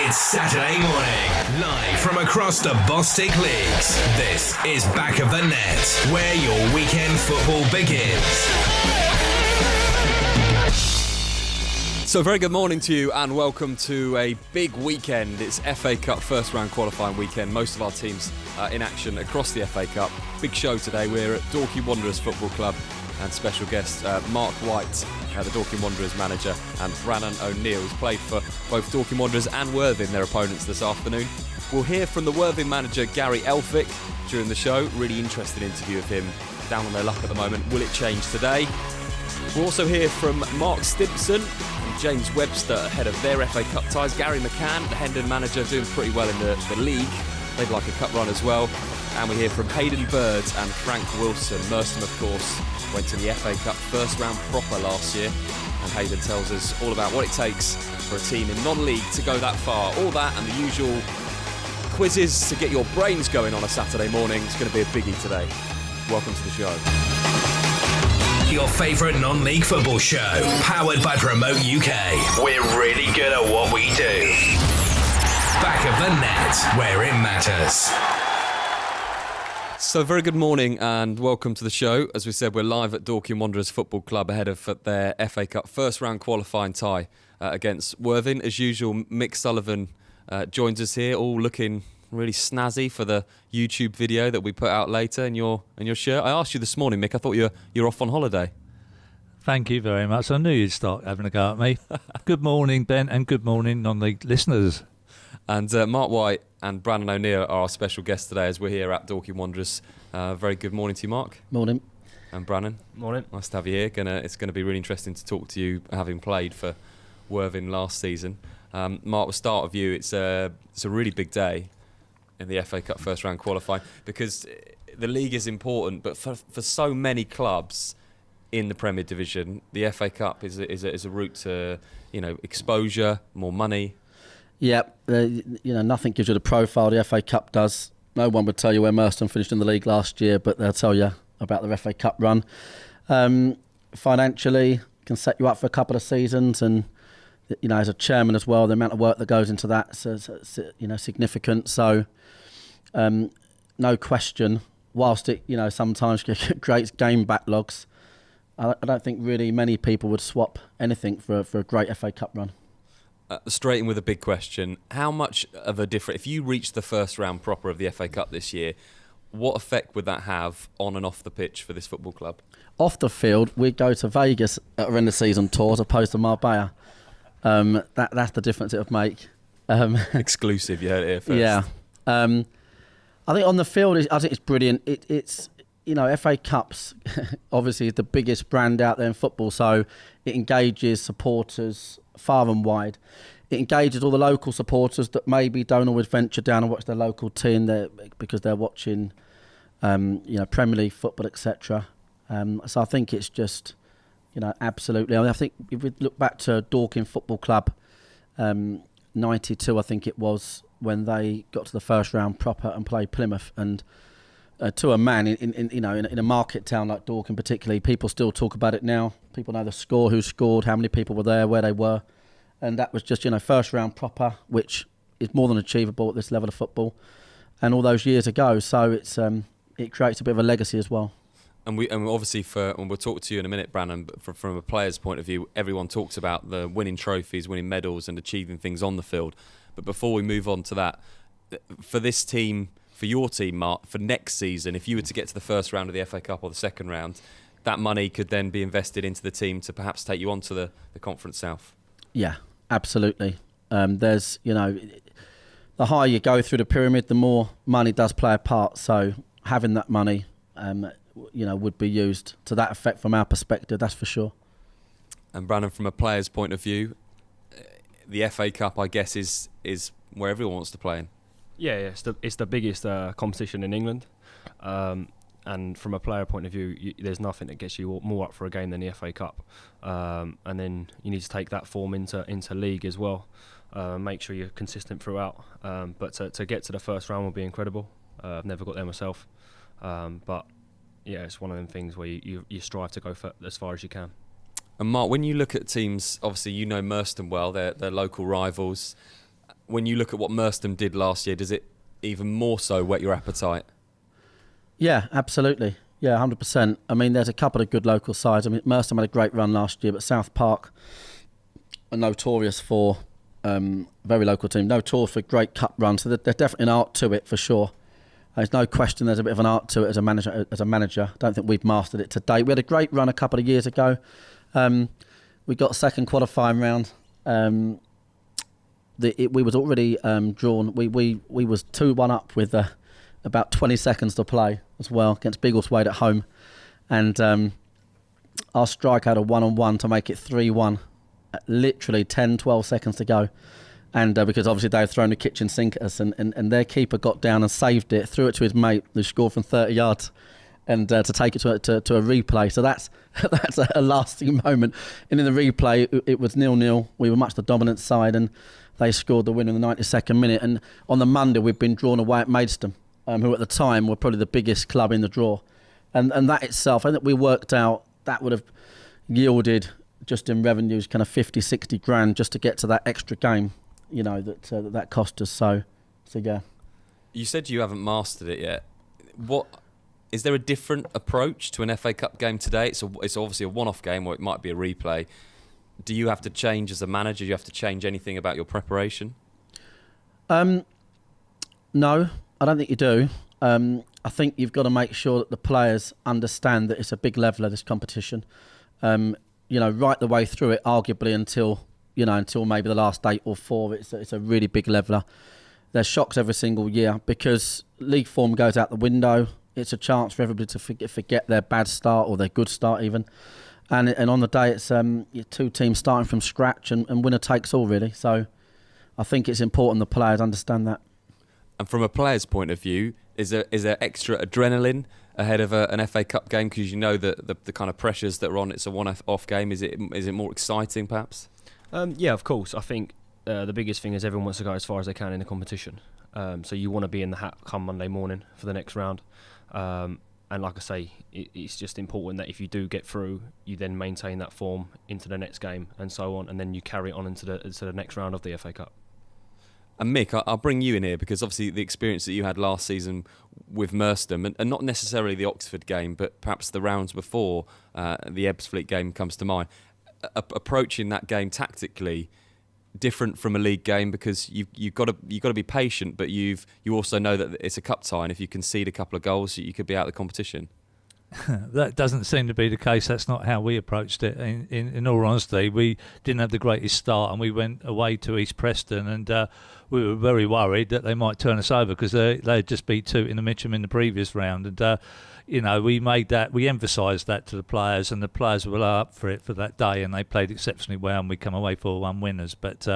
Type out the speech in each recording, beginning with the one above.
It's Saturday morning, live from across the Bostik Leagues. This is Back of the Net, where your weekend football begins. So very good morning to you and welcome to a big weekend. It's FA Cup first round qualifying weekend. Most of our teams in action across the FA Cup. Big show today. We're at Dorking Wanderers Football Club and special guest Marc White, the Dorking Wanderers manager, and Brannon O'Neill, who's played for both Dorking Wanderers and Worthing, their opponents this afternoon. We'll hear from the Worthing manager Gary Elphic during the show. Really interesting interview of him, down on their luck at the moment. Will it change today? We'll also hear from Mark Stimson and James Webster ahead of their FA Cup ties. Gary McCann, the Hendon manager, doing pretty well in the league. They'd like a cup run as well. And we hear from Hayden Birds and Frank Wilson. Merstham, of course, went to the FA Cup first round proper last year. And Hayden tells us all about what it takes for a team in non-league to go that far. All that and the usual quizzes to get your brains going on a Saturday morning. It's going to be a biggie today. Welcome to the show. Your favourite non-league football show, powered by Promote UK. We're really good at what we do. Back of the Net, where it matters. So very good morning and welcome to the show. As we said, we're live at Dorking Wanderers Football Club ahead of their FA Cup first round qualifying tie against Worthing. As usual, Mick Sullivan joins us here, all looking really snazzy for the YouTube video that we put out later in your shirt. I asked you this morning, Mick, I thought you're off on holiday. Thank you very much. I knew you'd start having a go at me. Good morning, Ben, and good morning, non-league listeners. And Marc White and Brannon O'Neill are our special guests today as we're here at Dorking Wanderers. Very good morning to you, Mark. Morning. And Brannon. Morning. Nice to have you here. It's going to be really interesting to talk to you, having played for Worthing last season. Mark, we'll start with you. It's a really big day in the FA Cup first round qualifying because the league is important, but for so many clubs in the Premier Division, the FA Cup is a route to exposure, more money. Yeah, nothing gives you the profile the FA Cup does. No one would tell you where Merstham finished in the league last year, but they'll tell you about their FA Cup run. Financially, can set you up for a couple of seasons, and as a chairman as well, the amount of work that goes into that is significant. So, no question. Whilst it sometimes creates game backlogs, I don't think really many people would swap anything for a great FA Cup run. Straight in with a big question. How much of a difference, if you reach the first round proper of the FA Cup this year, what effect would that have on and off the pitch for this football club? Off the field, we go to Vegas at the end of season tour as opposed to Marbella. That's the difference it would make. Exclusive, you heard it here first. Yeah. I think on the field, I think it's brilliant. It's FA Cups obviously is the biggest brand out there in football, so it engages supporters far and wide. It engages all the local supporters that maybe don't always venture down and watch their local team because they're watching Premier League football, etc. So I think it's just absolutely. I think if we look back to Dorking Football Club, 92 I think it was, when they got to the first round proper and played Plymouth, and to a man in a market town like Dorking particularly, people still talk about it now. People know the score, who scored, how many people were there, where they were, and that was just first round proper, which is more than achievable at this level of football, and all those years ago. So it creates a bit of a legacy as well. And obviously, and we'll talk to you in a minute, Brannon, but from a player's point of view, everyone talks about the winning trophies, winning medals and achieving things on the field. But before we move on to that, for this team, for your team, Mark, for next season, if you were to get to the first round of the FA Cup or the second round, that money could then be invested into the team to perhaps take you on to the Conference South. Yeah, absolutely. There's, the higher you go through the pyramid, the more money does play a part. So having that money, would be used to that effect from our perspective, that's for sure. And Brannon, from a player's point of view, the FA Cup, I guess, is where everyone wants to play in. Yeah, it's the biggest competition in England, and from a player point of view, there's nothing that gets you more up for a game than the FA Cup, and then you need to take that form into league as well. Make sure you're consistent throughout, but to get to the first round will be incredible. I've never got there myself, but yeah, it's one of them things where you strive to go for as far as you can. And Mark, when you look at teams, obviously you know Merstham well, they're local rivals. when you look at what Merstham did last year, does it even more so whet your appetite? Yeah, absolutely. Yeah, 100%. I mean, there's a couple of good local sides. I mean, Merstham had a great run last year, but South Park are notorious for very local team, notorious for great cup runs. So there's definitely an art to it for sure. There's no question there's a bit of an art to it as a manager. I don't think we've mastered it to date. We had a great run a couple of years ago. We got second qualifying round. We was already drawn. We was 2-1 up with about 20 seconds to play as well against Biggleswade at home, and our striker had a 1-on-1 to make it 3-1. Literally 10-12 seconds to go, and because obviously they had thrown the kitchen sink at us, and their keeper got down and saved it, threw it to his mate who scored from 30 yards, and to take it to a replay. So that's a lasting moment. And in the replay, it was 0-0. We were much the dominant side, and they scored the winner in the 92nd minute. And on the Monday, we've been drawn away at Maidstone, who at the time were probably the biggest club in the draw. And that itself, I think we worked out that would have yielded just in revenues kind of 50-60 grand just to get to that extra game, that cost us. So yeah. You said you haven't mastered it yet. What is there a different approach to an FA Cup game today? It's obviously a one-off game, or it might be a replay. Do you have to change as a manager? Do you have to change anything about your preparation? No, I don't think you do. I think you've got to make sure that the players understand that it's a big leveler, this competition. Right the way through it, arguably until maybe the last 8 or 4, it's a really big leveler. There's shocks every single year because league form goes out the window. It's a chance for everybody to forget their bad start or their good start even. And on the day, it's two teams starting from scratch, and winner takes all, really. So I think it's important the players understand that. And from a player's point of view, is there extra adrenaline ahead of an FA Cup game, because you know the kind of pressures that are on? It's a one-off game. Is it more exciting, perhaps? Yeah, of course. I think the biggest thing is everyone wants to go as far as they can in the competition. So you want to be in the hat come Monday morning for the next round. And like I say, it's just important that if you do get through, you then maintain that form into the next game and so on, and then you carry it on into the next round of the FA Cup. And Mick, I'll bring you in here because obviously the experience that you had last season with Merstham, and not necessarily the Oxford game, but perhaps the rounds before, the Ebbsfleet game comes to mind. Approaching that game tactically different from a league game, because you've got to be patient, but you also know that it's a cup tie, and if you concede a couple of goals, you could be out of the competition. That doesn't seem to be the case. That's not how we approached it. In all honesty, we didn't have the greatest start, and we went away to East Preston, and we were very worried that they might turn us over because they had just beat Tooting and Mitcham in the previous round, and we emphasised that to the players, and the players were up for it for that day, and they played exceptionally well, and we come away 4-1 winners. But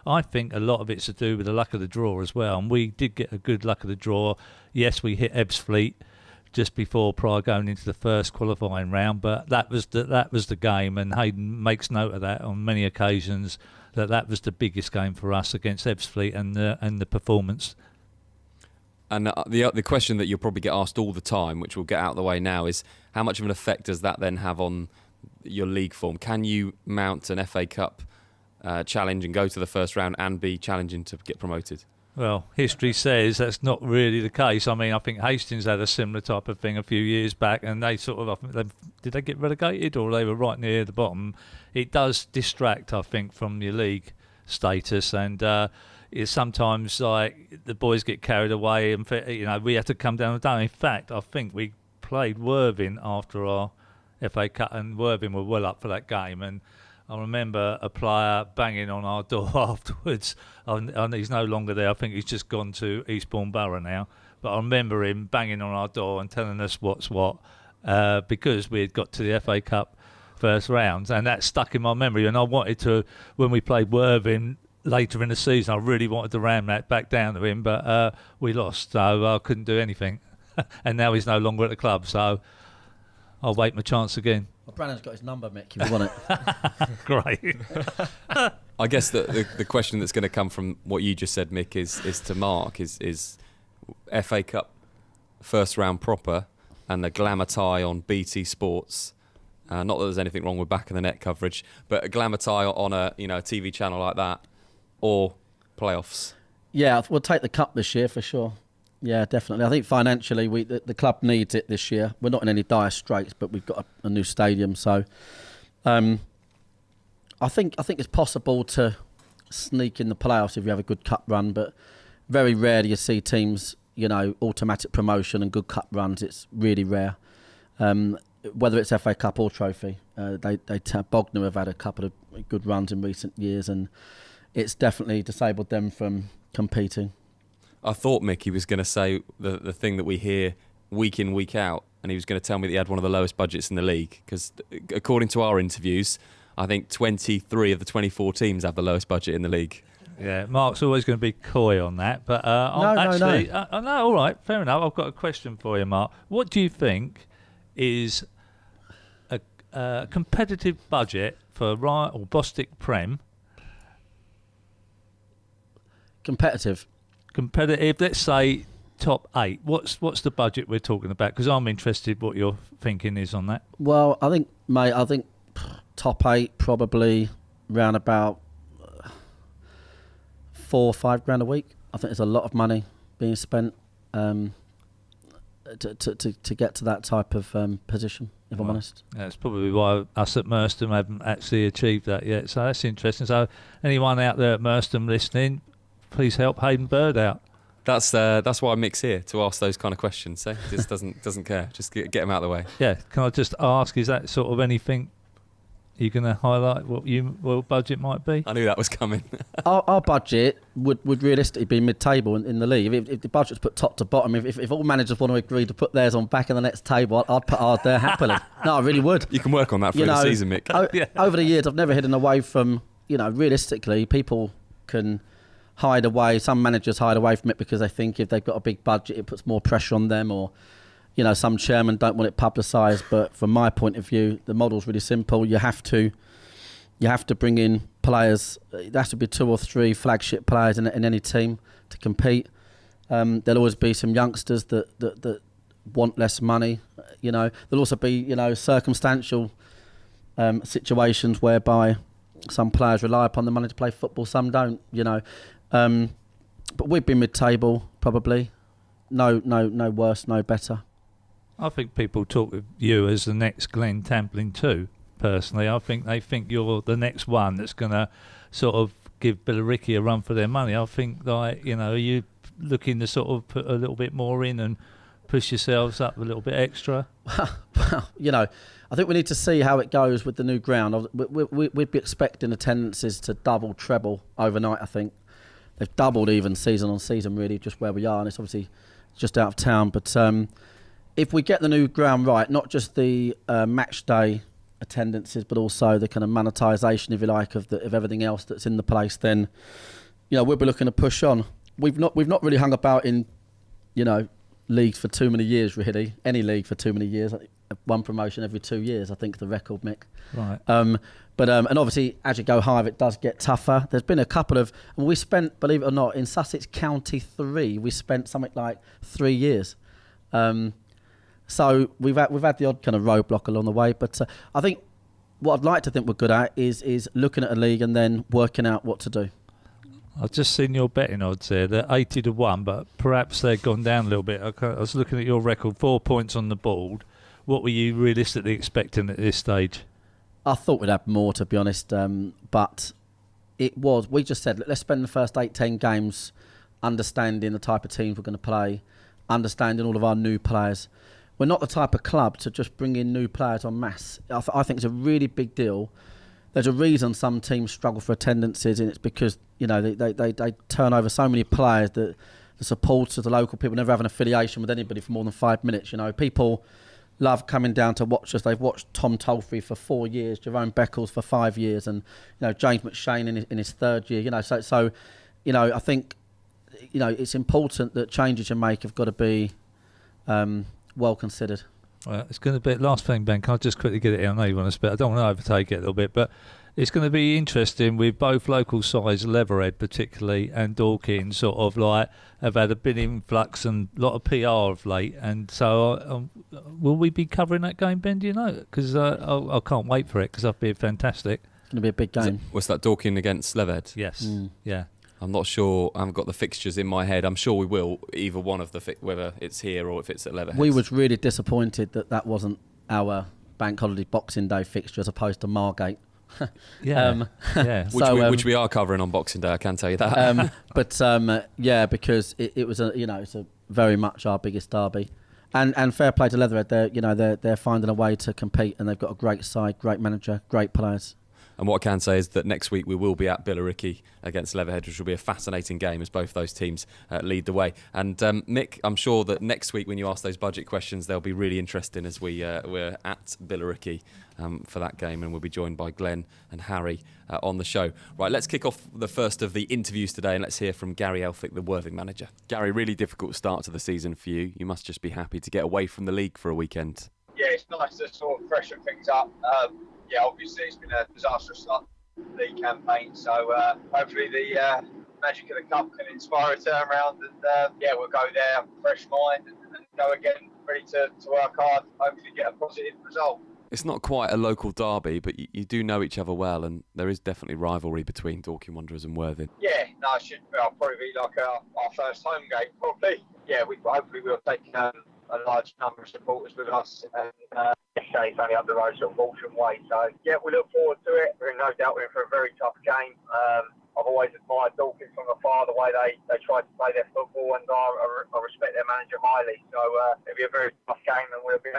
I think a lot of it's to do with the luck of the draw as well, and we did get a good luck of the draw. Yes, we hit Ebbsfleet just before prior going into the first qualifying round, but that was the game, and Hayden makes note of that on many occasions, that was the biggest game for us against Ebbsfleet, and the performance. And the question that you'll probably get asked all the time, which we'll get out of the way now, is how much of an effect does that then have on your league form? Can you mount an FA Cup challenge and go to the first round and be challenging to get promoted? Well, history says that's not really the case. I mean, I think Hastings had a similar type of thing a few years back, and they did they get relegated, or they were right near the bottom? It does distract, I think, from your league status, and it's sometimes like the boys get carried away, and we have to come down and down. In fact, I think we played Worthing after our FA Cup, and Worthing were well up for that game, and I remember a player banging on our door afterwards. And he's no longer there. I think he's just gone to Eastbourne Borough now. But I remember him banging on our door and telling us what's what, because we had got to the FA Cup first round, and that stuck in my memory. And I wanted to, when we played Worthing later in the season, I really wanted to ram that back down to him, but we lost, so I couldn't do anything. And now he's no longer at the club, so I'll wait my chance again. Well, Brannon's got his number, Mick, if you want it. Great. I guess the question that's going to come from what you just said, Mick, is to Mark, is FA Cup first round proper and the glamour tie on BT Sports. Not that there's anything wrong with back of the net coverage, but a glamour tie on a TV channel like that, or playoffs? Yeah, we'll take the cup this year for sure. Yeah, definitely. I think financially, the club needs it this year. We're not in any dire straits, but we've got a new stadium, so I think it's possible to sneak in the playoffs if you have a good cup run, but very rarely you see teams, automatic promotion and good cup runs. It's really rare. Whether it's FA Cup or Trophy, Bognor have had a couple of good runs in recent years, and it's definitely disabled them from competing. I thought Mickey was going to say the thing that we hear week in, week out, and he was going to tell me that he had one of the lowest budgets in the league, because according to our interviews, I think 23 of the 24 teams have the lowest budget in the league. Yeah, Mark's always going to be coy on that, but no, all right, fair enough. I've got a question for you, Mark. What do you think is a competitive budget for Ryan or Bostik Prem? Competitive, let's say top 8. What's the budget we're talking about? Because I'm interested what your thinking is on that. Well, I think top 8 probably round about $4 or $5 grand a week. I think there's a lot of money being spent to get to that type of position, if I'm honest. That's probably why us at Merstham haven't actually achieved that yet. So that's interesting. So anyone out there at Merstham listening, please help Hayden Bird out. That's why Mick's here, to ask those kind of questions. So he just doesn't care. Just get him out of the way. Yeah. Can I just ask, is that sort of anything you're going to highlight what budget might be? I knew that was coming. Our budget would realistically be mid-table in the league. If the budget's put top to bottom, if all managers want to agree to put theirs on back of the next table, I'd put ours there happily. No, I really would. You can work on that for the season, Mick. Over the years, I've never hidden away from, realistically, people can hide away. Some managers hide away from it because they think if they've got a big budget, it puts more pressure on them, or some chairmen don't want it publicised. But from my point of view, the model's really simple. You have to bring in players. There has to be 2 or 3 flagship players in any team to compete. There'll always be some youngsters that want less money. There'll also be circumstantial situations whereby some players rely upon the money to play football, some don't. But we've been mid-table probably. No worse, no better. I think people talk of you as the next Glenn Tamplin too, personally. I think they think you're the next one that's going to sort of give Billericay a run for their money. I think, are you looking to sort of put a little bit more in and push yourselves up a little bit extra? Well, I think we need to see how it goes with the new ground. We'd be expecting attendances to double, treble overnight, I think. They've doubled even season on season, really, just where we are, and it's obviously just out of town. But if we get the new ground right, not just the match day attendances, but also the kind of monetisation, if you like, of everything else that's in the place, then we'll be looking to push on. We've not really hung about in leagues for too many years, really. Any league for too many years. One promotion every 2 years, I think, the record, Mick. Right. But obviously, as you go higher, it does get tougher. There's been a couple of, we spent, believe it or not, in Sussex County 3, we spent something like 3 years. So we've had the odd kind of roadblock along the way, but I think what I'd like to think we're good at is looking at a league and then working out what to do. I've just seen your betting odds there. They're 80 to 1, but perhaps they've gone down a little bit. I was looking at your record, 4 points on the board. What were you realistically expecting at this stage? I thought we'd have more, to be honest, but we just said, let's spend the first 8-10 games understanding the type of teams we're going to play, understanding all of our new players. We're not the type of club to just bring in new players en masse. I think it's a really big deal. There's a reason some teams struggle for attendances, and it's because they turn over so many players that the supporters, the local people, never have an affiliation with anybody for more than 5 minutes. People love coming down to watch us. They've watched Tom Tolfrey for 4 years, Jerome Beckles for 5 years, and James McShane in his 3rd year. So I think it's important that changes you make have got to be well considered. Well, it's going to be last thing, Ben. Can I just quickly get it in? I know you want to spit. I don't want to overtake it a little bit, but it's going to be interesting with both local sides, Leatherhead particularly, and Dorking sort of like have had a bit influx and a lot of PR of late. And so, will we be covering that game, Ben? Do you know? Because I can't wait for it because that'll be fantastic. It's going to be a big game. What's that, Dorking against Leatherhead? Yes. Yeah. I'm not sure. I haven't got the fixtures in my head. I'm sure we will, either one of whether it's here or if it's at Leatherhead. We was really disappointed that wasn't our Bank Holiday Boxing Day fixture as opposed to Margate. Yeah. Which we are covering on Boxing Day, I can tell you that. Because it was it's a very much our biggest derby. And fair play to Leatherhead. They're finding a way to compete, and they've got a great side, great manager, great players. And what I can say is that next week we will be at Billericay against Leatherhead, which will be a fascinating game as both those teams lead the way. And Mick, I'm sure that next week when you ask those budget questions, they'll be really interesting as we're at Billericay for that game, and we'll be joined by Glenn and Harry on the show. Right, let's kick off the first of the interviews today, and let's hear from Gary Elphic, the Worthing manager. Gary, really difficult start to the season for you. You must just be happy to get away from the league for a weekend. Yeah, it's nice to sort of freshen things up. Obviously it's been a disastrous start to the league campaign, so hopefully the magic of the cup can inspire a turnaround, and we'll go there, fresh mind, and go again, ready to work hard, hopefully get a positive result. It's not quite a local derby, but you do know each other well, and there is definitely rivalry between Dorking Wanderers and Worthing. Yeah, no, it should probably be like our first home game, probably. Yeah, hopefully we'll take a large number of supporters with us, and it's only up the road, sort of Walsham way. So yeah, we look forward to it. We're no doubt in for a very tough game. I've always admired Dorking from afar, the way they try to play their football, and I respect their manager highly. So it'll be a very tough game, and we'll have to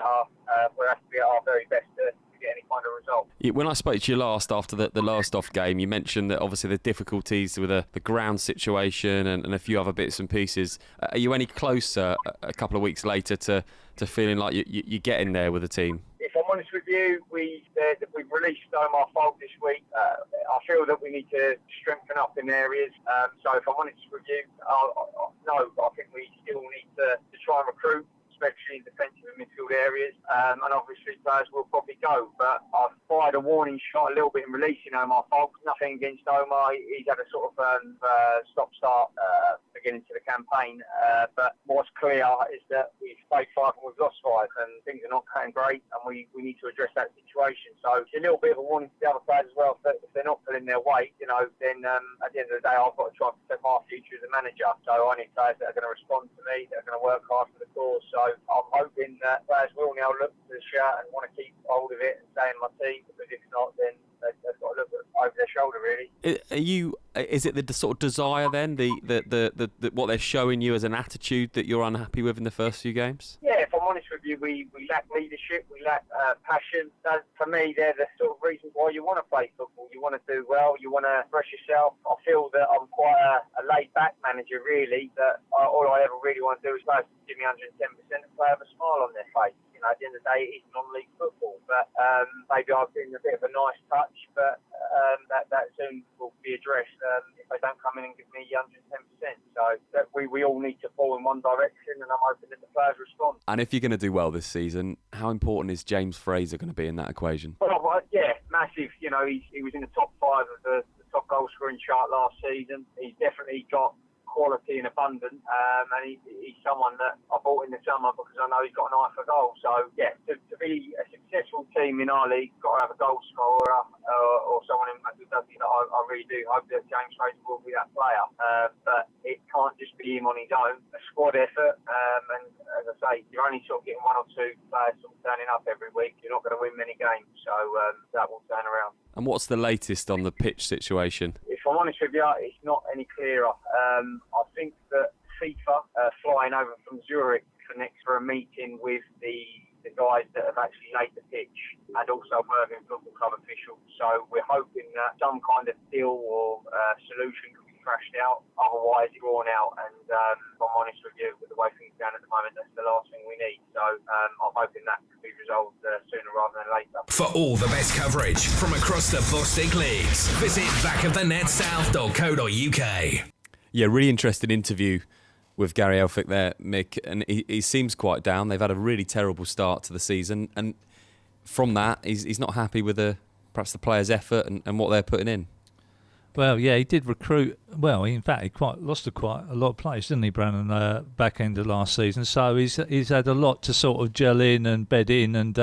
be at our very best to get any kind of result. When I spoke to you last after the last off game, you mentioned that obviously the difficulties with the ground situation and a few other bits and pieces. Are you any closer a couple of weeks later to feeling like you're getting there with the team? If I'm honest with you, we've released Omar Folk this week. I feel that we need to strengthen up in areas. So if I'm honest with you, no, I think we still need to try and recruit, especially in defensive and midfield areas. And obviously players will probably go. But I've fired a warning shot a little bit in releasing Omar Folk. Nothing against Omar. He's had a sort of stop-start beginning to the campaign. But what's clear is that we've played 5 and we've lost 5, and things are not going great, and we need to address that situation. So it's a little bit of a warning to the other players as well. If they're not pulling their weight, then at the end of the day, I've got to try and protect my future as a manager. So I need players that are going to respond to me, that are going to work hard for the cause. So I'm hoping that players will now look to the shirt and want to keep hold of it and stay in my team, because if not, then they've got to look over their shoulder, really. Is it the sort of desire then, the what they're showing you as an attitude that you're unhappy with in the first few games? Yeah, if I'm honest with you, we lack leadership, we lack passion. For me, they're the sort of reasons why you want to play football. You want to do well, you want to express yourself. I feel that I'm quite a laid-back manager, really, that all I ever really want to do is players give me 110% and play with a smile on their face. At the end of the day, it's non-league football, but maybe I've been a bit of a nice touch, but that soon will be addressed if they don't come in and give me 110%. So we all need to fall in one direction, and I'm hoping that the players respond. And if you're going to do well this season, how important is James Fraser going to be in that equation? Well, yeah, massive. He was in the top 5 of the top goal scoring chart last season. He's definitely got quality in abundance, and he's someone that I bought in the summer because I know he's got an eye for goal. So yeah, to be a successful team in our league, got to have a goal scorer or someone who does it. I really do hope that James Fraser will be that player, but it can't just be him on his own. A squad effort, and as I say, you're only sort of getting 1 or 2 players sort of turning up every week. You're not going to win many games, so that will turn around. And what's the latest on the pitch situation? If I'm honest with you, it's not any clearer. I think that FIFA flying over from Zurich for a meeting with the guys that have actually laid the pitch, and also Worthing Football Club officials. So we're hoping that some kind of deal or solution can be thrashed out, otherwise drawn out. And if I'm honest with you, with the way things stand at the moment, that's the last thing we need. So I'm hoping that can be resolved sooner rather than later. For all the best coverage from across the Bostik Leagues, visit backofthenetsouth.co.uk. Yeah, really interesting interview with Gary Elphic there, Mick, and he seems quite down. They've had a really terrible start to the season, and from that, he's not happy with perhaps the players' effort and what they're putting in. Well, yeah, he did recruit well. In fact, he lost quite a lot of players, didn't he, Brannon, back end of last season? So he's had a lot to sort of gel in and bed in, and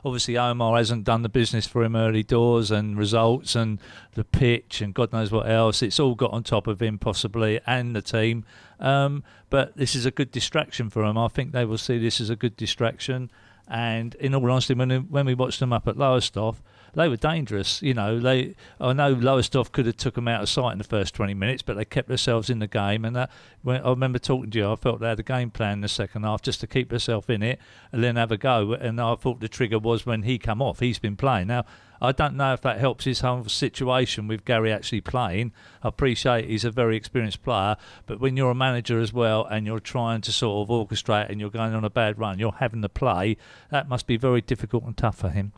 obviously Omar hasn't done the business for him early doors and results and the pitch and God knows what else. It's all got on top of him possibly and the team. But this is a good distraction for him. I think they will see this as a good distraction. And in all honesty, when we watched them up at Lowestoft, they were dangerous. I know Lowestoft could have took them out of sight in the first 20 minutes, but they kept themselves in the game. And when I remember talking to you, I felt they had a game plan in the second half just to keep themselves in it and then have a go. And I thought the trigger was when he come off. He's been playing. Now, I don't know if that helps his whole situation with Gary actually playing. I appreciate he's a very experienced player, but when you're a manager as well and you're trying to sort of orchestrate and you're going on a bad run, you're having to play, that must be very difficult and tough for him.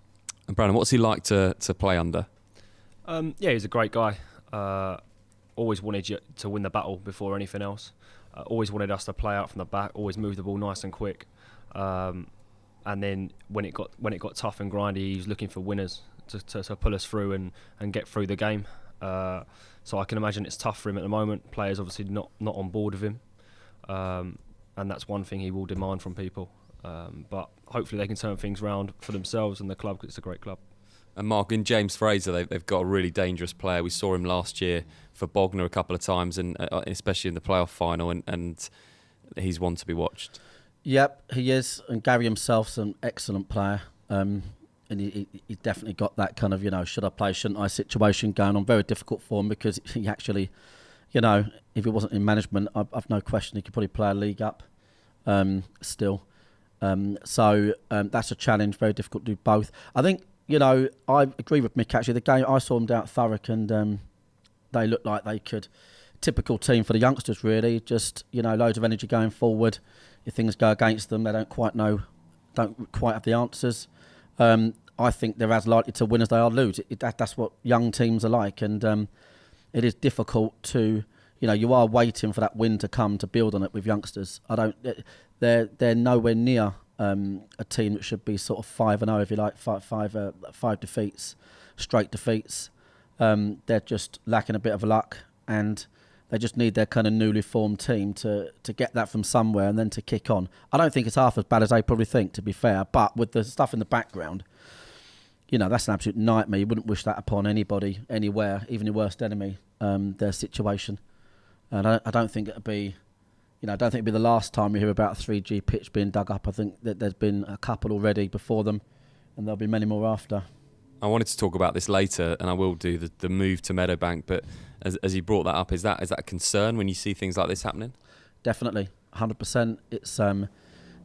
And Brannon, what's he like to play under? Yeah, he's a great guy. Always wanted you to win the battle before anything else. Always wanted us to play out from the back. Always moved the ball nice and quick. And then when it got tough and grindy, he was looking for winners to pull us through and get through the game. So I can imagine it's tough for him at the moment. Players obviously not on board with him, and that's one thing he will demand from people. But hopefully they can turn things around for themselves and the club, because it's a great club. And Mark, in James Fraser, they've got a really dangerous player. We saw him last year for Bognor a couple of times, and especially in the playoff final, and he's one to be watched. Yep, he is. And Gary himself's an excellent player. And he definitely got that kind of, should I play, shouldn't I situation going on. Very difficult for him because he actually, if he wasn't in management, I've no question he could probably play a league up still. So that's a challenge, very difficult to do both. I think, I agree with Mick actually. The game, I saw them down at Thurrock and they looked like they could, typical team for the youngsters really, just, loads of energy going forward. If things go against them, they don't quite have the answers. I think they're as likely to win as they are lose. That's what young teams are like, and it is difficult to, you are waiting for that win to come to build on it with youngsters. They're nowhere near a team that should be sort of 5-0, if you like, five defeats, straight defeats. They're just lacking a bit of luck, and they just need their kind of newly formed team to get that from somewhere and then to kick on. I don't think it's half as bad as they probably think, to be fair, but with the stuff in the background, that's an absolute nightmare. You wouldn't wish that upon anybody, anywhere, even your worst enemy, their situation. And I don't think it'd be, it'd be the last time we hear about a 3G pitch being dug up. I think that there's been a couple already before them, and there'll be many more after. I wanted to talk about this later, and I will do the move to Meadowbank, but as you brought that up, is that a concern when you see things like this happening? Definitely, 100%. It's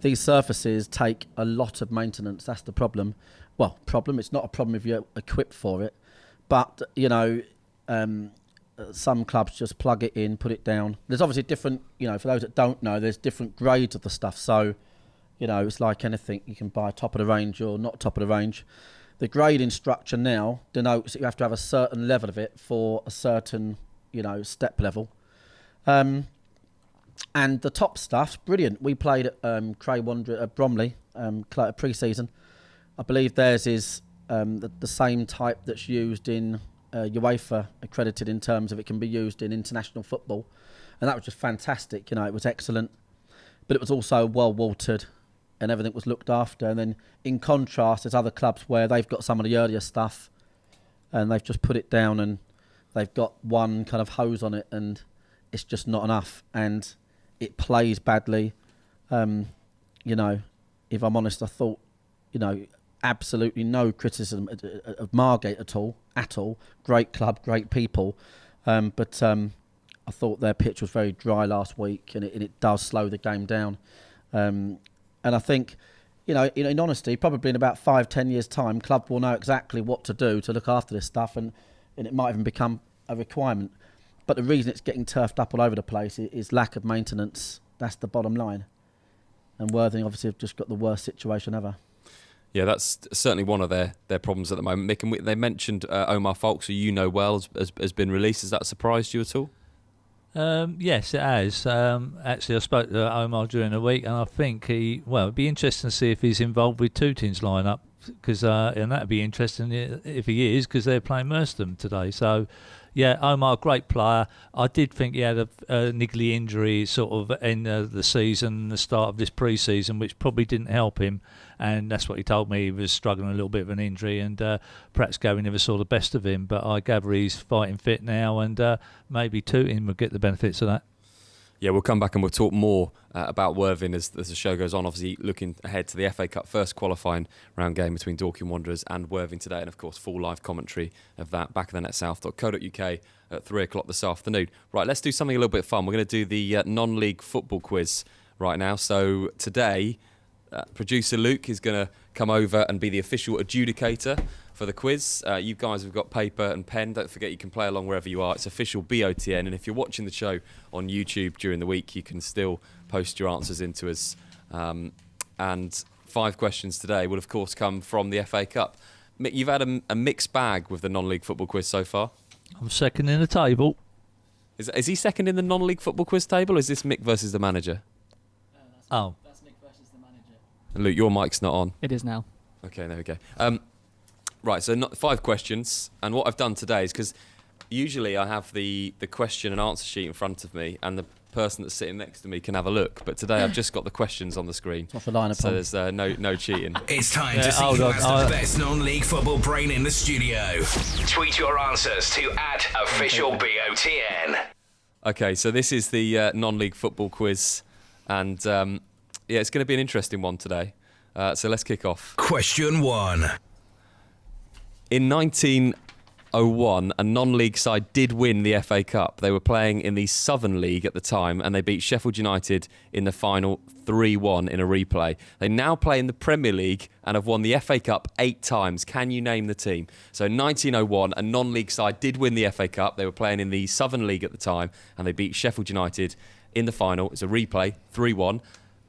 these surfaces take a lot of maintenance. That's the problem. Well, it's not a problem if you're equipped for it, but some clubs just plug it in, put it down. There's obviously different, for those that don't know, there's different grades of the stuff. So, it's like anything. You can buy top of the range or not top of the range. The grading structure now denotes that you have to have a certain level of it for a certain, step level. And the top stuff's brilliant. We played at Bromley pre-season. I believe theirs is the same type that's used in UEFA accredited in terms of it can be used in international football. And that was just fantastic. It was excellent. But it was also well watered, and everything was looked after. And then in contrast, there's other clubs where they've got some of the earlier stuff and they've just put it down and they've got one kind of hose on it and it's just not enough and it plays badly. If I'm honest, I thought, absolutely no criticism of Margate at all. Great club, great people. But I thought their pitch was very dry last week and it does slow the game down. And I think, in honesty, probably in about 5-10 years' time, club will know exactly what to do to look after this stuff, and it might even become a requirement. But the reason it's getting turfed up all over the place is lack of maintenance. That's the bottom line. And Worthing obviously have just got the worst situation ever. Yeah, that's certainly one of their problems at the moment. Mick, and they mentioned Omar Falks, who you know well, has been released. Has that surprised you at all? Yes, it has. Actually, I spoke to Omar during the week, and I think it'd be interesting to see if he's involved with Tooting's lineup, and that'd be interesting if he is, because they're playing Merstham today. So, Yeah, Omar, great player. I did think he had a niggly injury sort of end of the season, the start of this pre-season, which probably didn't help him. And that's what he told me. He was struggling a little bit of an injury, and perhaps Gary never saw the best of him. But I gather he's fighting fit now, and maybe Tooting will get the benefits of that. Yeah, we'll come back and we'll talk more about Worthing as the show goes on. Obviously, looking ahead to the FA Cup first qualifying round game between Dorking Wanderers and Worthing today. And, of course, full live commentary of that, backofthenet.south.co.uk at 3 o'clock this afternoon. Right, let's do something a little bit fun. We're going to do the non-league football quiz right now. So today, producer Luke is going to come over and be the official adjudicator for the quiz. You guys have got paper and pen. Don't forget you can play along wherever you are. It's official BOTN, and if you're watching the show on YouTube during the week, you can still post your answers into us. And 5 questions today will, of course, come from the FA Cup. Mick, you've had a mixed bag with the non-league football quiz so far. I'm second in the table. Is he second in the non-league football quiz table, or is this Mick versus the manager? Oh. That's Mick versus the manager. And Luke, your mic's not on. It is now. Okay, there we go. Right, so 5 questions, and what I've done today is, because usually I have the question and answer sheet in front of me, and the person that's sitting next to me can have a look, but today I've just got the questions on the screen, Off the line so there's no cheating. It's time to see who has the best non-league football brain in the studio. Tweet your answers to @officialBOTN. Okay, so this is the non-league football quiz, and yeah, it's going to be an interesting one today, so let's kick off. Question 1. In 1901, a non-league side did win the FA Cup. They were playing in the Southern League at the time, and they beat Sheffield United in the final 3-1 in a replay. They now play in the Premier League and have won the FA Cup 8 times. Can you name the team? So in 1901, a non-league side did win the FA Cup. They were playing in the Southern League at the time, and they beat Sheffield United in the final. It's a replay, 3-1.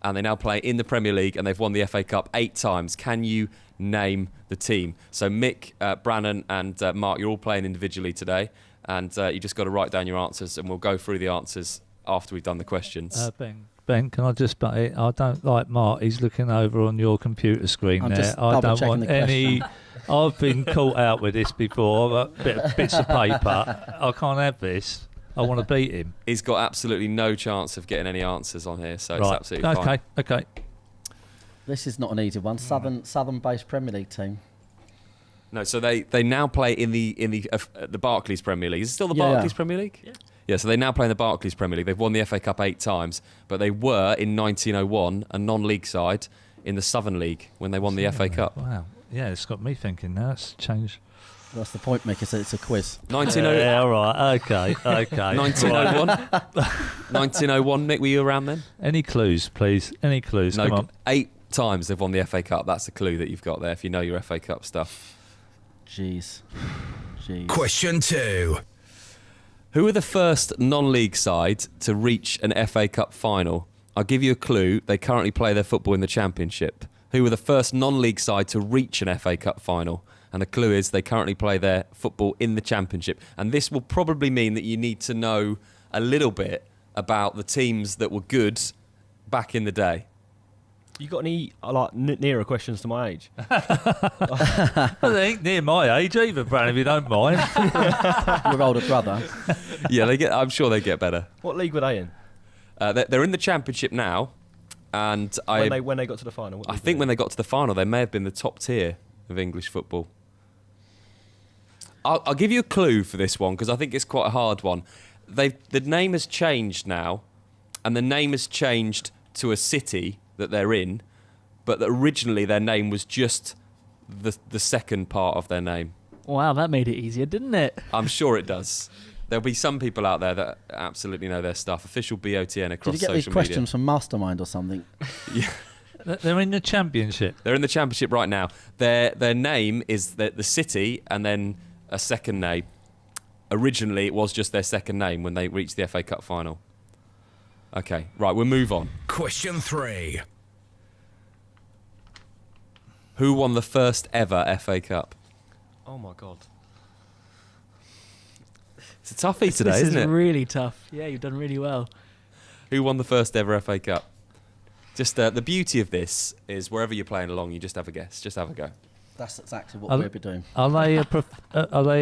And they now play in the Premier League, and they've won the FA Cup 8 times. Can you name the team? So Mick, Brannon and Mark, you're all playing individually today, and you just got to write down your answers, and we'll go through the answers after we've done the questions. Ben, can I just butt it? I don't like Mark. He's looking over on your computer screen there. I don't want any... I've been caught out with this before, bits of paper. I can't have this. I want to beat him. He's got absolutely no chance of getting any answers on here, so it's absolutely fine. Okay. This is not an easy one. Southern-based Premier League team. No, so they now play in the Barclays Premier League. Is it still the Barclays Premier League? Yeah. Yeah, so they now play in the Barclays Premier League. They've won the FA Cup 8 times, but they were, in 1901, a non-league side in the Southern League when they won the FA Cup. Wow. Yeah, it's got me thinking now. It's changed. That's the point, Mick. It's a quiz. 1901. Yeah, all right. Okay. 1901. 1901, Mick, were you around then? Any clues, please? Any clues? No, Come on. 8 times they've won the FA Cup. That's the clue that you've got there if you know your FA Cup stuff. Jeez. Question 2. Who were the first non-league side to reach an FA Cup final? I'll give you a clue. They currently play their football in the Championship. Who were the first non-league side to reach an FA Cup final? And the clue is they currently play their football in the Championship. And this will probably mean that you need to know a little bit about the teams that were good back in the day. You got any nearer questions to my age? I ain't near my age either, Brad, if you don't mind. Your older brother. Yeah, I'm sure they get better. What league were they in? They're in the Championship now. And when they got to the final? I think when they got to the final, they may have been the top tier of English football. I'll give you a clue for this one because I think it's quite a hard one. The name has changed now, and the name has changed to a city that they're in, but that originally their name was just the second part of their name. Wow, that made it easier, didn't it? I'm sure it does. There'll be some people out there that absolutely know their stuff. Official BOTN across social media. Did you get these questions from Mastermind or something? Yeah. They're in the Championship. They're in the Championship right now. Their name is the city and then a second name. Originally, it was just their second name when they reached the FA Cup final. Okay, right, we'll move on. Question 3. Who won the first ever FA Cup? Oh my God. It's a toughie today, this isn't is it? really tough. Yeah, you've done really well. Who won the first ever FA Cup? Just the beauty of this is wherever you're playing along, you just have a guess. Just have a go. That's exactly what we'll be doing. Are they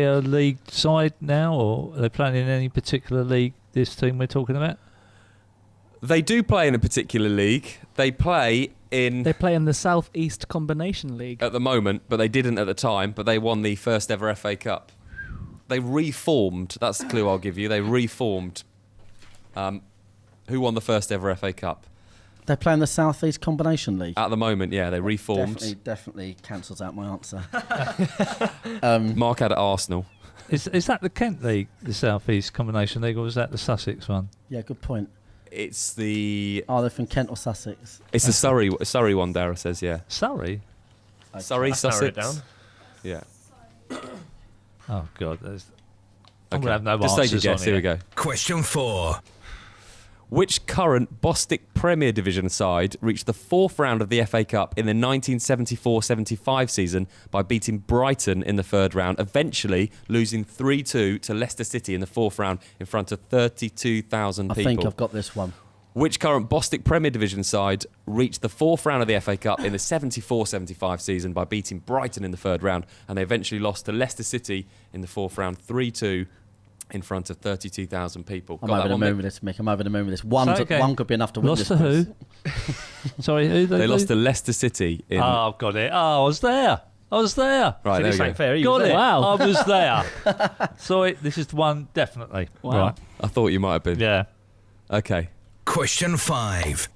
a league side now, or are they playing in any particular league? This team we're talking about. They do play in a particular league. They play in the South East Combination League at the moment, but they didn't at the time. But they won the first ever FA Cup. They reformed. That's the clue I'll give you. They reformed. Who won the first ever FA Cup? They're playing the South East Combination League. At the moment, yeah, they reformed. Definitely cancels out my answer. Mark had at Arsenal. Is that the Kent League, the South East Combination League, or is that the Sussex one? Yeah, good point. It's the. Are they from Kent or Sussex? It's the Surrey one. Dara says, yeah. Surrey. Okay. Surrey, Sussex. Narrow it down. Yeah. Oh God, I'm Okay. gonna have no Just answers take your guess. on Here we here. go. Question 4. Which current Bostik Premier Division side reached the fourth round of the FA Cup in the 1974-75 season by beating Brighton in the third round, eventually losing 3-2 to Leicester City in the fourth round in front of 32,000 people? I think I've got this one. Which current Bostik Premier Division side reached the fourth round of the FA Cup in the 74-75 season by beating Brighton in the third round, and they eventually lost to Leicester City in the fourth round 3-2 in front of 32,000 people? I'm over the moon with this, Mick. I'm over the moon with this. One could be enough to win Lost this. to who? Sorry, who? They lost to Leicester City. Oh, I've got it. Oh, I was there. Right, there we go. Fair. Got it. Wow. I was there. Sorry, this is the one, definitely. Wow. Right. I thought you might have been. Yeah. Okay. Question 5.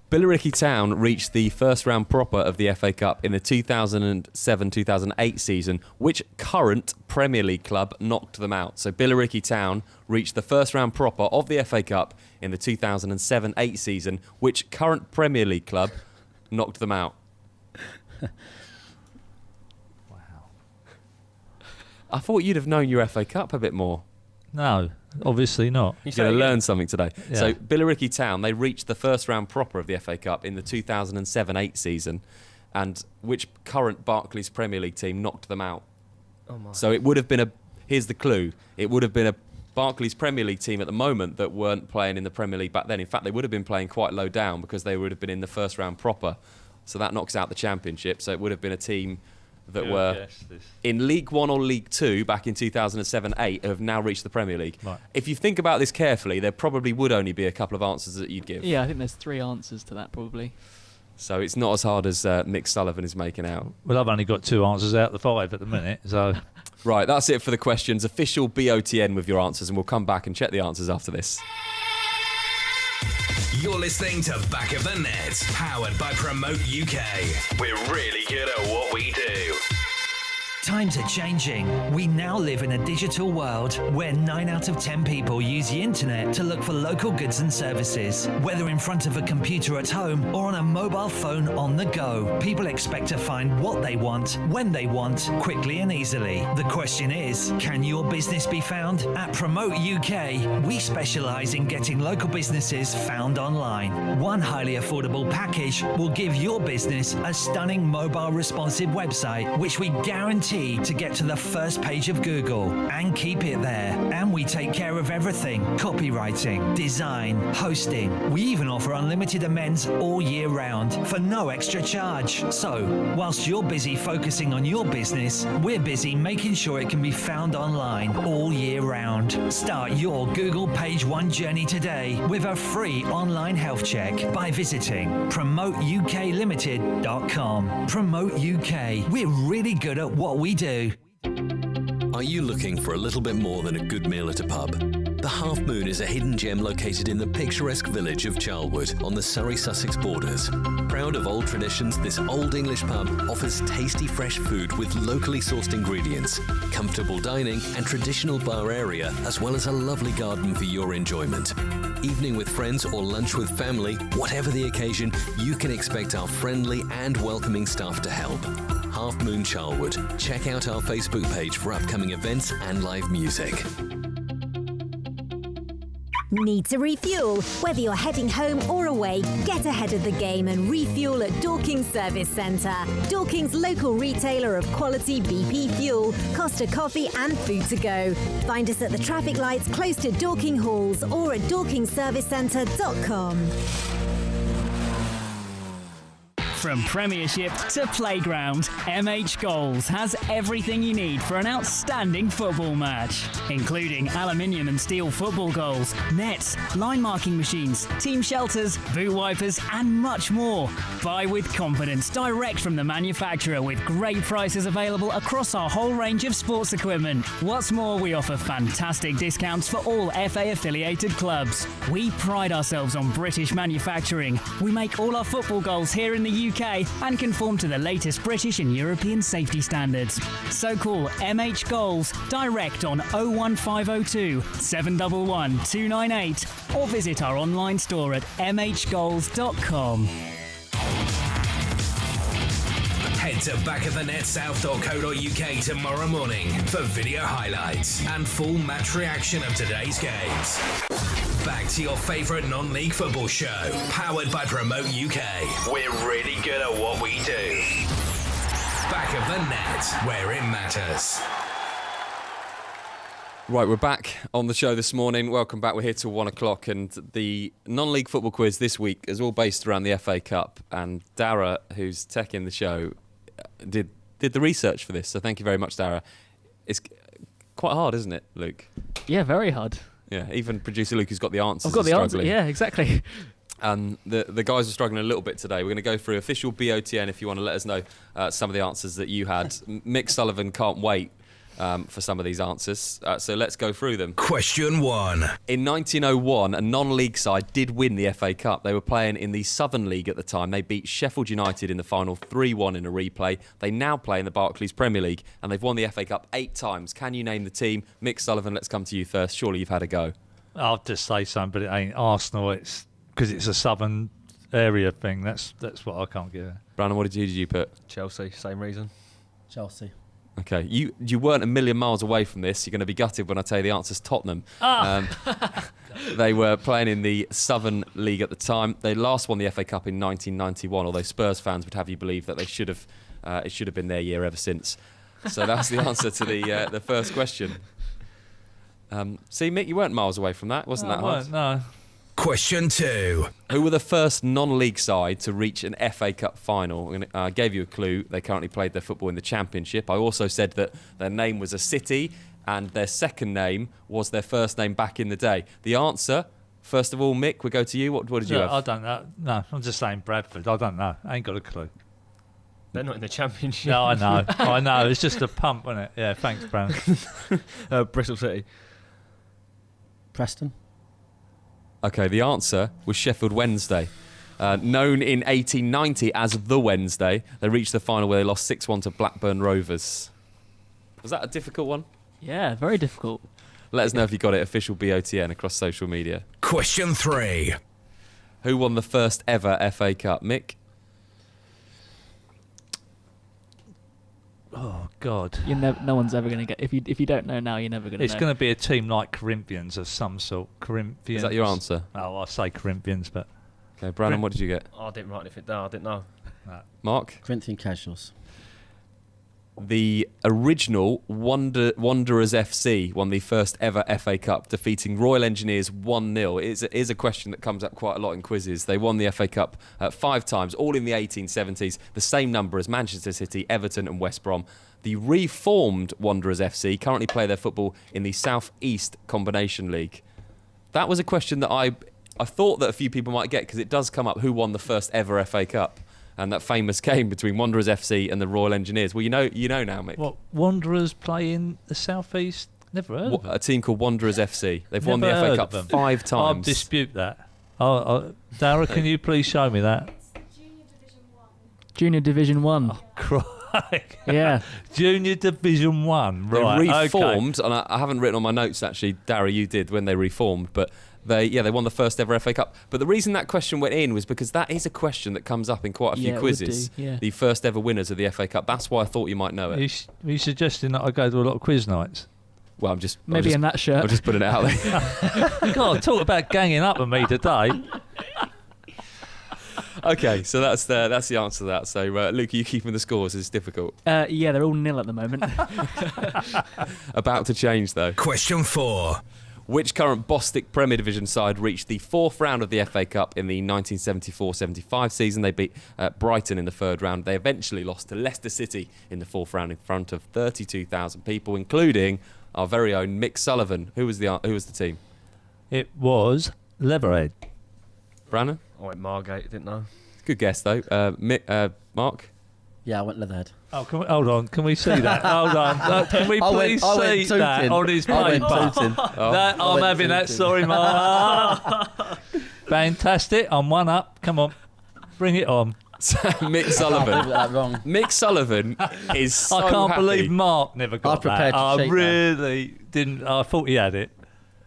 Billericay Town reached the first round proper of the FA Cup in the 2007-2008 season. Which current Premier League club knocked them out? So Billericay Town reached the first round proper of the FA Cup in the 2007-8 season. Which current Premier League club knocked them out? Wow. I thought you'd have known your FA Cup a bit more. No, obviously not. You're going to learn something today. Yeah. So Billericay Town, they reached the first round proper of the FA Cup in the 2007-8 season. And which current Barclays Premier League team knocked them out? Oh my. So it would have been here's the clue, it would have been a Barclays Premier League team at the moment that weren't playing in the Premier League back then. In fact, they would have been playing quite low down because they would have been in the first round proper. So that knocks out the Championship. So it would have been a team that were in League 1 or League 2 back in 2007-8 have now reached the Premier League. Right. If you think about this carefully, there probably would only be a couple of answers that you'd give. Yeah, I think there's 3 answers to that probably. So it's not as hard as Nick Sullivan is making out. Well, I've only got 2 answers out of the 5 at the minute, so... Right, that's it for the questions. Official BOTN with your answers, and we'll come back and check the answers after this. You're listening to Back of the Net, powered by Promote UK. We're really good at what we do. Times are changing. We now live in a digital world where 9 out of 10 people use the internet to look for local goods and services. Whether in front of a computer at home or on a mobile phone on the go, people expect to find what they want, when they want, quickly and easily. The question is, can your business be found? At Promote UK, we specialise in getting local businesses found online. One highly affordable package will give your business a stunning mobile responsive website, which we guarantee to get to the first page of Google and keep it there. And we take care of everything: copywriting, design, hosting. We even offer unlimited amends all year round for no extra charge. So, whilst you're busy focusing on your business, we're busy making sure it can be found online all year round. Start your Google Page 1 journey today with a free online health check by visiting promoteUKLimited.com. Promote UK. We're really good at what we do. Are you looking for a little bit more than a good meal at a pub? The Half Moon is a hidden gem located in the picturesque village of Charlwood on the Surrey-Sussex borders. Proud of old traditions, this old English pub offers tasty fresh food with locally sourced ingredients, comfortable dining and traditional bar area, as well as a lovely garden for your enjoyment. Evening with friends or lunch with family, whatever the occasion, you can expect our friendly and welcoming staff to help. Half Moon Charlwood. Check out our Facebook page for upcoming events and live music. Need to refuel? Whether you're heading home or away, get ahead of the game and refuel at Dorking Service Centre. Dorking's local retailer of quality BP fuel, Costa coffee and food to go. Find us at the traffic lights close to Dorking Halls or at dorkingservicecentre.com. From Premiership to Playground, MH Goals has everything you need for an outstanding football match, including aluminium and steel football goals, nets, line marking machines, team shelters, boot wipers, and much more. Buy with confidence direct from the manufacturer with great prices available across our whole range of sports equipment. What's more, we offer fantastic discounts for all FA affiliated clubs. We pride ourselves on British manufacturing. We make all our football goals here in the UK and conform to the latest British and European safety standards. So call MH Goals direct on 01502 711 298 or visit our online store at mhgoals.com. Head to backofthenetsouth.co.uk tomorrow morning for video highlights and full match reaction of today's games. Back to your favourite non-league football show, powered by Promote UK. We're really good at what we do. Back of the net, where it matters. Right, we're back on the show this morning. Welcome back. We're here till 1 o'clock, and the non-league football quiz this week is all based around the FA Cup. And Dara, who's teching the show, did the research for this. So thank you very much, Dara. It's quite hard, isn't it, Luke? Yeah, very hard. Yeah, even producer Luke, who's got the answers. I've got the answer. Yeah, exactly. And the guys are struggling a little bit today. We're going to go through official BOTN if you want to let us know some of the answers that you had. Mick Sullivan can't wait for some of these answers. So let's go through them. Question 1. In 1901, a non-league side did win the FA Cup. They were playing in the Southern League at the time. They beat Sheffield United in the final 3-1 in a replay. They now play in the Barclays Premier League, and they've won the FA Cup 8 times. Can you name the team? Mick Sullivan, let's come to you first. Surely you've had a go. I'll just say something, but it ain't Arsenal. It's because it's a Southern area thing. That's what I can't get. Brannon, who did you put? Chelsea, same reason. Chelsea. Okay, you weren't a million miles away from this. You're going to be gutted when I tell you the answer's Tottenham. They were playing in the Southern League at the time. They last won the FA Cup in 1991, although Spurs fans would have you believe that they should have it should have been their year ever since. So that's the answer to the first question. See, Mick, you weren't miles away from that. Wasn't that hard? No. Question 2. Who were the first non-league side to reach an FA Cup final? I gave you a clue. They currently played their football in the Championship. I also said that their name was a city and their second name was their first name back in the day. The answer, first of all, Mick, we'll go to you. What did you have? I don't know. No, I'm just saying Bradford. I don't know. I ain't got a clue. They're not in the Championship. No, I know. It's just a pump, isn't it? Yeah, thanks, Brandon. Bristol City. Preston. Okay, the answer was Sheffield Wednesday. Known in 1890 as the Wednesday, they reached the final where they lost 6-1 to Blackburn Rovers. Was that a difficult one? Yeah, very difficult. Let us know if you got it. Official BOTN across social media. Question 3. Who won the first ever FA Cup? Mick? Oh God! No one's ever going to get. If you don't know now, you're never going to know. It's going to be a team like Corinthians of some sort. Corinthians. Is that your answer? Oh, I say Corinthians, but. Okay, Brannon, what did you get? I didn't write anything down. I didn't know. No. Mark? Corinthian Casuals. The original Wanderers FC won the first ever FA Cup, defeating Royal Engineers 1-0. It is a question that comes up quite a lot in quizzes. They won the FA Cup 5 times, all in the 1870s, the same number as Manchester City, Everton and West Brom. The reformed Wanderers FC currently play their football in the South East Combination League. That was a question that I thought that a few people might get, because it does come up who won the first ever FA Cup. And that famous game between Wanderers FC and the Royal Engineers. Well, you know now, Mick. What, Wanderers play in the South East? Never heard of them. A team called Wanderers FC. They've won the FA Cup 5 times. I'll dispute that. Dara, can you please show me that? Junior Division 1. Oh, crikey. Yeah. Junior Division 1, right. They reformed, okay. And I haven't written on my notes, actually. Dara, you did when they reformed, but... They won the first ever FA Cup. But the reason that question went in was because that is a question that comes up in quite a few quizzes. Yeah. The first ever winners of the FA Cup. That's why I thought you might know it. Are you suggesting that I go to a lot of quiz nights? Well, in that shirt. I'm just putting it out there. God, talk about ganging up on me today. Okay, so that's the answer to that. So, Luke, are you keeping the scores? It's difficult. Yeah, they're all 0 at the moment. About to change, though. Question 4. Which current Bostik Premier Division side reached the 4th round of the FA Cup in the 1974-75 season? They beat Brighton in the 3rd round. They eventually lost to Leicester City in the 4th round in front of 32,000 people, including our very own Mick Sullivan. Who was the team? It was Leatherhead. Brannon? I went Margate, didn't I? Good guess, though. Mark? Yeah, I went Leatherhead. Oh, hold on. Can we see that? Hold on. Can we please see that on his paper? I'm having that. Sorry, Mark. Fantastic. I'm one up. Come on. Bring it on. Mick Sullivan. That wrong. Mick Sullivan is so I can't happy. believe Mark never got that. I cheat really didn't. I thought he had it.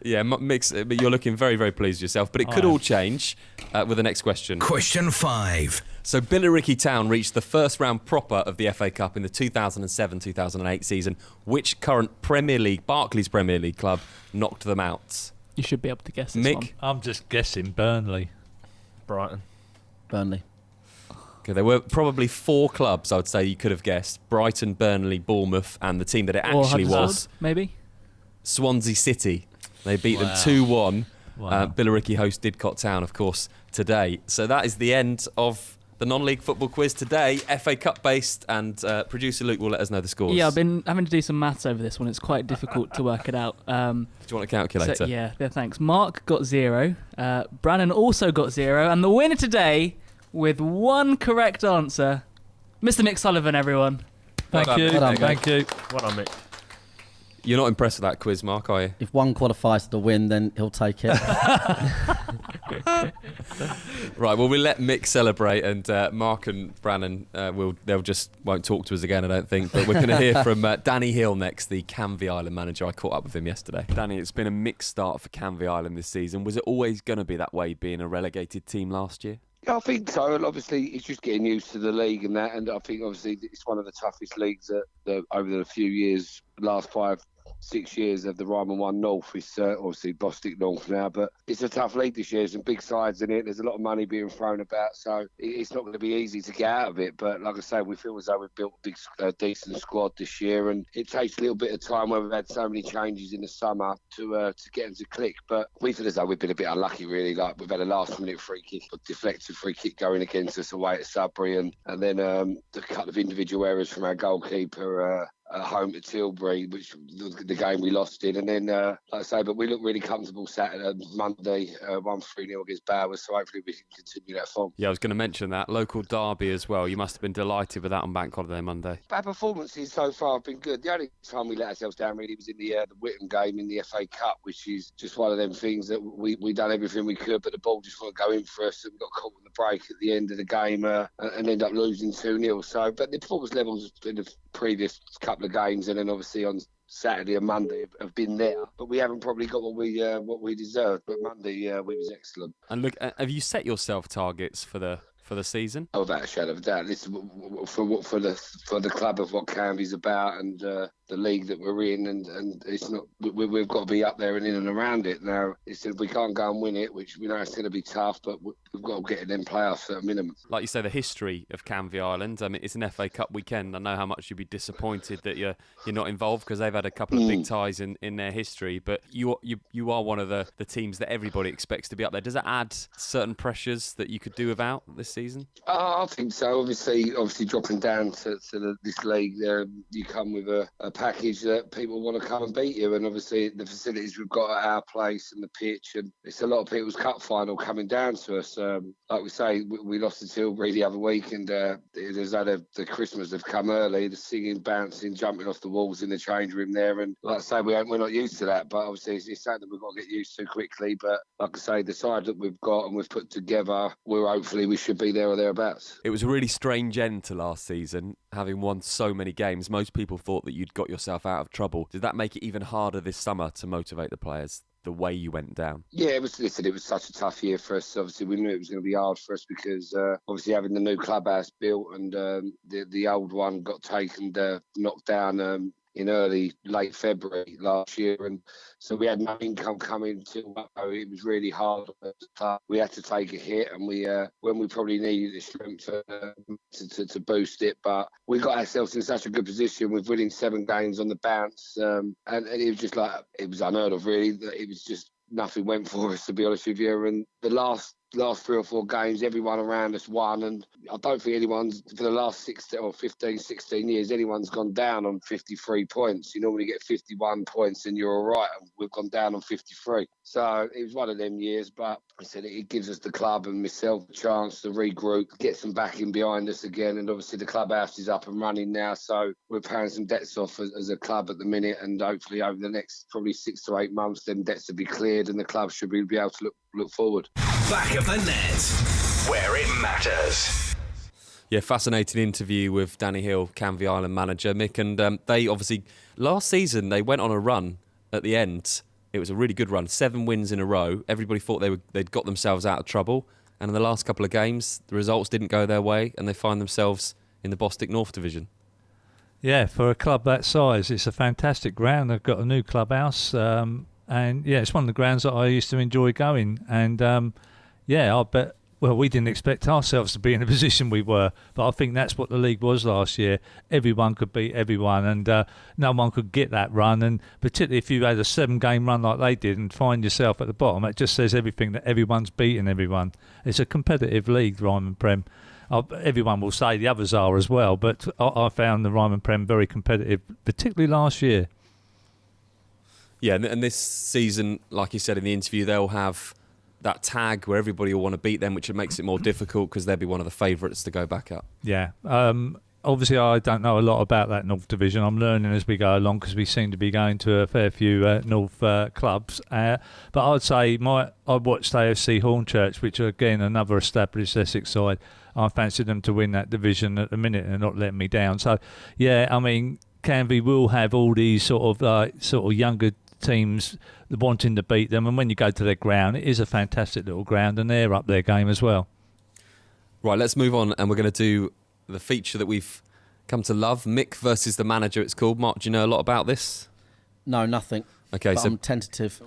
Yeah, Mick, but you're looking very, very pleased with yourself. But it could all change with the next question. Question 5. So Billericay Town reached the 1st round proper of the FA Cup in the 2007-2008 season. Which current Barclays Premier League club knocked them out? You should be able to guess this Mick? one. I'm just guessing Burnley. Brighton. Burnley. Okay, there were probably 4 clubs I would say you could have guessed. Brighton, Burnley, Bournemouth, and the team that it actually was. Maybe? Swansea City. They beat them 2-1. Wow. Billericay host Didcot Town, of course, today. So that is the end of the non-league football quiz today, FA Cup based, and producer Luke will let us know the scores. Yeah, I've been having to do some maths over this one. It's quite difficult to work it out. Do you want a calculator? So, yeah, thanks. Mark got 0. Brannon also got 0. And the winner today, with 1 correct answer, Mr. Mick Sullivan, everyone. Thank you. Well done, Thank you. What I Mick? You're not impressed with that quiz, Mark, are you? If one qualifies to the win, then he'll take it. Right, well, we'll let Mick celebrate, and Mark and Brannon, they'll just won't talk to us again, I don't think. But we're going to hear from Danny Hill next, the Canvey Island manager. I caught up with him yesterday. Danny, it's been a mixed start for Canvey Island this season. Was it always going to be that way, being a relegated team last year? Yeah, I think so. And obviously, it's just getting used to the league and that. And I think, obviously, it's one of the toughest leagues over the few years, last 5-6 years of the Ryman 1 North. It's obviously Bostik North now, but it's a tough league this year. There's some big sides in it. There's a lot of money being thrown about, so it's not going to be easy to get out of it. But like I say, we feel as though we've built a decent squad this year, and it takes a little bit of time where we've had so many changes in the summer to get them to click. But we feel as though we've been a bit unlucky, really. Like, we've had a last-minute free kick, a deflected free kick going against us away at Sudbury, and then a couple of individual errors from our goalkeeper home to Tilbury, which the game we lost in. And then, like I say, but we look really comfortable Monday, 1-3-0 against Bowers, so hopefully we can continue that form. Yeah, I was going to mention that. Local derby as well. You must have been delighted with that on Bank Holiday Monday. Our performances so far have been good. The only time we let ourselves down really was in the Whitton game in the FA Cup, which is just one of them things that we done everything we could, but the ball just wouldn't go in for us, and we got caught in the break at the end of the game and ended up losing 2-0. So, but the performance levels in the previous couple of games, and then obviously on Saturday and Monday have been there, but we haven't probably got what we deserved. But Monday we was excellent. And look, have you set yourself targets for the season? Oh, without a shadow of a doubt. This is for the club of what Canvey's about, and the league that we're in, and it's not. We've got to be up there and in and around it. Now, we can't go and win it, which we know it's going to be tough, but we've got to get in them playoffs at a minimum. Like you say, the history of Canvey Island. I mean, it's an FA Cup weekend. I know how much you'd be disappointed that you're not involved, because they've had a couple of big ties in their history. But you are one of the teams that everybody expects to be up there. Does it add certain pressures that you could do without this season? I think so. Obviously dropping down to this league, you come with a package that people want to come and beat you, and obviously the facilities we've got at our place and the pitch, and it's a lot of people's cup final coming down to us. Like we say, we lost to Tilbury the other week, and there's the Christmas have come early, the singing, bouncing, jumping off the walls in the change room there, and like I say, we're not used to that, but obviously it's something that we've got to get used to quickly. But like I say, the side that we've got and we've put together, hopefully we should be there or thereabouts. It was a really strange end to last season, having won so many games. Most people thought that you'd got yourself out of trouble. Did that make it even harder this summer to motivate the players, the way you went down? Yeah, it was such a tough year for us. Obviously, we knew it was going to be hard for us, because obviously having the new clubhouse built, and the old one got taken, knocked down in late February last year, and so we had no income coming till it was really hard. We had to take a hit, and we when we probably needed the strength to boost it, but we got ourselves in such a good position with winning 7 games on the bounce, and it was just like, it was unheard of, really. It was just nothing went for us, to be honest with you. And the last 3 or 4 games, everyone around us won, and I don't think anyone's, for the last 16 years, anyone's gone down on 53 points. You normally get 51 points and you're all right. We've gone down on 53. So it was one of them years, but I said it gives us, the club and myself, a chance to regroup, get some backing behind us again, and obviously the clubhouse is up and running now, so we're paying some debts off as a club at the minute, and hopefully over the next probably 6 to 8 months, them debts will be cleared and the club should be able to look forward. Back of the net, where it matters. Yeah, fascinating interview with Danny Hill, Canvey Island manager, Mick, and they obviously, last season, they went on a run at the end. It was a really good run, 7 wins in a row. Everybody thought they'd got themselves out of trouble, and in the last couple of games, the results didn't go their way, and they find themselves in the Bostik North Division. Yeah, for a club that size, it's a fantastic ground. They've got a new clubhouse, and yeah, it's one of the grounds that I used to enjoy going. And yeah, I bet. Well, we didn't expect ourselves to be in the position we were, but I think that's what the league was last year. Everyone could beat everyone, and no one could get that run. And particularly if you had a 7-game run like they did and find yourself at the bottom, it just says everything, that everyone's beating everyone. It's a competitive league, Ryman Prem. Everyone will say the others are as well, but I found the Ryman Prem very competitive, particularly last year. Yeah, and this season, like you said in the interview, they'll have that tag where everybody will want to beat them, which makes it more difficult because they'll be one of the favourites to go back up. Yeah. Obviously, I don't know a lot about that North Division. I'm learning as we go along because we seem to be going to a fair few North clubs. But I'd say I watched AFC Hornchurch, which are, again, another established Essex side. I fancied them to win that division at the minute and not letting me down. So, yeah, I mean, Canvey will have all these sort of younger teams wanting to beat them, and when you go to their ground, it is a fantastic little ground, and they're up their game as well. Right, let's move on, and we're going to do the feature that we've come to love, Mick versus the manager, it's called. Mark, do you know a lot about this? No, nothing. Okay, but I'm tentative.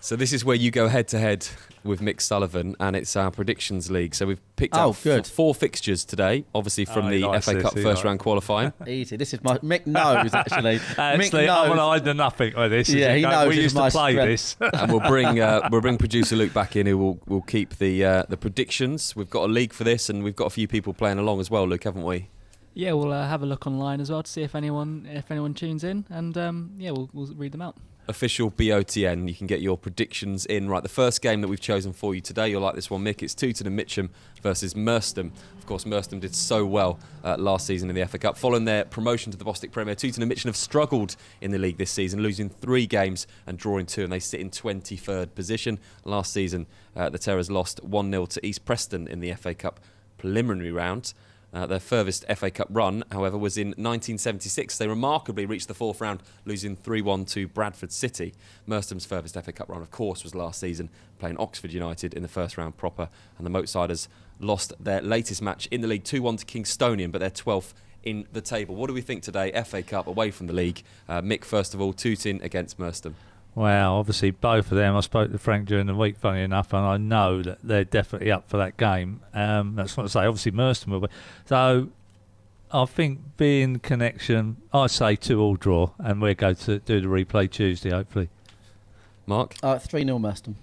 So this is where you go head-to-head with Mick Sullivan, and it's our predictions league. So we've picked out 4 fixtures today, obviously from the FA Cup first-round qualifying. Easy. This is my... Mick knows, actually. Mick knows. I'm going to hide the nothing with this. Yeah, he knows. We used to play this. And we'll bring producer Luke back in, who will keep the predictions. We've got a league for this, and we've got a few people playing along as well, Luke, haven't we? Yeah, we'll have a look online as well to see if anyone tunes in, and we'll read them out. Official BOTN, you can get your predictions in. Right, the first game that we've chosen for you today, you'll like this one, Mick. It's Tooting and Mitcham versus Merstham. Of course, Merstham did so well last season in the FA Cup. Following their promotion to the Bostik Premier, Tooting and Mitcham have struggled in the league this season, losing 3 games and drawing 2, and they sit in 23rd position. Last season, the Terrors lost 1-0 to East Preston in the FA Cup preliminary round. Their furthest FA Cup run, however, was in 1976. They remarkably reached the 4th round, losing 3-1 to Bradford City. Merstham's furthest FA Cup run, of course, was last season, playing Oxford United in the first round proper. And the Moatsiders lost their latest match in the league 2-1 to Kingstonian, but they're 12th in the table. What do we think today? FA Cup away from the league. Mick, first of all, Tooting against Merstham. Wow, obviously both of them. I spoke to Frank during the week, funny enough, and I know that they're definitely up for that game. That's not to say, obviously Merstham will be. So I think being connection, I say 2-2 draw, and we'll go to do the replay Tuesday, hopefully. Mark? 3-0 Merstham.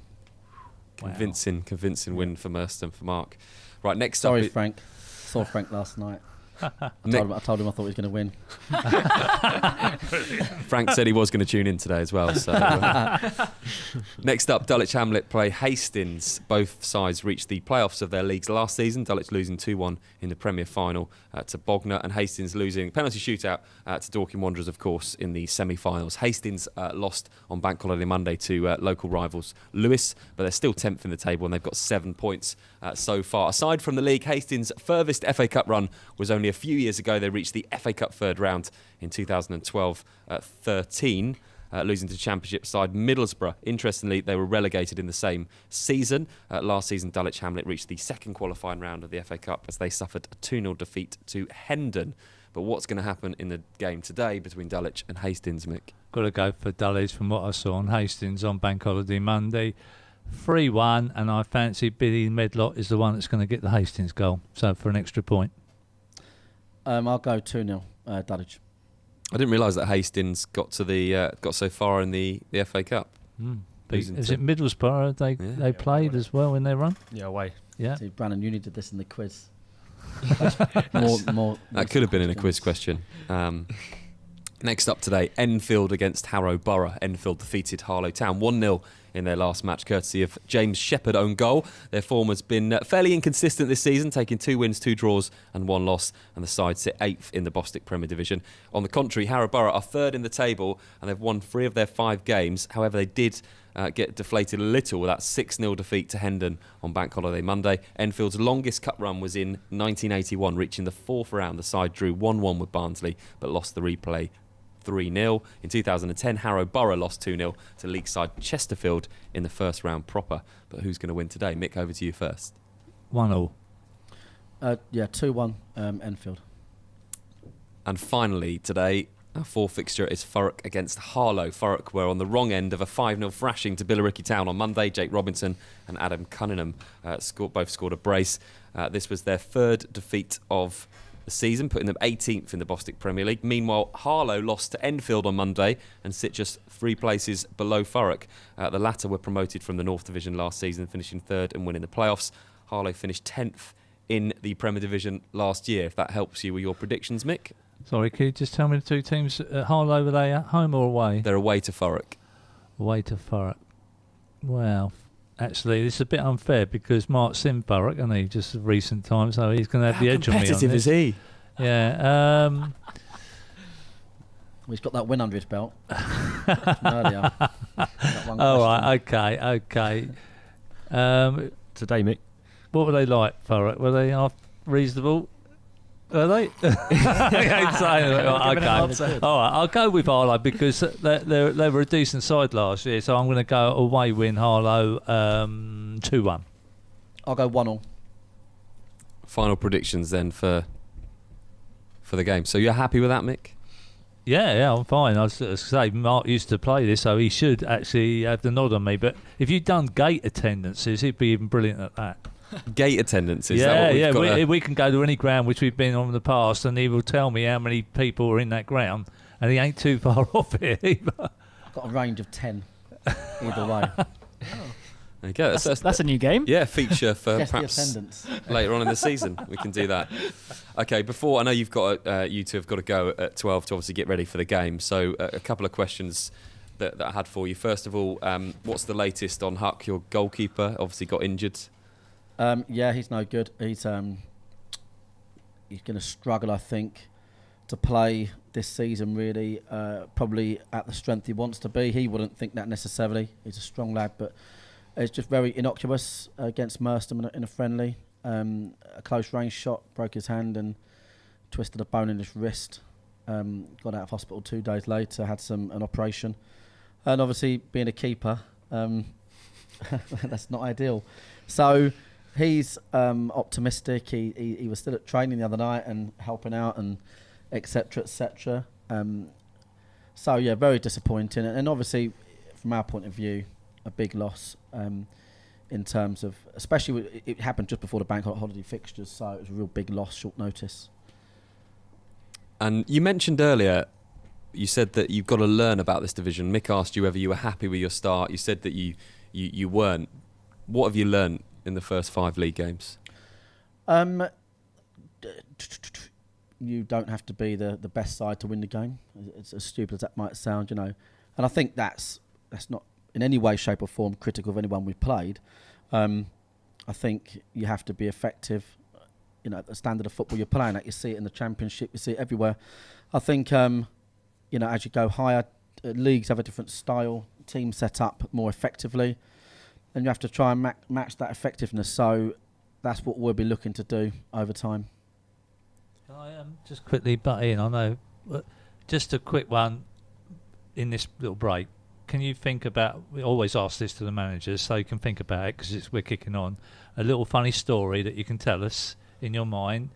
Convincing win for Merstham for Mark. Right, next Sorry, up. Frank. Saw Frank last night. I told him I thought he was going to win. Frank said he was going to tune in today as well. So next up, Dulwich Hamlet play Hastings. Both sides reached the playoffs of their leagues last season. Dulwich losing 2-1 in the Premier final to Bognor, and Hastings losing penalty shootout to Dorking Wanderers, of course, in the semi-finals. Hastings lost on Bank Holiday Monday to local rivals Lewis, but they're still 10th in the table and they've got 7 points so far. Aside from the league, Hastings' furthest FA Cup run was only a few years ago. They reached the FA Cup third round in 2012-13, losing to Championship side Middlesbrough. Interestingly, they were relegated in the same season. Last season, Dulwich Hamlet reached the second qualifying round of the FA Cup as they suffered a 2-0 defeat to Hendon. But what's going to happen in the game today between Dulwich and Hastings, Mick? Got to go for Dulwich from what I saw on Hastings on Bank Holiday Monday. 3-1, and I fancy Billy Medlock is the one that's going to get the Hastings goal. So for an extra point. I'll go 2-0 Dulwich. I didn't realise that Hastings got so far in the FA Cup. Is it Middlesbrough they played as well in their run? Yeah, away. Yeah. See, Brannon, you needed this in the quiz. more. That could have been in a quiz question. Next up today, Enfield against Harrow Borough. Enfield defeated Harlow Town 1-0 in their last match, courtesy of James Shepherd own goal. Their form has been fairly inconsistent this season, taking 2 wins, 2 draws and 1 loss, and the side sit 8th in the Bostik Premier Division. On the contrary, Harrow Borough are 3rd in the table, and they've won 3 of their 5 games. However, they did get deflated a little with that 6-0 defeat to Hendon on Bank Holiday Monday. Enfield's longest cup run was in 1981, reaching the 4th round. The side drew 1-1 with Barnsley, but lost the replay 3-0. In 2010, Harrow Borough lost 2-0 to league side Chesterfield in the first round proper. But who's going to win today? Mick, over to you first. 1-0. 2-1 Enfield. And finally today, our 4th fixture is Thurrock against Harlow. Thurrock were on the wrong end of a 5-0 thrashing to Billericay Town on Monday. Jake Robinson and Adam Cunningham both scored a brace. This was their 3rd defeat of the season, putting them 18th in the Bostik Premier League. Meanwhile, Harlow lost to Enfield on Monday and sit just 3 places below Thurrock. The latter were promoted from the North Division last season, finishing 3rd and winning the playoffs. Harlow finished 10th in the Premier Division last year, if that helps you with your predictions, Mick. Sorry, could you just tell me the 2 teams at Harlow, were they at home or away? They're away to Thurrock. Away to Thurrock. Well, actually, this is a bit unfair because Mark Stimson Thurrock, isn't he, just of recent times, so he's going to have the edge on me on this. How competitive is he? Yeah. Well, he's got that win under his belt. Earlier. All right, okay. Today, Mick. What were they like, Thurrock? Were they reasonable? Were they? Okay. All right, I'll go with Harlow because they were a decent side last year, so I'm going to go away win Harlow 2-1. I'll go 1-1. Final predictions then for the game. So you're happy with that, Mick? Yeah, I'm fine. I was going to say, Mark used to play this, so he should actually have the nod on me. But if you'd done gate attendances, he'd be even brilliant at that. Gate attendances? We can go to any ground which we've been on in the past, and he will tell me how many people are in that ground, and he ain't too far off it either. I've got a range of 10 either way. There you go. That's a new game. Yeah, feature for Guess perhaps the attendance. later on in the season. We can do that. Okay, before I know you two have got to go at 12 to obviously get ready for the game. So a couple of questions that I had for you. First of all, what's the latest on Huck, your goalkeeper? Obviously got injured. He's no good. He's going to struggle, I think, to play this season. Really, probably at the strength he wants to be. He wouldn't think that necessarily. He's a strong lad, but it's just very innocuous against Merstham in a friendly. A close range shot, broke his hand and twisted a bone in his wrist. Got out of hospital 2 days later, had an operation, and obviously being a keeper, that's not ideal. So he's optimistic. He was still at training the other night and helping out and etc. etc. So yeah, very disappointing, and obviously from our point of view, a big loss in terms of, especially it happened just before the bank holiday fixtures, so it was a real big loss, short notice. And you mentioned earlier, you said that you've got to learn about this division. Mick asked you whether you were happy with your start. You said that you weren't. What have you learned in the first 5 league games? You don't have to be the best side to win the game. It's as stupid as that might sound, And I think that's not in any way, shape or form critical of anyone we've played. I think you have to be effective, at the standard of football you're playing at. You see it in the Championship, you see it everywhere. I think, as you go higher, leagues have a different style, teams set up more effectively, and you have to try and match that effectiveness. So that's what we'll be looking to do over time. Can I just quickly butt in? I know, just a quick one in this little break. Can you think about, we always ask this to the managers, so you can think about it because we're kicking on, a little funny story that you can tell us in your mind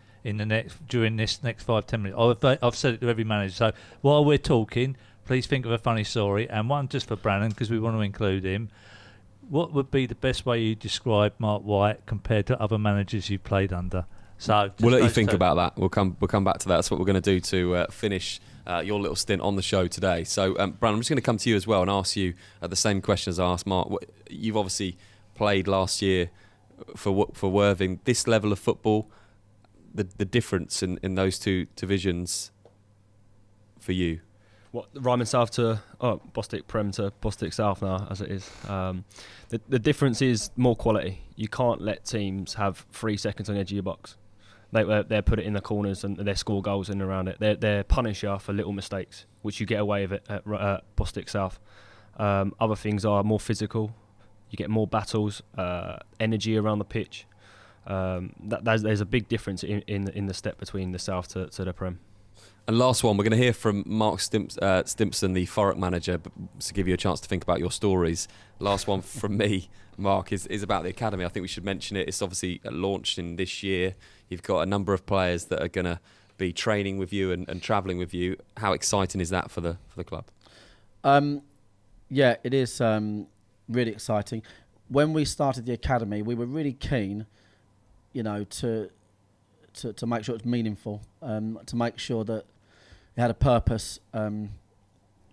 during this next 5-10 minutes. I've said it to every manager. So while we're talking, please think of a funny story, and one just for Brannon because we want to include him. What would be the best way you describe Marc White compared to other managers you've played under? So we'll let you think about that. We'll come back to that. That's what we're going to do to finish your little stint on the show today. So, Brannon, I'm just going to come to you as well and ask you the same question as I asked Mark. You've obviously played last year for Worthing. This level of football, the difference in those two divisions for you? What, Ryman South to Bostik Prem to Bostik South now, as it is. The difference is more quality. You can't let teams have 3 seconds on the edge of your box. They put it in the corners and they score goals in and around it. They punish you for little mistakes, which you get away with it at Bostik South. Other things are more physical. You get more battles, energy around the pitch. There's a big difference in the step between the South to the Prem. And last one, we're going to hear from Mark Stimson, the Thurrock manager, to give you a chance to think about your stories. Last one from me, Mark, is about the academy. I think we should mention it. It's obviously launched in this year. You've got a number of players that are going to be training with you and travelling with you. How exciting is that for the club? Yeah, it is really exciting. When we started the academy, we were really keen, to make sure it's meaningful, to make sure that it had a purpose.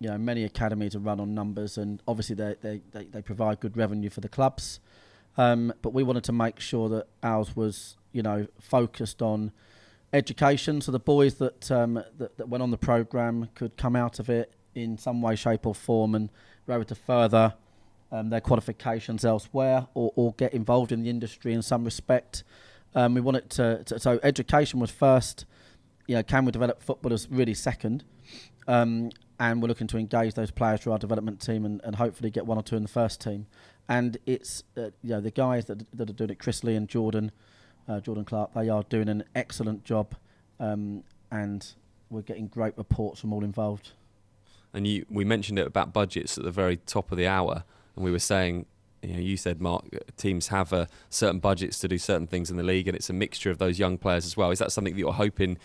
Many academies are run on numbers, and obviously they provide good revenue for the clubs. But we wanted to make sure that ours was, focused on education, so the boys that went on the programme could come out of it in some way, shape or form and were able to further their qualifications elsewhere or get involved in the industry in some respect. We wanted so education was first, can we develop footballers really second, and we're looking to engage those players through our development team and hopefully get 1 or 2 in the first team. And it's, the guys that are doing it, Chris Lee and Jordan Clark, they are doing an excellent job, and we're getting great reports from all involved. And we mentioned it about budgets at the very top of the hour, and we were saying, you said, Mark, teams have certain budgets to do certain things in the league, and it's a mixture of those young players as well. Is that something that you're hoping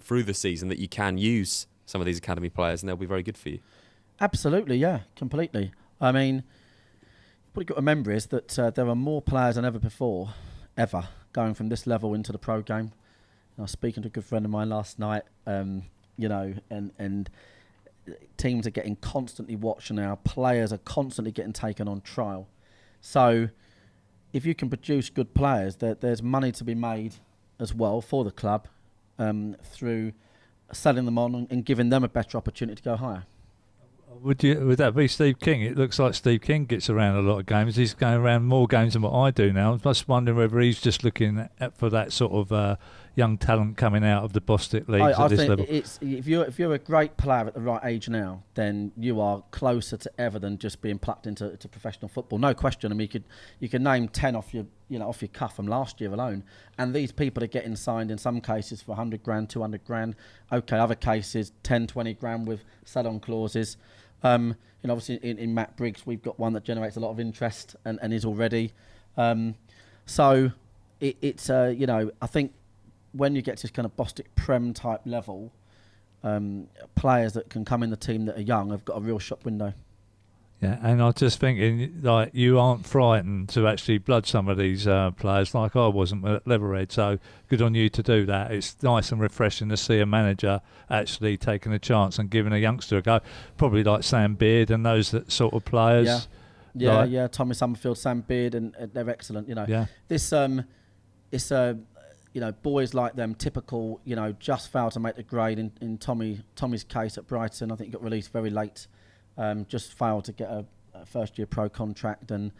through the season that you can use some of these academy players and they'll be very good for you? Absolutely, yeah, completely. I mean, what you've got to remember is that there are more players than ever before, going from this level into the pro game. I was speaking to a good friend of mine last night, and teams are getting constantly watched now. Players are constantly getting taken on trial. So if you can produce good players, there's money to be made as well for the club through selling them on and giving them a better opportunity to go higher. Would that be Steve King? It looks like Steve King gets around a lot of games. He's going around more games than what I do now. I'm just wondering whether he's just looking for that sort of young talent coming out of the Bostik leagues at this level. If you're a great player at the right age now, then you are closer to ever than just being plucked into professional football. No question. I mean, you could name 10 off your cuff from last year alone, and these people are getting signed in some cases for 100 grand, 200 grand. Okay, other cases 10, 20 grand with sell-on clauses. Obviously in Matt Briggs, we've got one that generates a lot of interest and is already. So it's I think when you get to this kind of Bostik Prem type level, players that can come in the team that are young have got a real shop window. Yeah, and I was just thinking, like, you aren't frightened to actually blood some of these players like I wasn't at Leatherhead, so good on you to do that. It's nice and refreshing to see a manager actually taking a chance and giving a youngster a go, probably like Sam Beard and those sort of players. Yeah, Tommy Summerfield, Sam Beard, and they're excellent. This it's boys like them, typical, just failed to make the grade in Tommy's case at Brighton. I think he got released very late. Just failed to get a first-year pro contract, and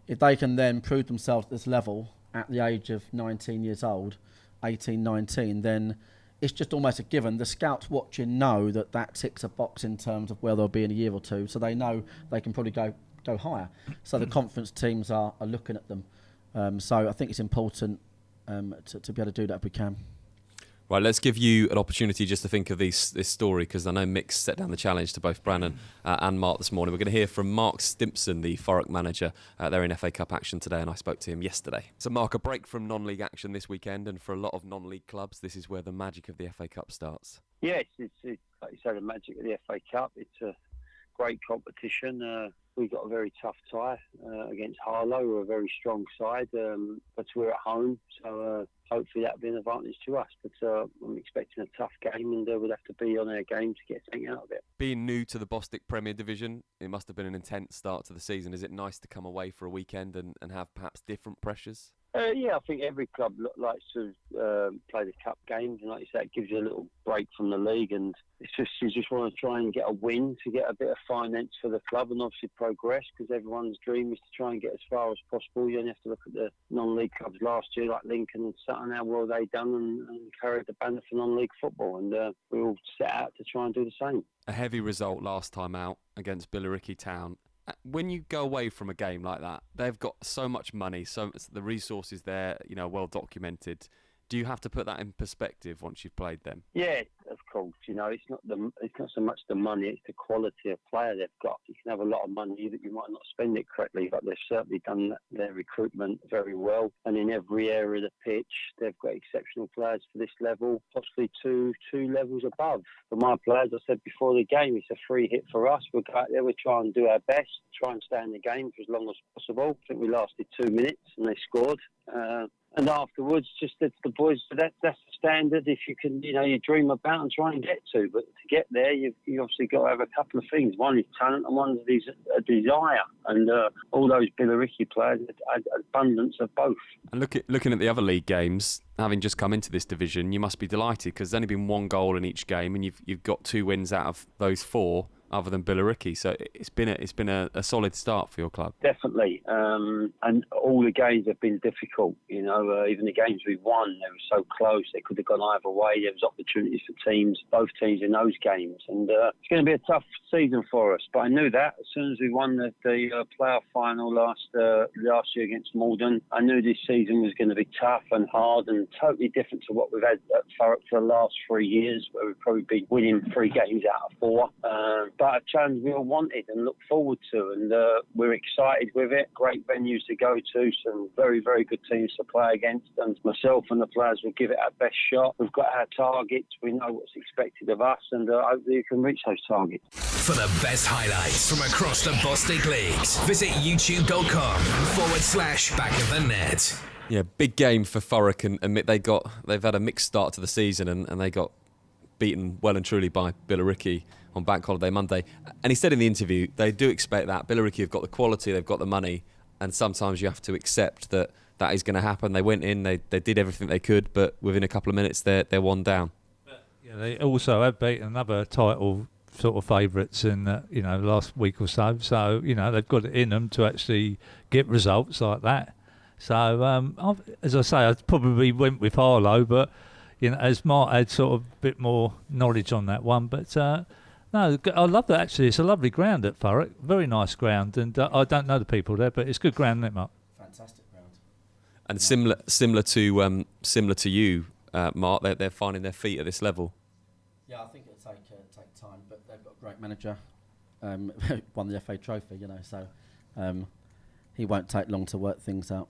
if they can then prove themselves at this level at the age of 19 years old, 18, 19, then it's just almost a given. The scouts watching know that ticks a box in terms of where they'll be in a year or two, so they know they can probably go higher. So the conference teams are looking at them. So I think it's important to be able to do that if we can. Right, let's give you an opportunity just to think of this story, because I know Mick set down the challenge to both Brannon and Mark this morning. We're going to hear from Mark Stimson, the Thurrock manager. They're in FA Cup action today, and I spoke to him yesterday. So, Mark, a break from non-league action this weekend, and for a lot of non-league clubs, this is where the magic of the FA Cup starts. Yes, it's like you say, the magic of the FA Cup. It's a great competition. We've got a very tough tie against Harlow, who are a very strong side, but we're at home, so hopefully that'll be an advantage to us. But I'm expecting a tough game, and we'll have to be on our game to get something out of it. Being new to the Bostik Premier Division, it must have been an intense start to the season. Is it nice to come away for a weekend and have perhaps different pressures? Yeah, I think every club likes to play the cup games, and like you say, it gives you a little break from the league, and it's just you just want to try and get a win to get a bit of finance for the club and obviously progress, because everyone's dream is to try and get as far as possible. You only have to look at the non-league clubs last year, like Lincoln and Sutton, how well they done and carried the banner for non-league football, and we all set out to try and do the same. A heavy result last time out against Billericay Town. When you go away from a game like that, they've got so much money, so the resources there, well documented. Do you have to put that in perspective once you've played them? Yeah, of course. It's not so much the money; it's the quality of player they've got. You can have a lot of money, but you might not spend it correctly. But they've certainly done their recruitment very well, and in every area of the pitch, they've got exceptional players for this level, possibly two levels above. For my players, I said before the game, it's a free hit for us. We'll go out there, we'll try and do our best, try and stay in the game for as long as possible. I think we lasted 2 minutes, and they scored. And afterwards, just the boys, that's the standard. If you can, you dream about and try and get to. But to get there, you obviously got to have a couple of things. One is talent, and one is a desire. And all those Billericay players had abundance of both. And looking at the other league games, having just come into this division, you must be delighted, because there's only been 1 goal in each game, and you've got 2 wins out of those 4. Other than Billericay, so it's been a solid start for your club. Definitely, and all the games have been difficult. Even the games we won, they were so close. They could have gone either way. There was opportunities for both teams in those games, and it's going to be a tough season for us. But I knew that as soon as we won the playoff final last year against Malden. I knew this season was going to be tough and hard and totally different to what we've had at Thurrock for the last 3 years, where we've probably been winning 3 games out of 4. But a challenge we all wanted and look forward to, and we're excited with it. Great venues to go to, some very, very good teams to play against, and myself and the players will give it our best shot. We've got our targets, we know what's expected of us, and hopefully we can reach those targets. For the best highlights from across the Bostik leagues, visit youtube.com/back of the net. Yeah, big game for Thurrock, and they've had a mixed start to the season, and they got beaten well and truly by Billericay on Bank Holiday Monday. And he said in the interview, they do expect that. Billericay have got the quality, they've got the money, and sometimes you have to accept that is going to happen. They went in, they did everything they could, but within a couple of minutes they're 1 down. Yeah, they also have beaten another title sort of favourites in the last week or so. So they've got it in them to actually get results like that. So as I say, I probably went with Harlow, but as Mark had sort of a bit more knowledge on that one, but. No, I love that actually. It's a lovely ground at Thurrock, very nice ground, and I don't know the people there, but it's good ground, isn't it, Mark? Fantastic ground. And similar to you, Mark, they're finding their feet at this level. Yeah, I think it'll take time, but they've got a great manager. Won the FA Trophy, so he won't take long to work things out.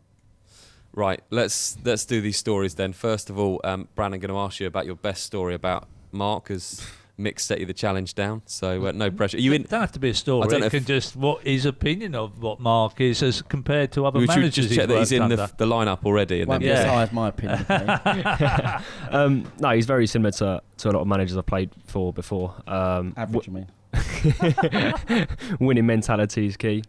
Right, let's do these stories then. First of all, Brannon, I'm going to ask you about your best story about Mark, as Mick set you the challenge down, so no pressure. It don't have to be a story. It can just what his opinion of what Mark is as compared to other managers. Just check that he's in the lineup already. Won't be as high as my opinion. No, he's very similar to a lot of managers I've played for before. Average, I mean. Winning mentality is key.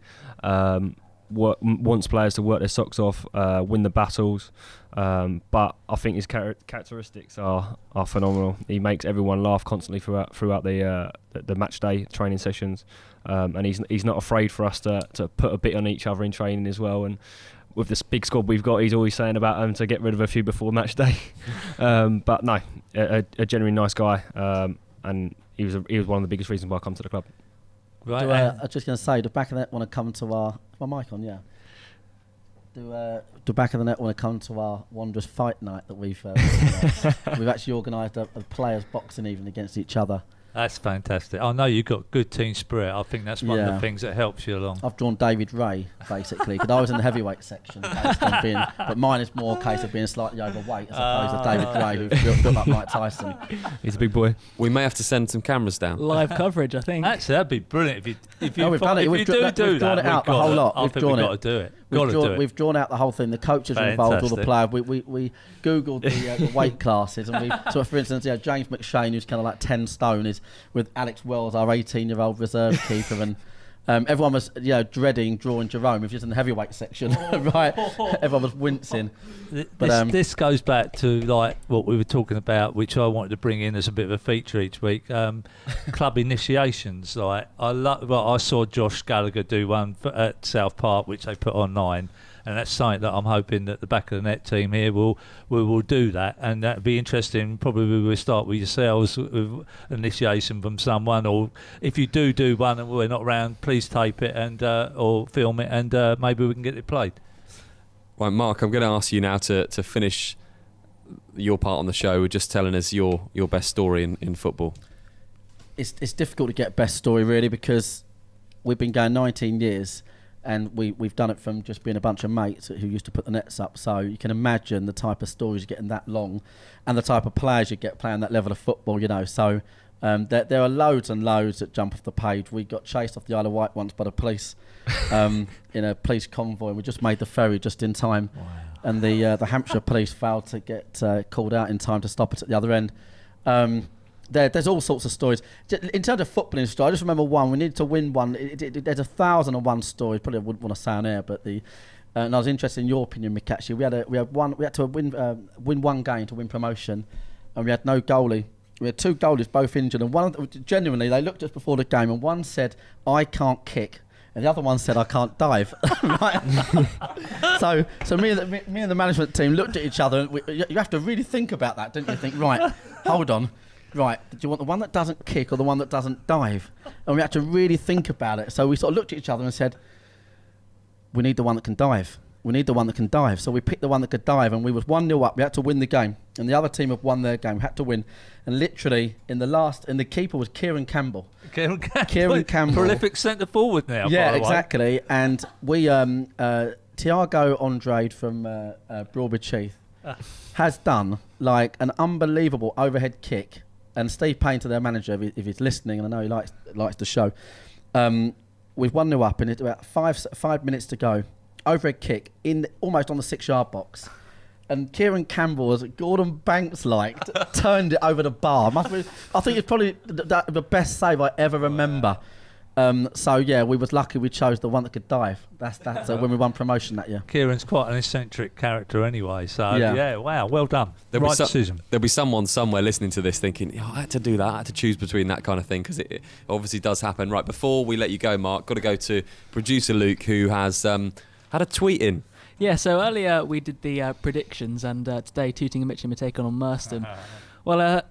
Wants players to work their socks off, win the battles, but I think his characteristics are phenomenal. He makes everyone laugh constantly throughout the match day training sessions, and he's not afraid for us to put a bit on each other in training as well. And with this big squad we've got, he's always saying about to get rid of a few before match day. But no, a genuinely nice guy, and he was one of the biggest reasons why I come to the club. Right. I was just going to say, the back of that want to come to our mic on, yeah. Do Back of the Net want to come to our Wanderers fight night that we've actually organised a players boxing evening against each other. That's fantastic. I know you've got good team spirit. I think that's one of the things that helps you along. I've drawn David Ray, basically, because I was in the heavyweight section, but mine is more a case of being slightly overweight as opposed to David Ray, who's built up Mike Tyson. He's a big boy. We may have to send some cameras down. Live coverage, I think. Actually, that'd be brilliant if you we've done it. We've drawn it out the whole lot. I think we've got to do it. We've drawn out the whole thing. The coaches are involved, all the players. We googled the weight classes, and so for instance, James McCann, who's kind of like 10 stone, is with Alex Wells, our 18-year-old reserve keeper, and everyone was dreading drawing Jerome if he was in the heavyweight section, right? Everyone was wincing. This goes back to like what we were talking about, which I wanted to bring in as a bit of a feature each week. Club initiations. Like I saw Josh Gallagher do one at South Park, which they put online, and that's something that I'm hoping that the Back of the Net team here will do that, and that'd be interesting. Probably we'll start with yourselves with initiation from someone, or if you do one and we're not around, please tape it and or film it, and maybe we can get it played. Right, Mark, I'm going to ask you now to finish your part on the show with just telling us your best story in football. It's difficult to get best story really, because we've been going 19 years. And we've done it from just being a bunch of mates who used to put the nets up. So you can imagine the type of stories you get in that long, and the type of players you get playing that level of football. So there are loads and loads that jump off the page. We got chased off the Isle of Wight once by the police in a police convoy. And we just made the ferry just in time, and the Hampshire police failed to get called out in time to stop it at the other end. There's all sorts of stories. In terms of footballing story, I just remember one. We needed to win one. There's 1,001 stories. Probably I wouldn't want to say on air, but and I was interested in your opinion, Mick. Actually, we had to win one game to win promotion, and we had no goalie. We had two goalies, both injured, and genuinely they looked at us before the game, and one said, "I can't kick," and the other one said, "I can't dive." Right? so me and the management team looked at each other, and you have to really think about that, don't you? Think, right, hold on. Right, do you want the one that doesn't kick or the one that doesn't dive? And we had to really think about it. So we sort of looked at each other and said, we need the one that can dive. We need the one that can dive. So we picked the one that could dive, and we was 1-0 up. We had to win the game. And the other team had won their game, had to win. And literally, and the keeper was Kieran Campbell. Kieran Campbell. Prolific centre forward now, yeah, by the exactly. Way. And we, Thiago Andrade from Broadbridge Heath has done like an unbelievable overhead kick. And Steve Payne, to their manager, if he's listening, and I know he likes the show, we've 1-0 up, and it's about 5 minutes to go. Overhead kick almost on the 6-yard box, and Kieran Campbell, as Gordon Banks turned it over the bar. I think it's probably the best save I ever remember. So yeah, we was lucky we chose the one that could dive. That's when we won promotion that year. Kieran's quite an eccentric character anyway, so yeah wow, well done. Decision. There'll be someone somewhere listening to this thinking, I had to do that, I had to choose between that kind of thing, because it obviously does happen. Right, before we let you go, Mark, got to go to producer Luke, who has had a tweet in. Yeah, so earlier we did the predictions, and today Tooting and Mitcham are taking on Merstham. Well,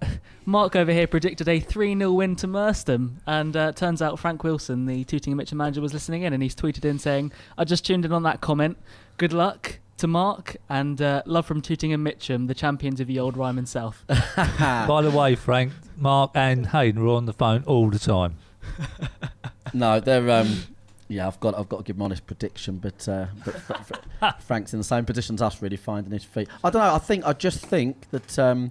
Mark over here predicted a 3-0 win to Merstham, and turns out Frank Wilson, the Tooting and Mitcham manager, was listening in, and he's tweeted in saying, "I just tuned in on that comment. Good luck to Mark, and love from Tooting and Mitcham, the champions of the old Ryman South." By the way, Frank, Mark and Hayden were on the phone all the time. No, they're... Yeah, I've got to give my honest prediction, but Frank's in the same position as us, really finding his feet. I don't know. I just think that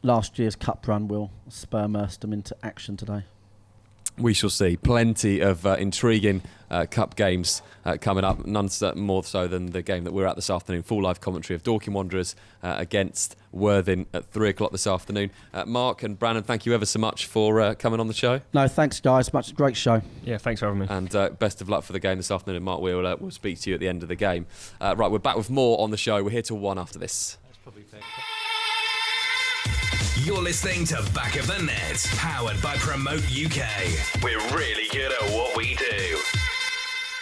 last year's cup run will spur Merstham into action today. We shall see. Plenty of intriguing cup games coming up, none more so than the game that we're at this afternoon. Full live commentary of Dorking Wanderers against Worthing at 3 o'clock this afternoon. Mark and Brannon, thank you ever so much for coming on the show. No, thanks guys, great show. Yeah, thanks for having me. And best of luck for the game this afternoon. And Mark, we'll speak to you at the end of the game. Right, we're back with more on the show. We're here till 1 after this. That's probably fair. You're listening to Back of the Net, powered by Promote UK. We're really good at what we do.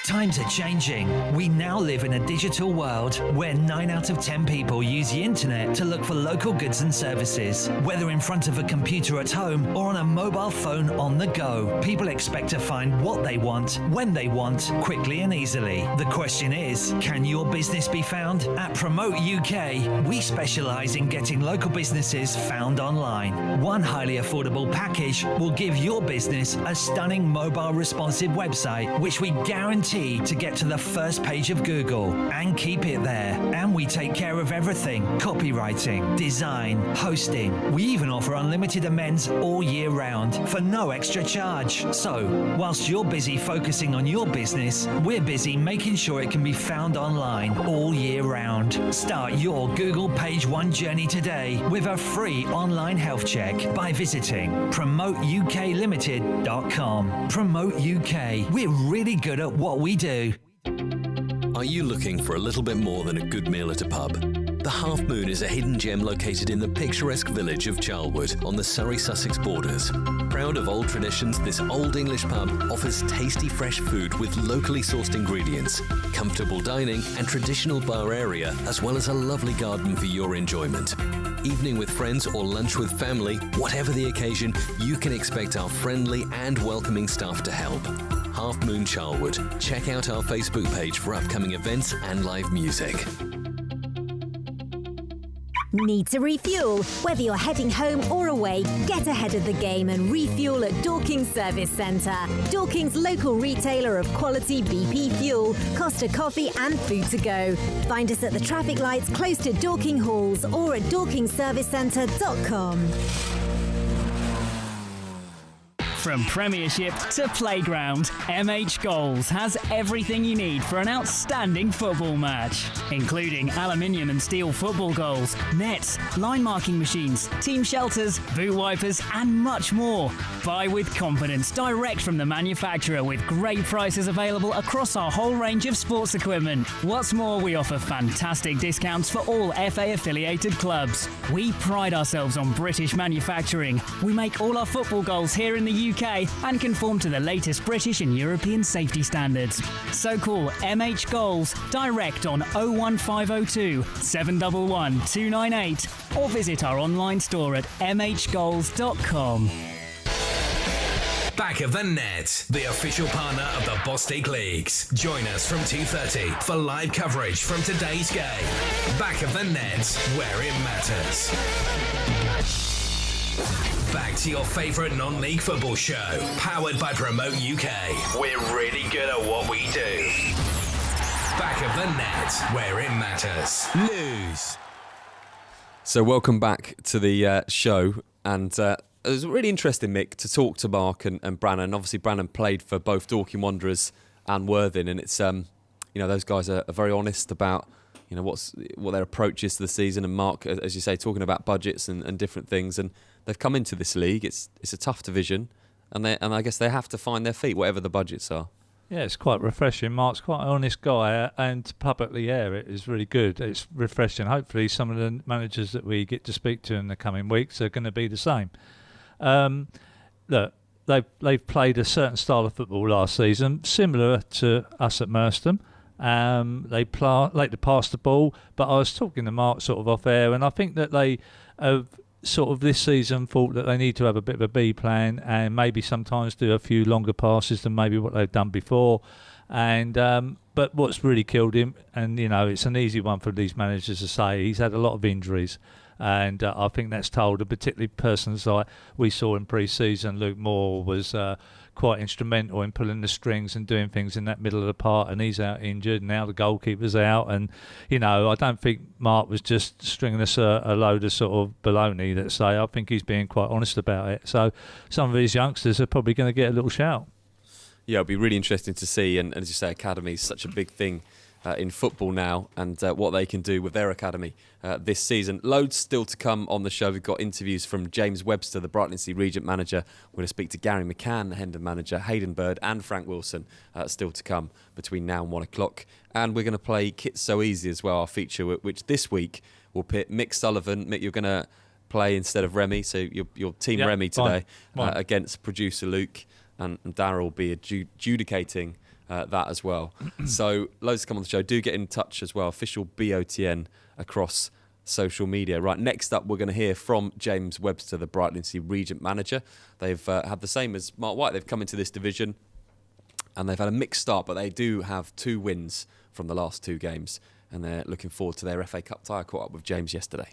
Times are changing. We now live in a digital world where 9 out of 10 people use the internet to look for local goods and services. Whether in front of a computer at home or on a mobile phone on the go, people expect to find what they want, when they want, quickly and easily. The question is, can your business be found? At Promote UK, we specialise in getting local businesses found online. One highly affordable package will give your business a stunning mobile responsive website, which we guarantee to get to the first page of Google and keep it there. And we take care of everything: copywriting, design, hosting. We even offer unlimited amends all year round for no extra charge. So, whilst you're busy focusing on your business, we're busy making sure it can be found online all year round. Start your Google Page One journey today with a free online health check by visiting promoteUKLimited.com. Promote UK. We're really good at what we do. Are you looking for a little bit more than a good meal at a pub? The Half Moon is a hidden gem located in the picturesque village of Charlwood on the Surrey-Sussex borders. Proud of old traditions, this old English pub offers tasty fresh food with locally sourced ingredients, comfortable dining and traditional bar area, as well as a lovely garden for your enjoyment. Evening with friends or lunch with family, whatever the occasion, you can expect our friendly and welcoming staff to help. Half Moon Charlwood. Check out our Facebook page for upcoming events and live music. Need to refuel? Whether you're heading home or away, get ahead of the game and refuel at Dorking Service Centre. Dorking's local retailer of quality BP fuel, Costa coffee and food to go. Find us at the traffic lights close to Dorking Halls or at dorkingservicecentre.com. From Premiership to Playground, MH Goals has everything you need for an outstanding football match, including aluminium and steel football goals, nets, line marking machines, team shelters, boot wipers, and much more. Buy with confidence direct from the manufacturer with great prices available across our whole range of sports equipment. What's more, we offer fantastic discounts for all FA affiliated clubs. We pride ourselves on British manufacturing. We make all our football goals here in the UK and conform to the latest British and European safety standards. So call MH Goals direct on 01502 711 298 or visit our online store at mhgoals.com. Back of the Net, the official partner of the Bostik Leagues. Join us from 2:30 for live coverage from today's game. Back of the Net, where it matters. Back to your favourite non-league football show, powered by Promote UK. We're really good at what we do. Back of the Net, where it matters. News. So welcome back to the show, and it was really interesting, Mick, to talk to Mark and Brannon. Obviously, Brannon played for both Dorking Wanderers and Worthing, and it's those guys are very honest about what their approach is to the season. And Mark, as you say, talking about budgets and different things, and they've come into this league. It's a tough division, and I guess they have to find their feet, whatever the budgets are. Yeah, it's quite refreshing. Mark's quite an honest guy, and publicly, it is really good. It's refreshing. Hopefully, some of the managers that we get to speak to in the coming weeks are going to be the same. Look, they've played a certain style of football last season, similar to us at Merstham. They like to pass the ball, but I was talking to Mark sort of off air, and I think that they have sort of this season thought that they need to have a bit of a B plan and maybe sometimes do a few longer passes than maybe what they've done before. And but what's really killed him, and it's an easy one for these managers to say, he's had a lot of injuries. And I think that's told, particularly persons like we saw in pre-season. Luke Moore was quite instrumental in pulling the strings and doing things in that middle of the park, and he's out injured. Now the goalkeeper's out, and I don't think Mark was just stringing us a load of sort of baloney. Let's say, I think he's being quite honest about it. So some of these youngsters are probably going to get a little shout. Yeah, it'll be really interesting to see, and as you say, academy is such a big thing in football now, and what they can do with their academy this season. Loads still to come on the show. We've got interviews from James Webster, the Brightlingsea Regent manager. We're going to speak to Gary McCann, the Hendon manager, Hayden Bird and Frank Wilson, still to come between now and 1 o'clock. And we're going to play Kit's So Easy as well, our feature, which this week will pit Mick Sullivan. Mick, you're going to play instead of Remy, so your team Remy today against producer Luke, and Darryl will be adjudicating that as well. So loads to come on the show. Do get in touch as well. Official BOTN across social media. Right, next up we're going to hear from James Webster, the Brightlingsea Regent manager. They've had the same as Marc White. They've come into this division and they've had a mixed start, but they do have 2 wins from the last 2 games, and they're looking forward to their FA Cup tie. I caught up with James yesterday.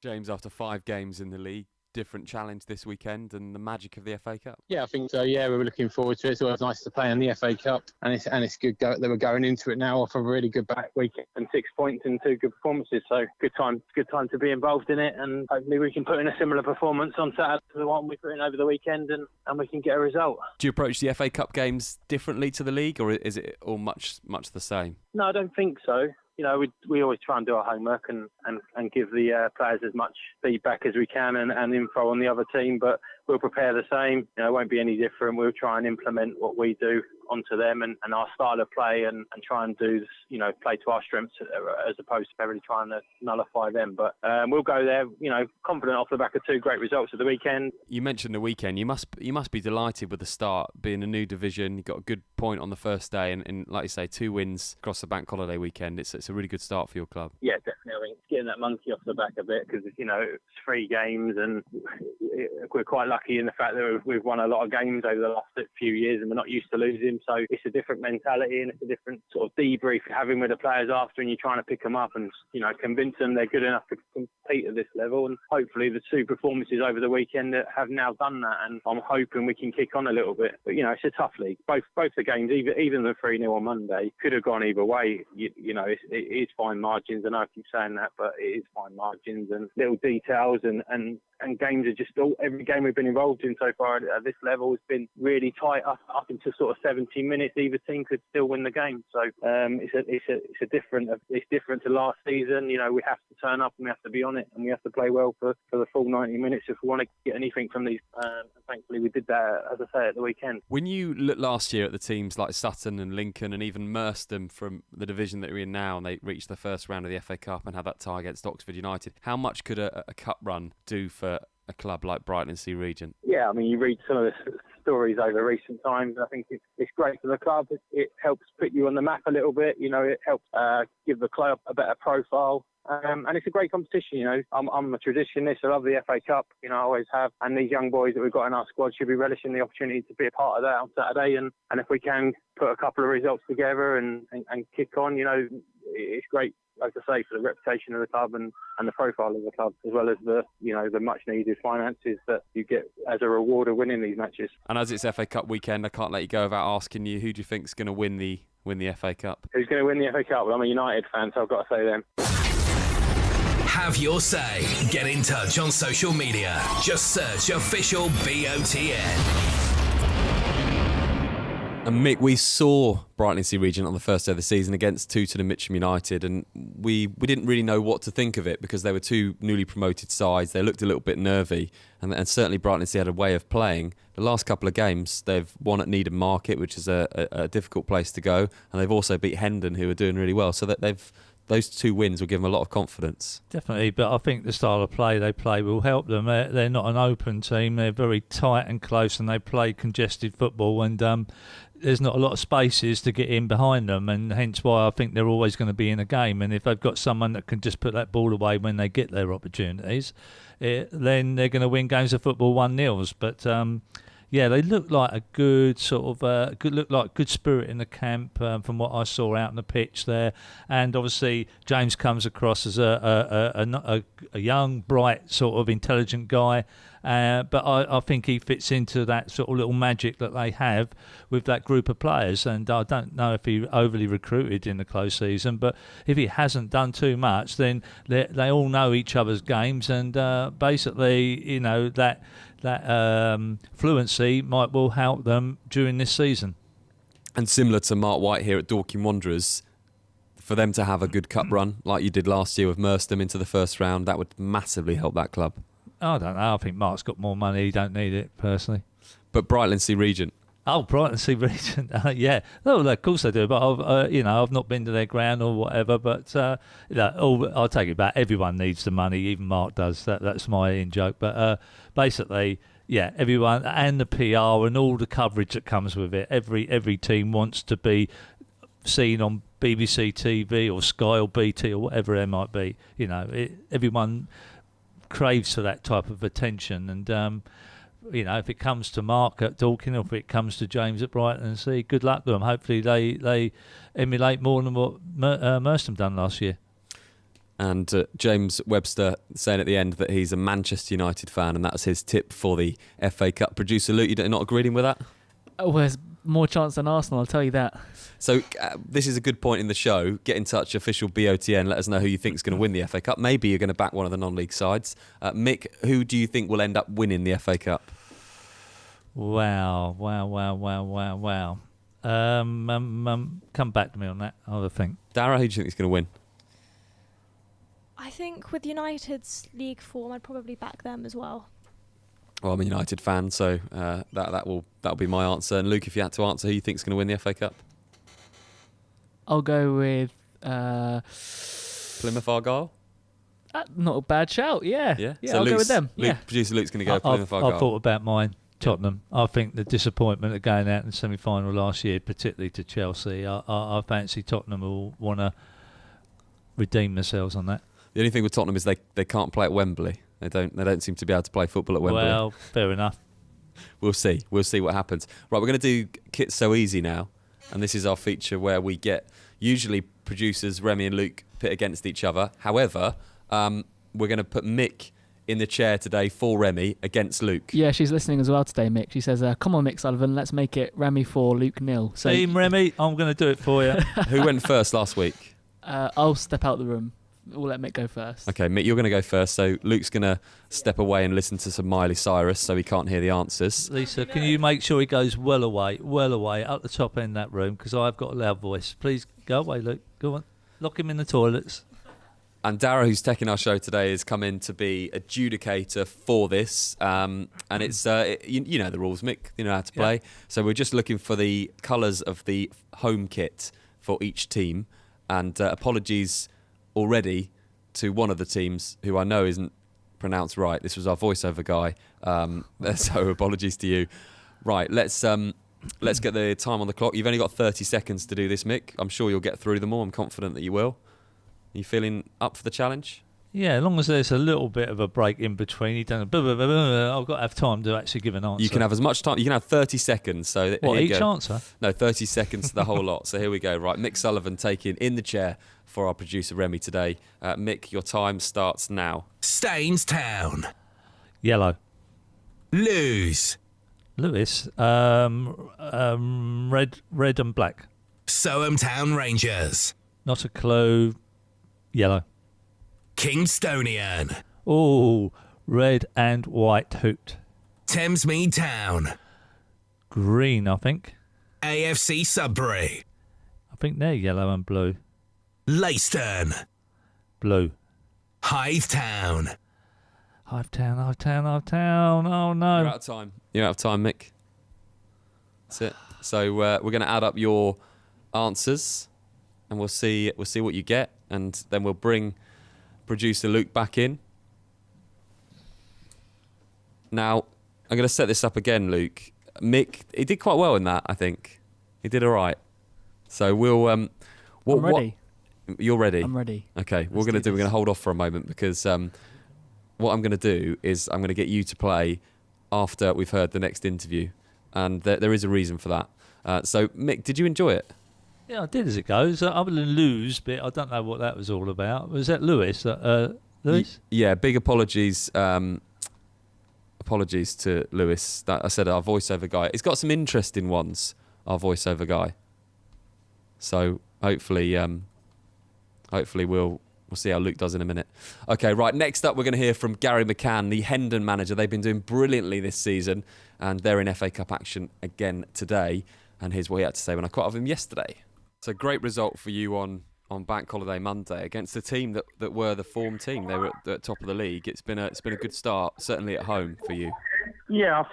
James, after 5 games in the league, different challenge this weekend and the magic of the FA Cup. Yeah, I think so. Yeah, we were looking forward to it. It's always nice to play in the FA Cup, and it's good that we're going into it now off a really good back week and 6 points and 2 good performances. So good time to be involved in it, and hopefully we can put in a similar performance on Saturday to the one we put in over the weekend, and we can get a result. Do you approach the FA Cup games differently to the league, or is it all much the same? No, I don't think so. You know, we always try and do our homework and give the players as much feedback as we can and info on the other team, but we'll prepare the same. You know, it won't be any different. We'll try and implement what we do onto them and our style of play and try and do, you know, play to our strengths as opposed to really trying to nullify them. But we'll go there, you know, confident off the back of 2 great results at the weekend. You mentioned the weekend. You must be delighted with the start, being a new division. You got a good point on the first day, and like you say, 2 wins across the bank holiday weekend. It's a really good start for your club. Yeah, definitely. I think getting that monkey off the back a bit, because, you know, it's 3 games and we're quite lucky in the fact that we've won a lot of games over the last few years and we're not used to losing. So it's a different mentality and it's a different sort of debrief you're having with the players after, and you're trying to pick them up and, you know, convince them they're good enough to compete at this level. And hopefully the 2 performances over the weekend have now done that, and I'm hoping we can kick on a little bit. But, you know, it's a tough league. Both the games, even the 3-0 on Monday, could have gone either way. You know, it is fine margins. I know I keep saying that, but it is fine margins and little details and games are just every game we've been involved in so far at this level has been really tight up into sort of 70 minutes. Either team could still win the game. So it's different to last season. You know, we have to turn up and we have to be on it and we have to play well for the full 90 minutes if we want to get anything from these. Thankfully we did that, as I say, at the weekend. When you look last year at the teams like Sutton and Lincoln and even Merstham from the division that we're in now, and they reached the first round of the FA Cup and had that tie against Oxford United, how much could a cup run do for a club like Brightlingsea Regent? Yeah, I mean, you read some of the stories over recent times. I think it's great for the club. It helps put you on the map a little bit. You know, it helps give the club a better profile. And it's a great competition, you know. I'm a traditionalist. I love the FA Cup, you know, I always have. And these young boys that we've got in our squad should be relishing the opportunity to be a part of that on Saturday. And if we can put a couple of results together and kick on, you know, it's great, like I say, for the reputation of the club and the profile of the club, as well as the, you know, the much needed finances that you get as a reward of winning these matches. And as it's FA Cup weekend, I can't let you go without asking you, who do you think's going to win the FA Cup? Who's going to win the FA Cup? Well, I'm a United fan, so I've got to say them. Have your say. Get in touch on social media. Just search official BOTN. And Mick, we saw Brightlingsea Regent on the first day of the season against Tooting and Mitcham United, and we didn't really know what to think of it because they were 2 newly promoted sides. They looked a little bit nervy, and certainly Brightlingsea had a way of playing. The last couple of games, they've won at Needham Market, which is a difficult place to go, and they've also beat Hendon, who are doing really well. So that those 2 wins will give them a lot of confidence. Definitely, but I think the style of play they play will help them. They're not an open team. They're very tight and close, and they play congested football, and there's not a lot of spaces to get in behind them, and hence why I think they're always going to be in a game. And if they've got someone that can just put that ball away when they get their opportunities, then they're going to win games of football 1-0. But yeah, they look like a good sort of good spirit in the camp from what I saw out on the pitch there. And obviously James comes across as a young, bright, sort of intelligent guy. But I think he fits into that sort of little magic that they have with that group of players. And I don't know if he overly recruited in the close season, but if he hasn't done too much, then they all know each other's games, and basically, you know, that fluency will help them during this season. And similar to Marc White here at Dorking Wanderers, for them to have a good cup run like you did last year with Merstham into the first round, that would massively help that club. I don't know. I think Mark's got more money. He don't need it, personally. But Brightlingsea Regent. Oh, Brightlingsea Regent. Yeah. Oh, of course they do. But I've not been to their ground or whatever. But I'll take it back. Everyone needs the money. Even Mark does. That's my in joke. But basically, everyone and the PR and all the coverage that comes with it. Every team wants to be seen on BBC TV or Sky or BT or whatever it might be. Everyone craves for that type of attention, and if it comes to Mark at Dorking, or if it comes to James at Brighton and Sea, good luck to them. Hopefully they emulate more than what Merstham done last year. And James Webster saying at the end that he's a Manchester United fan, and that's his tip for the FA Cup. Producer Luke, you're not agreeing with that? Oh, there's more chance than Arsenal, I'll tell you that. So this is a good point in the show. Get in touch, official BOTN. Let us know who you think is going to win the FA Cup. Maybe you're going to back one of the non-league sides. Mick, who do you think will end up winning the FA Cup? Wow. Come back to me on that. I'll have a think. Dara, who do you think is going to win? I think with United's league form, I'd probably back them as well. Well, I'm a United fan, so that'll be my answer. And Luke, if you had to answer, who you think is going to win the FA Cup? I'll go with Plymouth Argyle. Not a bad shout. Yeah. So I'll go with them. Producer Luke's going to go Plymouth Argyle. I thought about mine. Tottenham. I think the disappointment of going out in the semi-final last year, particularly to Chelsea, I fancy Tottenham will want to redeem themselves on that. The only thing with Tottenham is they can't play at Wembley. They don't seem to be able to play football at Wembley. Well, fair enough. We'll see what happens. Right, we're going to do Kit So Easy now, and this is our feature where we get usually producers Remy and Luke pit against each other. However, we're going to put Mick in the chair today for Remy against Luke. Yeah, she's listening as well today, Mick. She says, come on, Mick Sullivan, let's make it Remy 4, Luke 0. So, Team Remy, I'm going to do it for you. Who went first last week? I'll step out the room. We'll let Mick go first. Okay, Mick, you're going to go first. So Luke's going to step away and listen to some Miley Cyrus so he can't hear the answers. Lisa, can you make sure he goes well away, up the top end of that room, because I've got a loud voice. Please go away, Luke. Go on. Lock him in the toilets. And Dara, who's taking our show today, has come in to be adjudicator for this. And it's, you know the rules, Mick. You know how to play. Yeah. So we're just looking for the colours of the home kit for each team. And apologies already to one of the teams who I know isn't pronounced right. This was our voiceover guy. So apologies to you. Right, let's get the time on the clock. You've only got 30 seconds to do this, Mick. I'm sure you'll get through them all. I'm confident that you will. Are you feeling up for the challenge? Yeah, as long as there's a little bit of a break in between. I've got to have time to actually give an answer. You can have as much time. You can have 30 seconds. So what, each answer? No, 30 seconds to the whole lot. So here we go. Right, Mick Sullivan taking in the chair for our producer Remy today. Mick, your time starts now. Staines Town. Yellow. Lose. Lewis. Red and black. Soham Town Rangers. Not a clue. Yellow. Kingstonian. Oh, red and white hooped. Thamesmead Town. Green, I think. AFC Sudbury. I think they're yellow and blue. Leiston. Blue. Hythe Town. Hythe Town. Oh, no. You're out of time, Mick. That's it. So we're going to add up your answers, and we'll see what you get, and then we'll bring producer Luke back in. Now, I'm going to set this up again, Luke. Mick, he did quite well in that, I think. He did all right. So we'll... I'm ready. You're ready? I'm ready. Okay, we're going to hold off for a moment because what I'm going to do is I'm going to get you to play after we've heard the next interview. And there is a reason for that. So, Mick, did you enjoy it? Yeah, I did as it goes. Other than lose bit, I don't know what that was all about. Was that Lewis? Lewis? Yeah, big apologies. Apologies to Lewis. I said our voiceover guy. He's got some interesting ones, our voiceover guy. So hopefully we'll see how Luke does in a minute. Okay, right. Next up, we're going to hear from Gary McCann, the Hendon manager. They've been doing brilliantly this season, and they're in FA Cup action again today. And here's what he had to say when I caught up with him yesterday. It's a great result for you on Bank Holiday Monday against a team that were the form team. They were at the top of the league. It's been a good start, certainly at home for you. Yeah,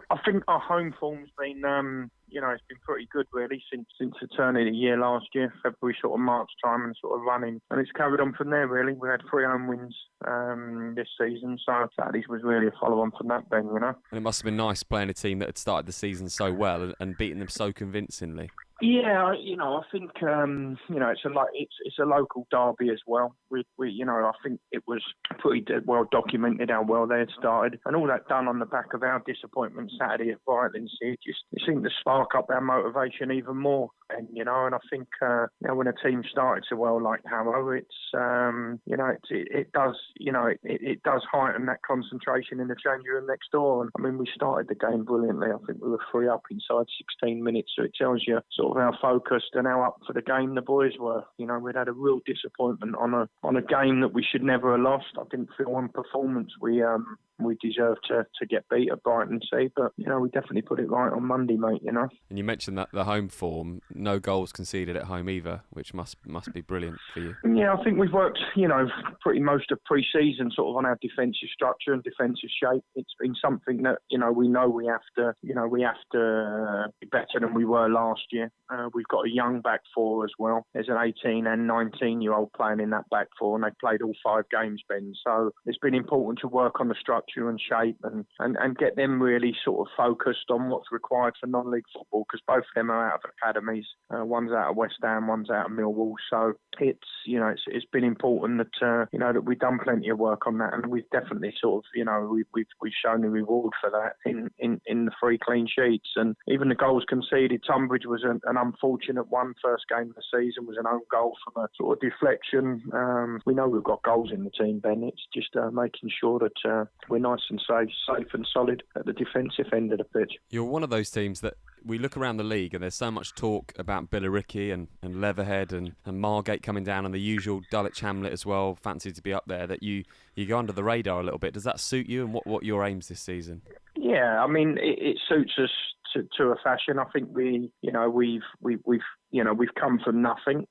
I think our home form's been it's been pretty good really since the turn of the year last year, February sort of March time, and sort of running, and it's carried on from there really. We had 3 home wins this season, so Saturdays was really a follow-on from that, Ben. And it must have been nice playing a team that had started the season so well and beating them so convincingly. Yeah, I think it's a local derby as well. We I think it was pretty well documented how well they had started, and all that done on the back of our disappointment Saturday at Brighton. It seemed to spark up our motivation even more. And and I think when a team started so well like Harrow, it does heighten that concentration in the changing room next door. And I mean, we started the game brilliantly. I think we were 3 up inside 16 minutes, so it tells you sort of how focused and how up for the game the boys were. We'd had a real disappointment on a game that we should never have lost. I didn't feel on performance we deserved to get beat at Brighton Sea, but we definitely put it right on Monday, mate. And you mentioned that the home form, no goals conceded at home either, which must be brilliant for you. Yeah, I think we've worked pretty most of pre-season sort of on our defensive structure and defensive shape. It's been something that we know we have to be better than we were last year. We've got a young back four as well. There's an 18 and 19-year-old playing in that back four, and they played all 5 games, Ben. So it's been important to work on the structure and shape and get them really sort of focused on what's required for non-league football, because both of them are out of academies. One's out of West Ham, one's out of Millwall. So it's been important that we've done plenty of work on that, and we've definitely sort of we've shown the reward for that in the 3 clean sheets, and even the goals conceded. Tunbridge was an unfortunate one. First game of the season was an own goal from a sort of deflection. We know we've got goals in the team, Ben. It's just making sure that we're nice and safe and solid at the defensive end of the pitch. You're one of those teams that we look around the league and there's so much talk about Billericay and Leatherhead and Margate coming down, and the usual Dulwich Hamlet as well, fancy to be up there, that you go under the radar a little bit. Does that suit you, and what your aims this season? Yeah, I mean, it suits us to a fashion. I think we've come from nothing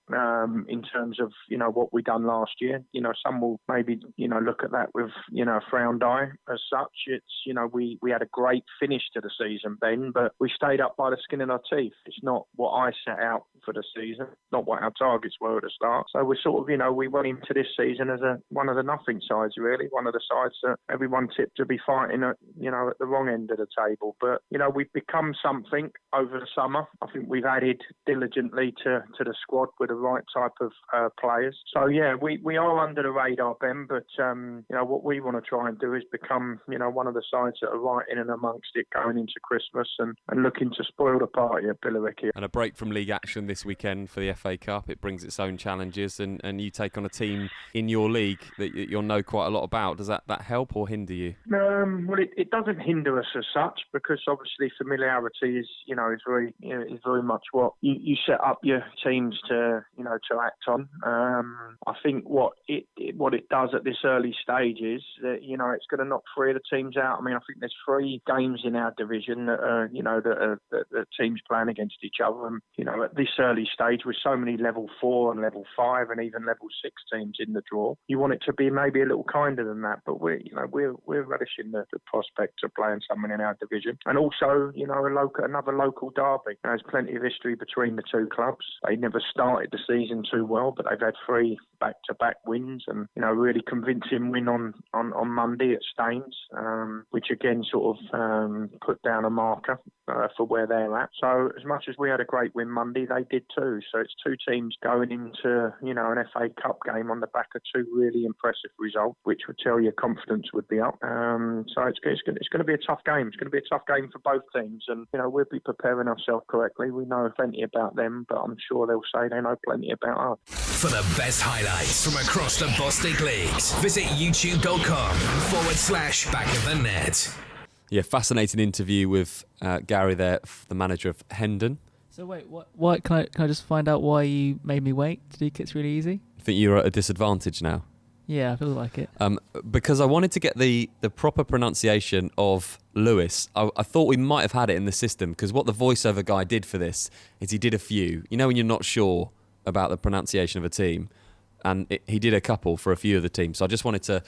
in terms of what we done last year. Some will maybe look at that with a frowned eye as such. It's we had a great finish to the season, Ben, but we stayed up by the skin of our teeth. It's not what I set out for the season, not what our targets were at the start. So we're sort of we went into this season as one of the nothing sides, really, one of the sides that everyone tipped to be fighting at at the wrong end of the table. But we've become something over the summer. I think we've added diligently to the squad with the right type of players. So yeah, we are under the radar, Ben, but what we want to try and do is become one of the sides that are right in and amongst it going into Christmas and looking to spoil the party at Billericay. And a break from league action this weekend for the FA Cup. It brings its own challenges, and you take on a team in your league that you'll know quite a lot about. Does that help or hinder you? Well, it doesn't hinder us as such, because obviously familiarity is very much what you set up your teams to act on. I think what it does at this early stage is that it's going to knock 3 of the teams out. I mean, I think there's 3 games in our division that are that teams playing against each other, and at this early stage with so many level 4 and level 5 and even level 6 teams in the draw, you want it to be maybe a little kinder than that. But we're relishing the prospect of playing someone in our division, and also another local derby. There's plenty of history between the 2 clubs. They never started the season too well, but they've had 3 back-to-back wins, and really convincing win on Monday at Staines, which again sort of put down a marker for where they're at. So as much as we had a great win Monday, they did too. So it's 2 teams going into an FA Cup game on the back of 2 really impressive results, which would tell you confidence would be up. So it's going to be a tough game. It's going to be a tough game for both teams, and we'll be preparing ourselves correctly. We know plenty about them, but I'm sure they'll say they know plenty about us. For the best highlights from across the Bostik leagues, visit youtube.com/back of the net. Yeah, fascinating interview with Gary there, the manager of Hendon. So wait, what? Can I just find out why you made me wait to do Kits Really Easy? I think you're at a disadvantage now. Yeah, I feel like it. Because I wanted to get the proper pronunciation of Lewis. I thought we might have had it in the system, because what the voiceover guy did for this is he did a few. When you're not sure about the pronunciation of a team, and he did a couple for a few of the teams. So I just wanted to,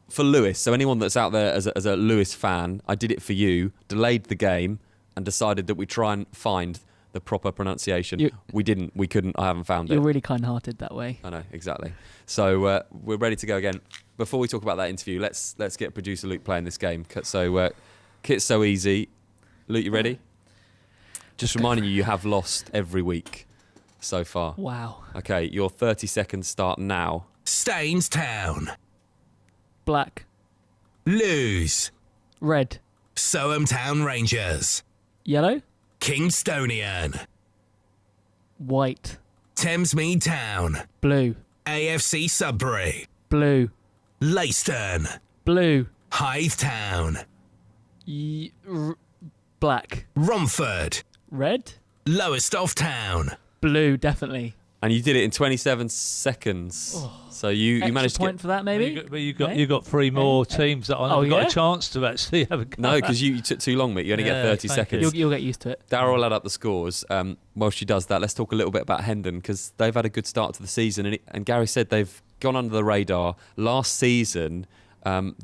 for Lewis, so anyone that's out there as a Lewis fan, I did it for you, delayed the game, and decided that we try and find the proper pronunciation. We didn't. We couldn't. I haven't found it. You're really kind-hearted that way. I know, exactly. So we're ready to go again. Before we talk about that interview, let's get producer Luke playing this game. So Kit's So Easy. Luke, you ready? Just reminding you have lost every week so far. Wow. Okay, your 30 seconds start now. Staines Town. Black. Lose. Red. Soham Town Rangers. Yellow. Kingstonian. White. Thamesmead Town. Blue. AFC Sudbury. Blue. Leiston. Blue. Hythe Town. Black. Romford. Red. Lowestoft Town. Blue, definitely. And you did it in 27 seconds. So you managed to point for that, maybe. But you got three more teams that I never got a chance to actually have a go. No, because you took too long, mate. You only get 30 seconds. You'll get used to it. Darryl will add up the scores. While she does that, let's talk a little bit about Hendon, because they've had a good start to the season. And Gary said they've gone under the radar. Last season, last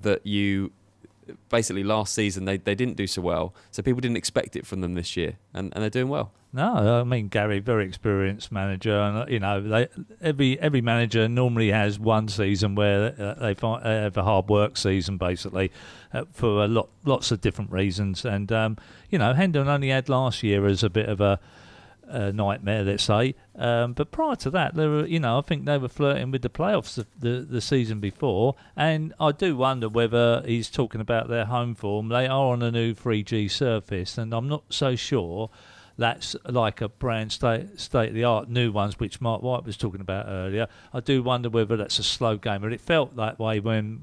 season they didn't do so well. So people didn't expect it from them this year. And they're doing well. No, I mean, Gary, very experienced manager, and every manager normally has one season where they have a hard work season, basically, for lots of different reasons. And Hendon only had last year as a bit of a nightmare, let's say. But prior to that, they were, I think they were flirting with the playoffs the season before. And I do wonder whether he's talking about their home form. They are on a new 3G surface, and I'm not so sure that's like a brand state-of-the-art new ones, which Marc White was talking about earlier. I do wonder whether that's a slow game, and it felt that way when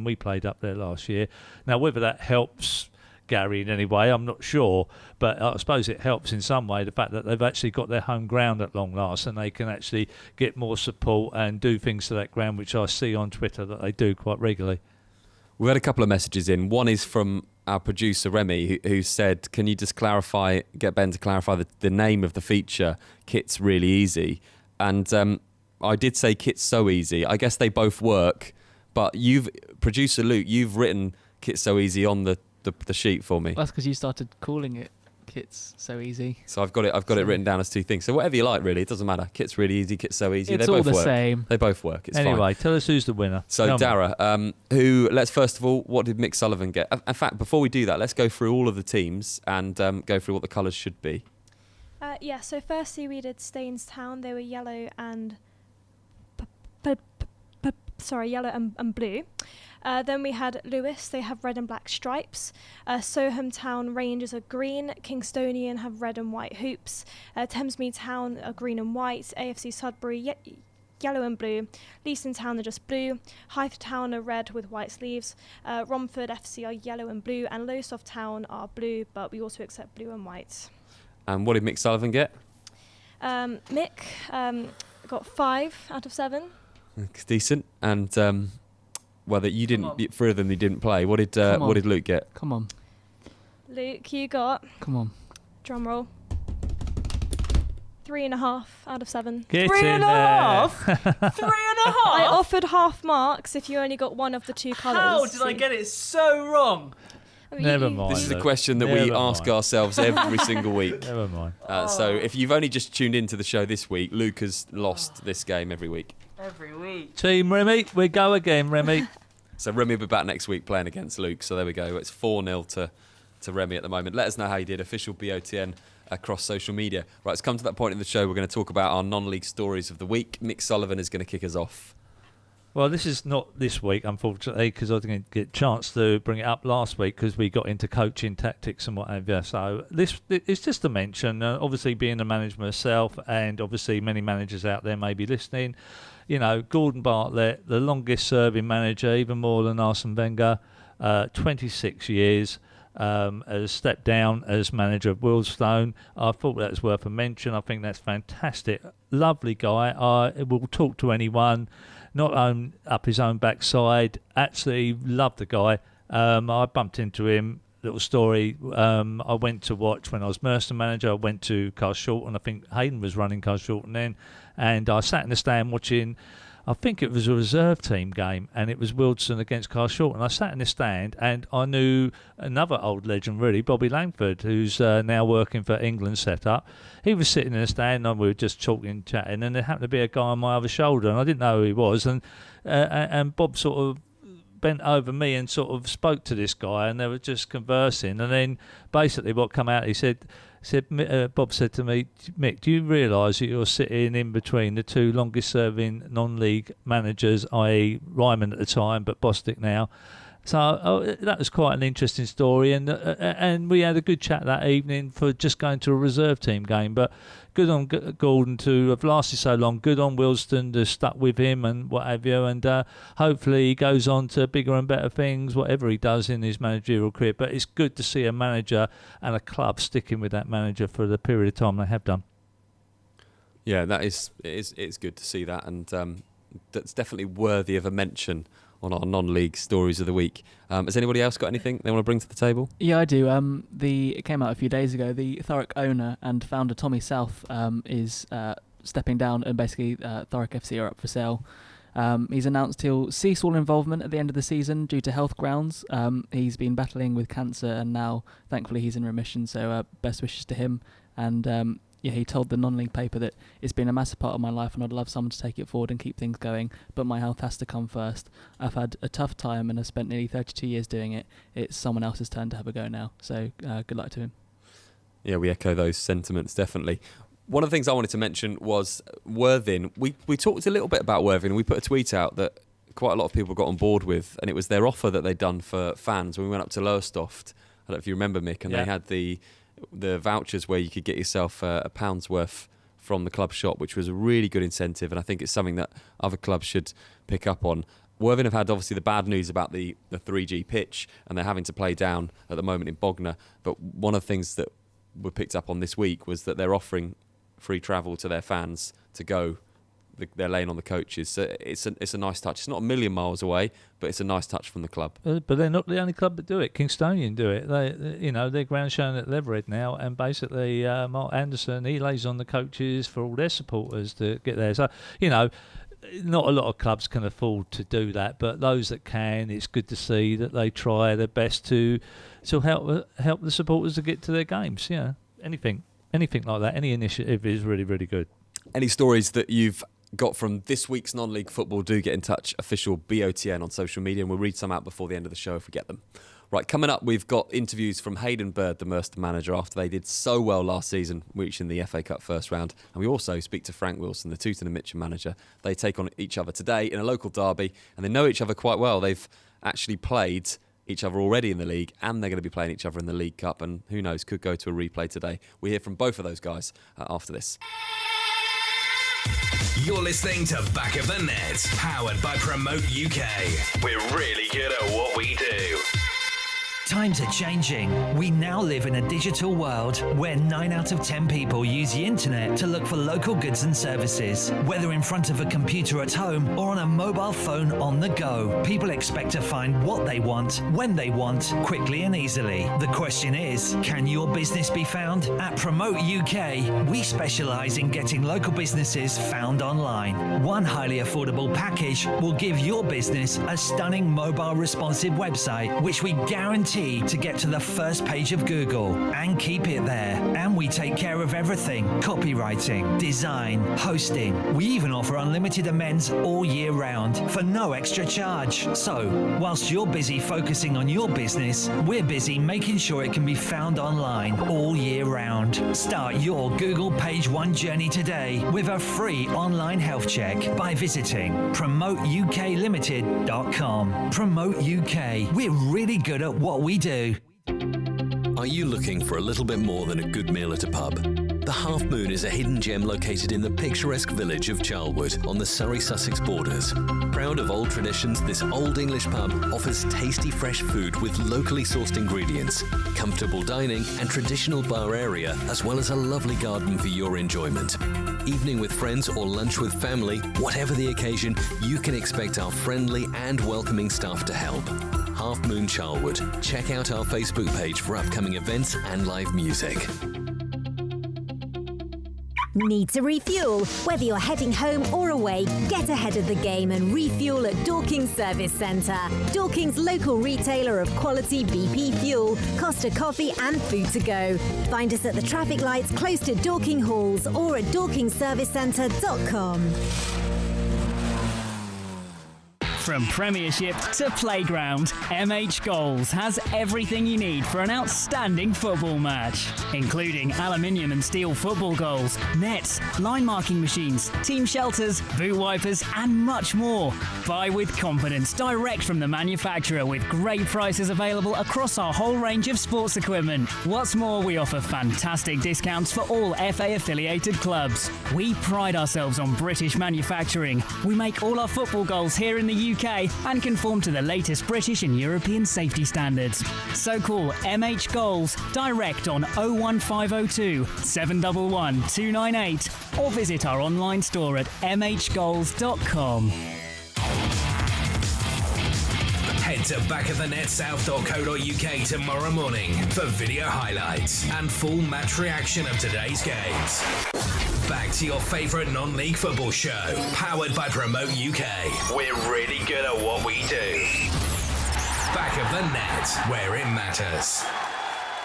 we played up there last year. Now, whether that helps Gary in any way, I'm not sure, but I suppose it helps in some way, the fact that they've actually got their home ground at long last, and they can actually get more support and do things to that ground, which I see on Twitter that they do quite regularly. We've had a couple of messages in. One is from our producer Remy, who said, can you just get Ben to clarify the name of the feature, Kit's Really Easy. And I did say Kit's So Easy. I guess they both work, but producer Luke, you've written Kit's So Easy on the sheet for me. That's because you started calling it Kit's So Easy. So I've got it written down as two things. So whatever you like, really, it doesn't matter. Kit's Really Easy, Kit's So Easy. It's they all both the work. same. They both work. It's anyway, fine. Tell us who's the winner. So Dara, let's first of all, what did Mick Sullivan get? In fact, before we do that, let's go through all of the teams and go through what the colours should be. So firstly we did Staines Town. They were yellow and yellow and blue. Then we had Lewis. They have red and black stripes. Soham Town Rangers are green. Kingstonian have red and white hoops. Thamesmead Town are green and white. AFC Sudbury yellow and blue. Leiston Town are just blue. Hythe Town are red with white sleeves. Romford FC are yellow and blue. And Lowestoft Town are blue, but we also accept blue and white. And what did Mick Sullivan get? Mick got 5 out of 7. It's decent. And you didn't. 3 of them you didn't play. What did Luke get? Come on, Luke, you got. Come on. Drum roll. 3.5 out of 7. Get 3.5. 3.5. I offered half marks if you only got one of the two colours. How did I get it so wrong? Never mind. This is a question that we ask ourselves every single week. Never mind. So if you've only just tuned into the show this week, Luke has lost this game every week. Every week. Team Remy, we go again, Remy. So Remy will be back next week playing against Luke. So there we go. It's 4-0 to Remy at the moment. Let us know how you did. Official BOTN across social media. Right, it's come to that point in the show. We're going to talk about our non-league stories of the week. Mick Sullivan is going to kick us off. Well, this is not this week, unfortunately, because I didn't get a chance to bring it up last week because we got into coaching tactics and what have you. So it's just a mention. Obviously, being a manager myself, and obviously many managers out there may be listening. Gordon Bartlett, the longest-serving manager, even more than Arsene Wenger, 26 years. Has stepped down as manager of Wealdstone. I thought that was worth a mention. I think that's fantastic. Lovely guy. I will talk to anyone. Not up his own backside. Absolutely love the guy. I bumped into him. Little story. I went to watch when I was Merston manager. I went to Carshalton. I think Hayden was running Carshalton then, and I sat in the stand watching I think it was a reserve team game, and it was Wilson against Carshalton. And I sat in the stand, and I knew another old legend, really, Bobby Langford, who's now working for England Setup. He was sitting in the stand, and we were just talking, chatting, and there happened to be a guy on my other shoulder, and I didn't know who he was. And Bob sort of bent over me and sort of spoke to this guy, and they were just conversing. And then basically what come out, he said, Bob said to me, Mick, do you realise that you're sitting in between the two longest-serving non-league managers, i.e. Ryman at the time, but Bostic now? So that was quite an interesting story, and we had a good chat that evening for just going to a reserve team game. But good on Gordon to have lasted so long. Good on Wilston to have stuck with him and what have you. And hopefully he goes on to bigger and better things, whatever he does in his managerial career. But it's good to see a manager and a club sticking with that manager for the period of time they have done. Yeah, it's good to see that, and that's definitely worthy of a mention on our non-league stories of the week. Has anybody else got anything they want to bring to the table? Yeah, I do. It came out a few days ago. The Thurrock owner and founder Tommy South is stepping down, and basically Thurrock FC are up for sale. He's announced he'll cease all involvement at the end of the season due to health grounds. He's been battling with cancer, and now thankfully he's in remission, so best wishes to him. And he told the non-league paper that it's been a massive part of my life and I'd love someone to take it forward and keep things going, but my health has to come first. I've had a tough time and I've spent nearly 32 years doing it. It's someone else's turn to have a go now, so good luck to him. Yeah, we echo those sentiments, definitely. One of the things I wanted to mention was Worthing. We talked a little bit about Worthing, and we put a tweet out that quite a lot of people got on board with, and it was their offer that they'd done for fans when we went up to Lowestoft. I don't know if you remember, Mick, and they had the vouchers where you could get yourself a pound's worth from the club shop, which was a really good incentive, and I think it's something that other clubs should pick up on. Worthing have had obviously the bad news about the 3G pitch, and they're having to play down at the moment in Bognor, but one of the things that were picked up on this week was that they're offering free travel to their fans to go. They're laying on the coaches, so it's a nice touch. It's not a million miles away, but it's a nice touch from the club. But they're not the only club that do it. Kingstonian do it. They're ground showing at Leverhead now, and basically Mark Anderson, he lays on the coaches for all their supporters to get there. So not a lot of clubs can afford to do that, but those that can, it's good to see that they try their best to help the supporters to get to their games. Anything like that, any initiative is really, really good. Any stories that you've got from this week's non-league football, do get in touch, official BOTN on social media, and we'll read some out before the end of the show if we get them. Right, coming up, we've got interviews from Hayden Bird, the Merster manager, after they did so well last season, reaching the FA Cup first round. And we also speak to Frank Wilson, the Tooting and Mitcham manager. They take on each other today in a local derby, and they know each other quite well. They've actually played each other already in the league, and they're going to be playing each other in the League Cup, and who knows, could go to a replay today. We hear from both of those guys after this. You're listening to Back of the Net, powered by Promote UK. We're really good at what we do. Times are changing. We now live in a digital world where 9 out of 10 people use the internet to look for local goods and services. Whether in front of a computer at home or on a mobile phone on the go, people expect to find what they want, when they want, quickly and easily. The question is, can your business be found? At Promote UK, we specialise in getting local businesses found online. One highly affordable package will give your business a stunning mobile responsive website, which we guarantee to get to the first page of Google and keep it there. And we take care of everything: copywriting, design, hosting. We even offer unlimited amends all year round for no extra charge. So, whilst you're busy focusing on your business, we're busy making sure it can be found online all year round. Start your Google Page One journey today with a free online health check by visiting promoteUKLimited.com. Promote UK. We're really good at what we do. Are you looking for a little bit more than a good meal at a pub? The Half Moon is a hidden gem located in the picturesque village of Charlwood on the Surrey-Sussex borders. Proud of old traditions, this old English pub offers tasty fresh food with locally sourced ingredients, comfortable dining and traditional bar area, as well as a lovely garden for your enjoyment. Evening with friends or lunch with family, whatever the occasion, you can expect our friendly and welcoming staff to help. Half Moon Charlwood. Check out our Facebook page for upcoming events and live music. Need to refuel? Whether you're heading home or away, get ahead of the game and refuel at Dorking Service Centre. Dorking's local retailer of quality BP fuel, Costa coffee and food to go. Find us at the traffic lights close to Dorking Halls or at dorkingservicecentre.com. From Premiership to Playground, MH Goals has everything you need for an outstanding football match, including aluminium and steel football goals, nets, line marking machines, team shelters, boot wipers and much more. Buy with confidence direct from the manufacturer with great prices available across our whole range of sports equipment. What's more, we offer fantastic discounts for all FA affiliated clubs. We pride ourselves on British manufacturing. We make all our football goals here in the UK and conform to the latest British and European safety standards. So call MH Goals direct on 01502 711 298 or visit our online store at mhgoals.com. Head to backofthenetsouth.co.uk tomorrow morning for video highlights and full match reaction of today's games. Back to your favourite non-league football show, powered by Promote UK. We're really good at what we do. Back of the net, where it matters.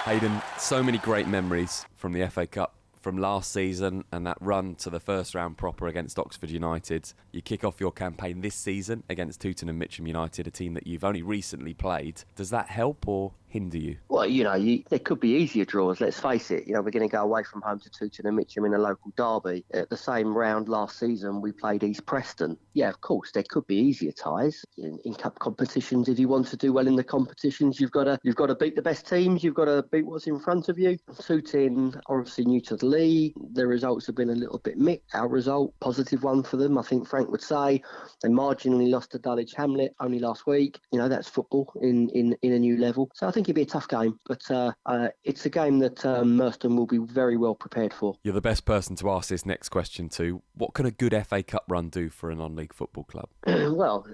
Hayden, so many great memories from the FA Cup from last season and that run to the first round proper against Oxford United. You kick off your campaign this season against Tooting and Mitcham United, a team that you've only recently played. Does that help or hinder you? Well, there could be easier draws, let's face it. We're going to go away from home to Tooting and Mitcham in a local derby. At the same round last season, we played East Preston. Yeah, of course, there could be easier ties in cup competitions. If you want to do well in the competitions, you've got to beat the best teams. You've got to beat what's in front of you. Tooting, obviously new to the league. The results have been a little bit mixed. Our result, positive one for them, I think Frank would say. They marginally lost to Dulwich Hamlet only last week. That's football in a new level. So I think it'd be a tough game, but it's a game that Merstham will be very well prepared for. You're the best person to ask this next question to. What can a good FA Cup run do for a non-league football club? Well,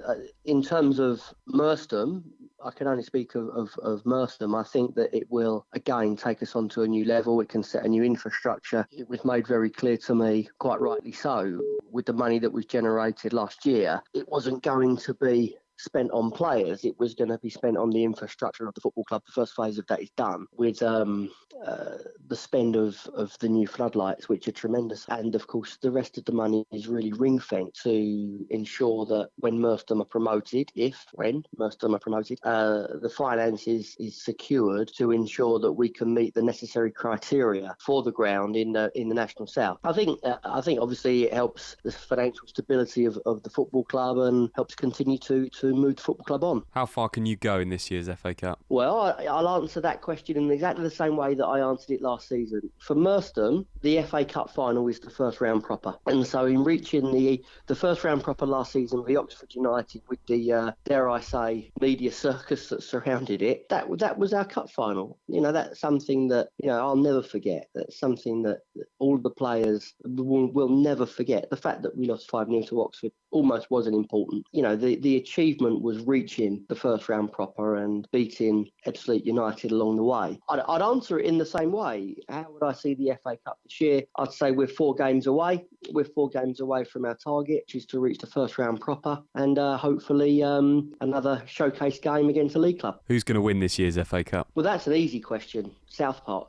in terms of Merstham, I can only speak of Merstham. I think that it will, again, take us onto a new level. It can set a new infrastructure. It was made very clear to me, quite rightly so, with the money that was generated last year, it wasn't going to be spent on players. It was going to be spent on the infrastructure of the football club. The first phase of that is done with the spend of the new floodlights, which are tremendous. And of course, the rest of the money is really ring-fenced to ensure that when Merstham are promoted, when Merstham are promoted, the finances is secured to ensure that we can meet the necessary criteria for the ground in the National South. I think obviously it helps the financial stability of the football club and helps continue to move the football club on. How far can you go in this year's FA Cup? Well, I'll answer that question in exactly the same way that I answered it last season. For Merstham, the FA Cup final is the first round proper. And so in reaching the first round proper last season with the Oxford United, with the, dare I say, media circus that surrounded it, that was our cup final. That's something that, I'll never forget. That's something that all the players will never forget. The fact that we lost 5-0 to Oxford almost wasn't important. The achievement was reaching the first round proper and beating Ebbsfleet United along the way. I'd answer it in the same way. How would I see the FA Cup this year? I'd say we're 4 games away. We're 4 games away from our target, which is to reach the first round proper and hopefully another showcase game against a league club. Who's going to win this year's FA Cup? Well, that's an easy question. South Park.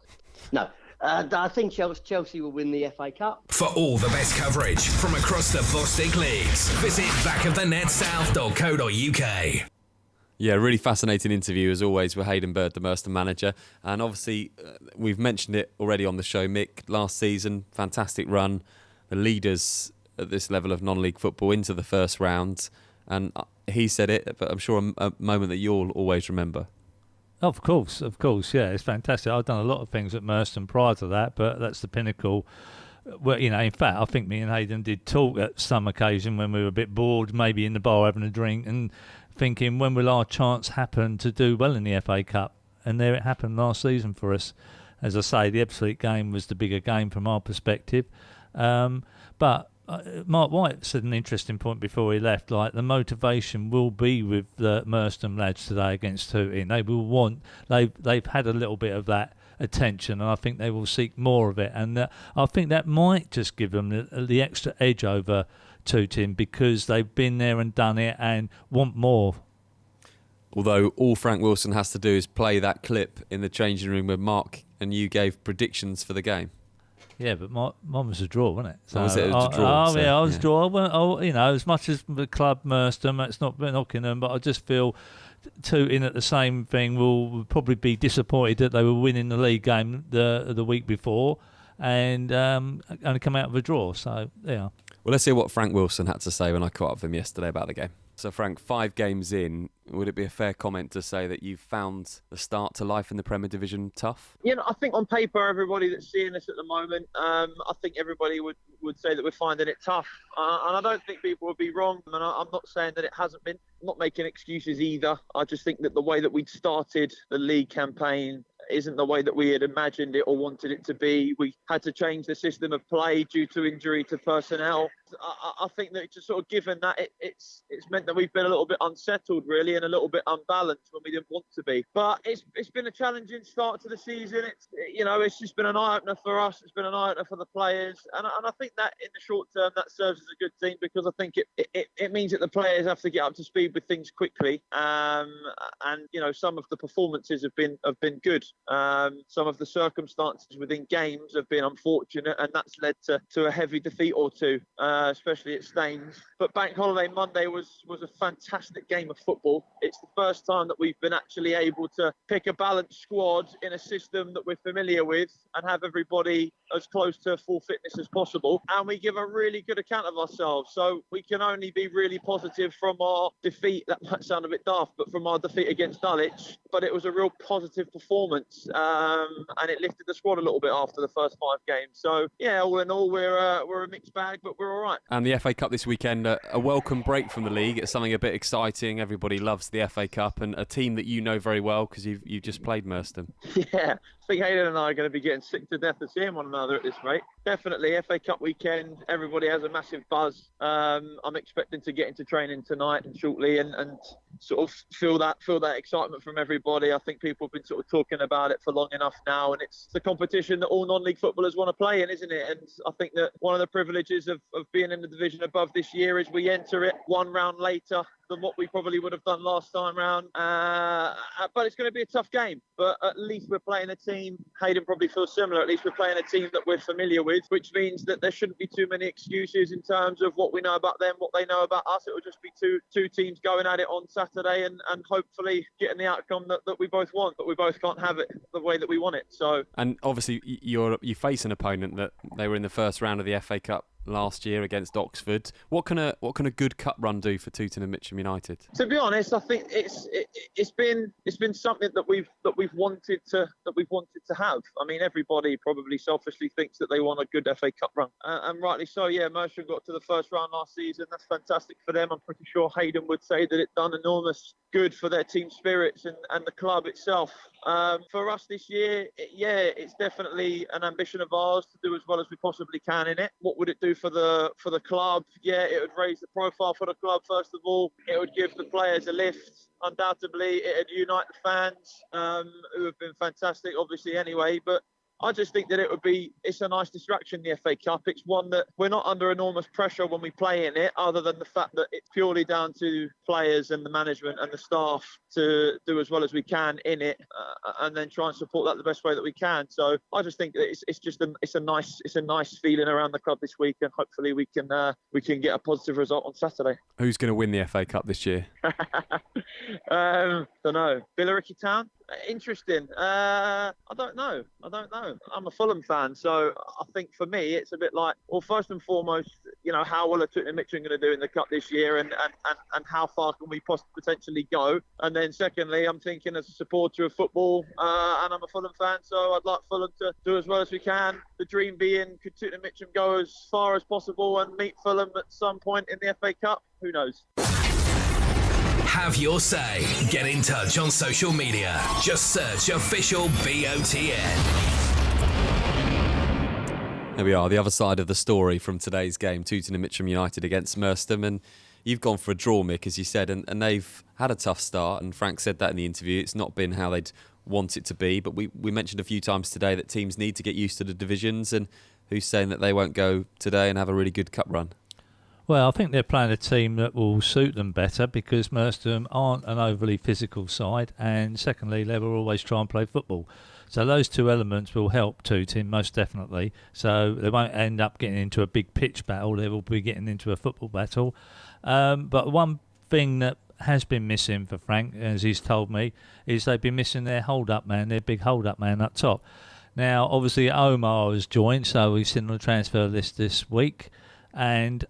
No. I think Chelsea will win the FA Cup. For all the best coverage from across the Bostik leagues, visit backofthenetsouth.co.uk. Yeah, really fascinating interview as always with Hayden Bird, the Merstham manager. And obviously, we've mentioned it already on the show, Mick. Last season, fantastic run. The leaders at this level of non-league football into the first round. And he said it, but I'm sure a moment that you'll always remember. Of course, yeah, it's fantastic. I've done a lot of things at Merstham prior to that, but that's the pinnacle. Well, in fact, I think me and Hayden did talk at some occasion when we were a bit bored, maybe in the bar having a drink, and thinking, when will our chance happen to do well in the FA Cup? And there it happened last season for us. As I say, the Ebbsfleet game was the bigger game from our perspective. But Marc White said an interesting point before he left, like the motivation will be with the Merstham lads today against Tooting. They will want, they've had a little bit of that attention, and I think they will seek more of it. And I think that might just give them the extra edge over Tooting, because they've been there and done it and want more. Although all Frank Wilson has to do is play that clip in the changing room where Mark and you gave predictions for the game. Yeah, but mine was a draw, wasn't it? So was it a draw? I was a draw. As much as the club Merstham, it's not knocking them, but I just feel Tooting at the same thing will probably be disappointed that they were winning the league game the week before and only come out of a draw. So, yeah. Well, let's hear what Frank Wilson had to say when I caught up with him yesterday about the game. So, Frank, 5 games in, would it be a fair comment to say that you've found the start to life in the Premier Division tough? I think on paper, everybody that's seeing us at the moment, I think everybody would say that we're finding it tough. And I don't think people would be wrong. And I'm not saying that it hasn't been. I'm not making excuses either. I just think that the way that we'd started the league campaign isn't the way that we had imagined it or wanted it to be. We had to change the system of play due to injury to personnel. I think that just sort of given that, it's meant that we've been a little bit unsettled, really, and a little bit unbalanced when we didn't want to be. But it's been a challenging start to the season. It's just been an eye-opener for us. It's been an eye-opener for the players. And I think that in the short term, that serves as a good thing, because I think it means that the players have to get up to speed with things quickly. And some of the performances have been good. Some of the circumstances within games have been unfortunate, and that's led to a heavy defeat or two, especially at Staines. But Bank Holiday Monday was a fantastic game of football. It's the first time that we've been actually able to pick a balanced squad in a system that we're familiar with and have everybody as close to full fitness as possible. And we give a really good account of ourselves. So we can only be really positive from our defeat. That might sound a bit daft, but from our defeat against Dulwich. But it was a real positive performance. And it lifted the squad a little bit after the first 5 games. So, yeah, all in all, we're a mixed bag, but we're all right. And the FA Cup this weekend, a welcome break from the league. It's something a bit exciting. Everybody loves the FA Cup, and a team that you know very well because you've just played Merstham. Yeah, I think Hayden and I are going to be getting sick to death of seeing one another at this rate. Definitely, FA Cup weekend, everybody has a massive buzz. I'm expecting to get into training tonight and shortly and sort of feel that excitement from everybody. I think people have been sort of talking about it for long enough now, and it's the competition that all non-league footballers want to play in, isn't it? And I think that one of the privileges of being in the division above this year is we enter it one round later than what we probably would have done last time round. But it's going to be a tough game. But at least we're playing a team, Hayden probably feels similar, at least we're playing a team that we're familiar with, which means that there shouldn't be too many excuses in terms of what we know about them, what they know about us. It will just be two teams going at it on Saturday and hopefully getting the outcome that we both want, but we both can't have it the way that we want it. So, and obviously you face an opponent that they were in the first round of the FA Cup last year against Oxford. What can a good cup run do for Tooting and Mitcham United? To be honest, I think it's been something that we've wanted to have. I mean, everybody probably selfishly thinks that they want a good FA Cup run, and rightly so. Yeah, Merstham got to the first round last season. That's fantastic for them. I'm pretty sure Hayden would say that it done enormous good for their team spirits and the club itself. For us this year, it's definitely an ambition of ours to do as well as we possibly can in it. What would it do for the club? Yeah, it would raise the profile for the club first of all. It would give the players a lift. Undoubtedly, it would unite the fans, who have been fantastic, obviously anyway. But I just think that it's a nice distraction, the FA Cup. It's one that we're not under enormous pressure when we play in it, other than the fact that it's purely down to players and the management and the staff to do as well as we can in it, and then try and support that the best way that we can. So I just think that it's a nice feeling around the club this week, and hopefully we can get a positive result on Saturday. Who's going to win the FA Cup this year? Don't know. Billericay Town? Interesting. I don't know. I'm a Fulham fan, so I think for me it's a bit like, well, first and foremost, how well are Tooting and Mitcham going to do in the cup this year, and how far can we potentially go? And then secondly, I'm thinking as a supporter of football, and I'm a Fulham fan, so I'd like Fulham to do as well as we can. The dream being, could Tooting and Mitcham go as far as possible and meet Fulham at some point in the FA Cup? Who knows? Have your say. Get in touch on social media. Just search official BOTN. There we are, the other side of the story from today's game, Tooting and Mitcham United against Merstham. And you've gone for a draw, Mick, as you said, and they've had a tough start. And Frank said that in the interview. It's not been how they'd want it to be. But we mentioned a few times today that teams need to get used to the divisions, and who's saying that they won't go today and have a really good cup run? Well, I think they're playing a team that will suit them better because Merstham aren't an overly physical side, and secondly, they will always try and play football. So those two elements will help Tooting most definitely. So they won't end up getting into a big pitch battle. They will be getting into a football battle. But one thing that has been missing for Frank, as he's told me, is they've been missing their hold-up man, their big hold-up man up top. Now, obviously, Omar has joined, so he's sitting on the transfer list this week. And,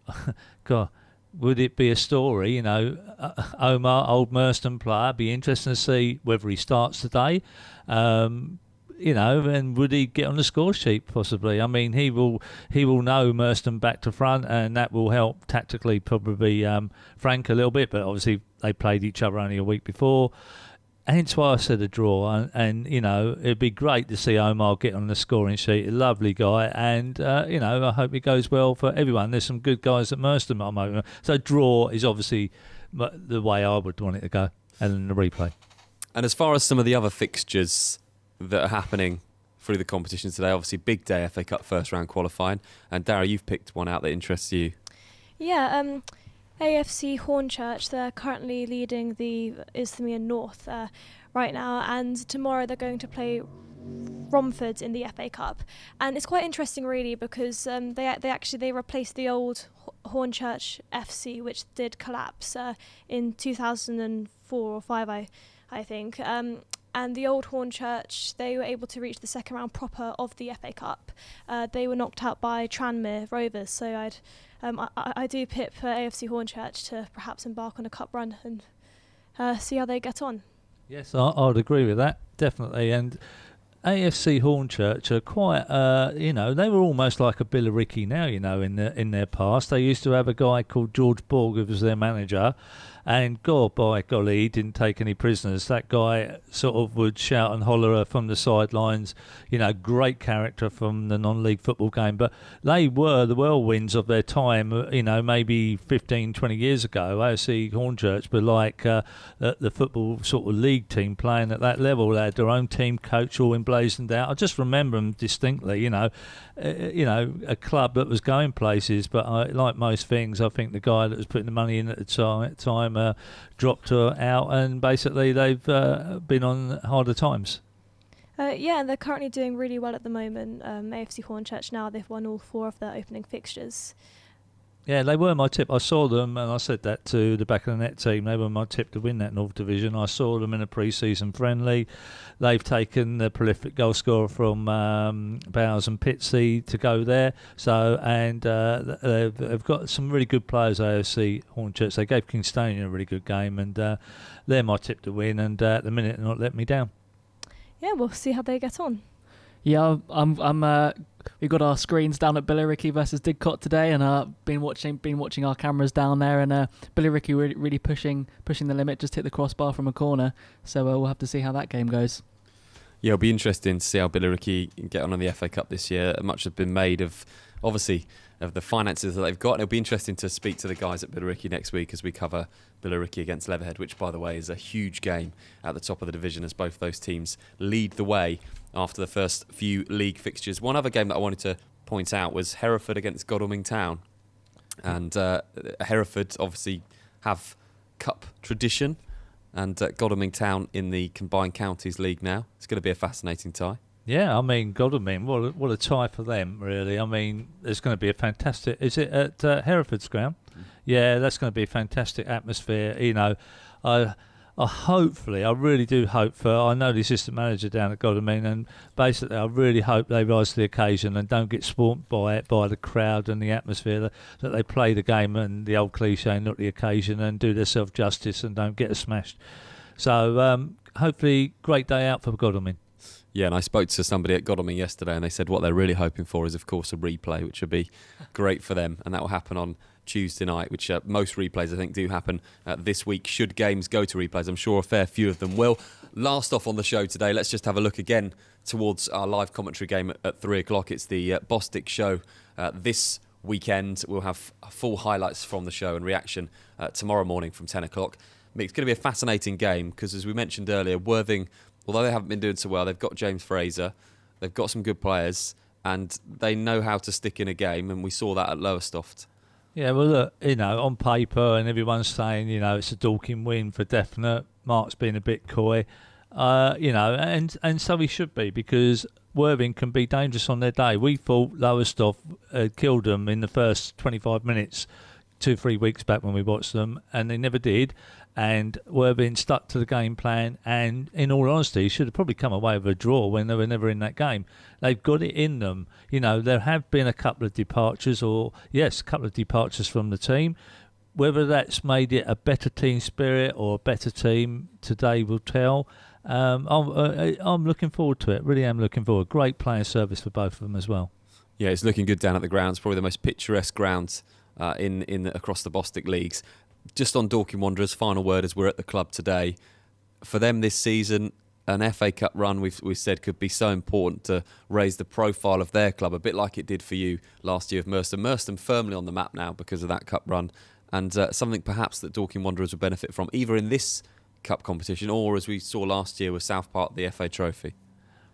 God, would it be a story, Omar, old Merstham player, be interesting to see whether he starts today, and would he get on the score sheet possibly? I mean, he will know Merstham back to front, and that will help tactically probably Frank a little bit, but obviously they played each other only a week before. Hence why I said a draw, and it'd be great to see Omar get on the scoring sheet. A lovely guy, and I hope it goes well for everyone. There's some good guys at Merstham at the moment, so draw is obviously the way I would want it to go, and then the replay. And as far as some of the other fixtures that are happening through the competition today, obviously big day FA Cup first round qualifying, and Dara, you've picked one out that interests you. Yeah, AFC Hornchurch, they're currently leading the Isthmian North right now, and tomorrow they're going to play Romford in the FA Cup. And it's quite interesting really because they replaced the old Hornchurch FC, which did collapse in 2004 or 5 I think. And the old Hornchurch, they were able to reach the second round proper of the FA Cup. They were knocked out by Tranmere Rovers, so I do pip AFC Hornchurch to perhaps embark on a cup run and see how they get on. Yes, I'd agree with that, definitely. And AFC Hornchurch are quite, they were almost like a Billericay now, in their past. They used to have a guy called George Borg who was their manager. And God, by golly, he didn't take any prisoners. That guy sort of would shout and holler from the sidelines. Great character from the non-league football game. But they were the whirlwinds of their time, maybe 15, 20 years ago. AFC Hornchurch were like the football sort of league team playing at that level. They had their own team coach all emblazoned out. I just remember them distinctly, a club that was going places. But like most things, I think the guy that was putting the money in at the time dropped out, and basically they've been on harder times. And they're currently doing really well at the moment. AFC Hornchurch now, they've won all 4 of their opening fixtures. Yeah, they were my tip. I saw them, and I said that to the back of the net team. They were my tip to win that North Division. I saw them in a pre-season friendly. They've taken the prolific goal scorer from Bowers and Pitsey to go there. So, and they've got some really good players, AFC Hornchurch. They gave Kingstonian a really good game, and they're my tip to win. And at the minute, they're not letting me down. Yeah, we'll see how they get on. Yeah, we've got our screens down at Billericay versus Didcot today, and been watching our cameras down there, and Billericay really pushing the limit, just hit the crossbar from a corner. So we'll have to see how that game goes. Yeah, it'll be interesting to see how Billericay get on the FA Cup this year. Much has been made of, obviously, of the finances that they've got. And it'll be interesting to speak to the guys at Billericay next week as we cover Billericay against Leatherhead, which, by the way, is a huge game at the top of the division as both those teams lead the way after the first few league fixtures. One other game that I wanted to point out was Hereford against Godalming Town. And Hereford obviously have cup tradition, and Godalming Town in the Combined Counties League now. It's going to be a fascinating tie. Yeah, I mean, Godalming, what a tie for them, really. I mean, there's going to be a fantastic... Is it at Hereford's ground? Yeah, that's going to be a fantastic atmosphere. I really do hope for... I know the assistant manager down at Godalming, and basically I really hope they rise to the occasion and don't get swamped by it, by the crowd and the atmosphere, that they play the game and the old cliche, not the occasion, and do themselves justice and don't get us smashed. So hopefully, great day out for Godalming. Yeah, and I spoke to somebody at Godalming yesterday, and they said what they're really hoping for is, of course, a replay, which would be great for them, and that will happen on Tuesday night, which most replays, I think, do happen this week. Should games go to replays, I'm sure a fair few of them will. Last off on the show today, let's just have a look again towards our live commentary game at 3 o'clock. It's the Bostik show this weekend. We'll have full highlights from the show and reaction tomorrow morning from 10 o'clock. It's going to be a fascinating game because, as we mentioned earlier, Worthing although they haven't been doing so well, they've got James Fraser, they've got some good players, and they know how to stick in a game, and we saw that at Lowestoft. Yeah, well, look, on paper, and everyone's saying, it's a Dorking win for definite. Mark's been a bit coy, and so he should be, because Worthing can be dangerous on their day. We thought Lowestoft killed them in the first 25 minutes 2-3 weeks back when we watched them, and they never did. And Worthing stuck to the game plan, and in all honesty, should have probably come away with a draw when they were never in that game. They've got it in them. There have been a couple of departures from the team. Whether that's made it a better team spirit or a better team, today will tell. I'm looking forward to it. Really am looking forward. Great playing service for both of them as well. Yeah, it's looking good down at the grounds. Probably the most picturesque grounds in across the Bostik leagues. Just on Dorking Wanderers, final word as we're at the club today. For them this season, an FA Cup run we've said could be so important to raise the profile of their club, a bit like it did for you last year with Merstham. Merstham firmly on the map now because of that cup run, and something perhaps that Dorking Wanderers would benefit from, either in this cup competition or, as we saw last year with South Park, the FA Trophy.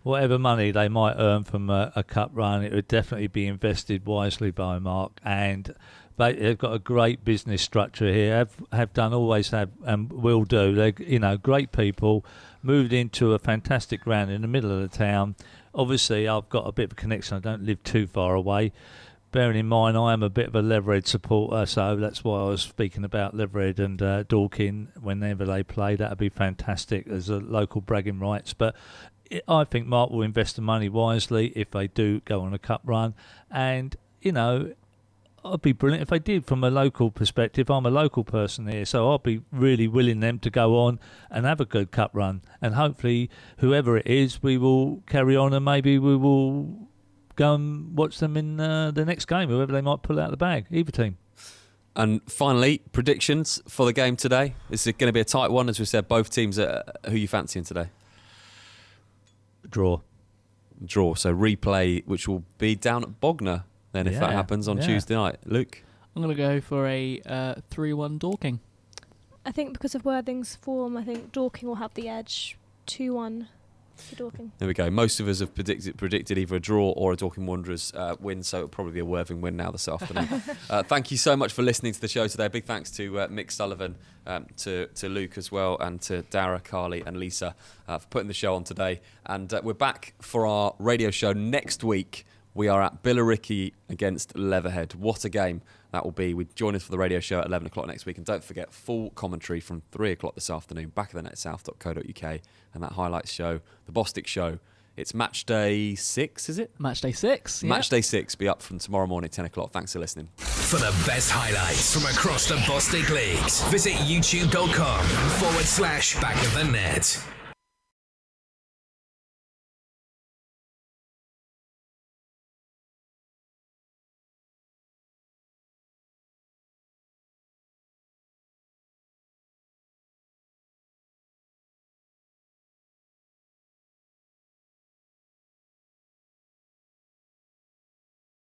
Whatever money they might earn from a cup run, it would definitely be invested wisely by Mark, and they've got a great business structure here. Have done, always have, and will do. They're great people. Moved into a fantastic ground in the middle of the town. Obviously, I've got a bit of a connection. I don't live too far away. Bearing in mind, I am a bit of a Leverhead supporter, so that's why I was speaking about Leverhead and Dorking whenever they play. That would be fantastic as a local bragging rights. But I think Mark will invest the money wisely if they do go on a cup run. And, I'd be brilliant if they did from a local perspective. I'm a local person here, so I'll be really willing them to go on and have a good cup run. And hopefully, whoever it is, we will carry on, and maybe we will go and watch them in the next game, whoever they might pull out of the bag, either team. And finally, predictions for the game today. Is it going to be a tight one? As we said, both teams are who are you fancying today? Draw. So replay, which will be down at Bognor then if that happens on Tuesday night. Luke? I'm going to go for a 3-1 Dorking. I think because of Worthing's form, I think Dorking will have the edge. 2-1 for Dorking. There we go. Most of us have predicted either a draw or a Dorking Wanderers win, so it'll probably be a Worthing win now this afternoon. Thank you so much for listening to the show today. Big thanks to Mick Sullivan, to Luke as well, and to Dara, Carly and Lisa for putting the show on today. And we're back for our radio show next week. We are at Billericay against Leatherhead. What a game that will be. Join us for the radio show at 11 o'clock next week. And don't forget, full commentary from 3 o'clock this afternoon, backofthenet.south.co.uk. And that highlights show, the Bostik show. It's match day 6, is it? Match day 6, yeah. Match day 6, be up from tomorrow morning, 10 o'clock. Thanks for listening. For the best highlights from across the Bostik leagues, visit youtube.com/backofthenet.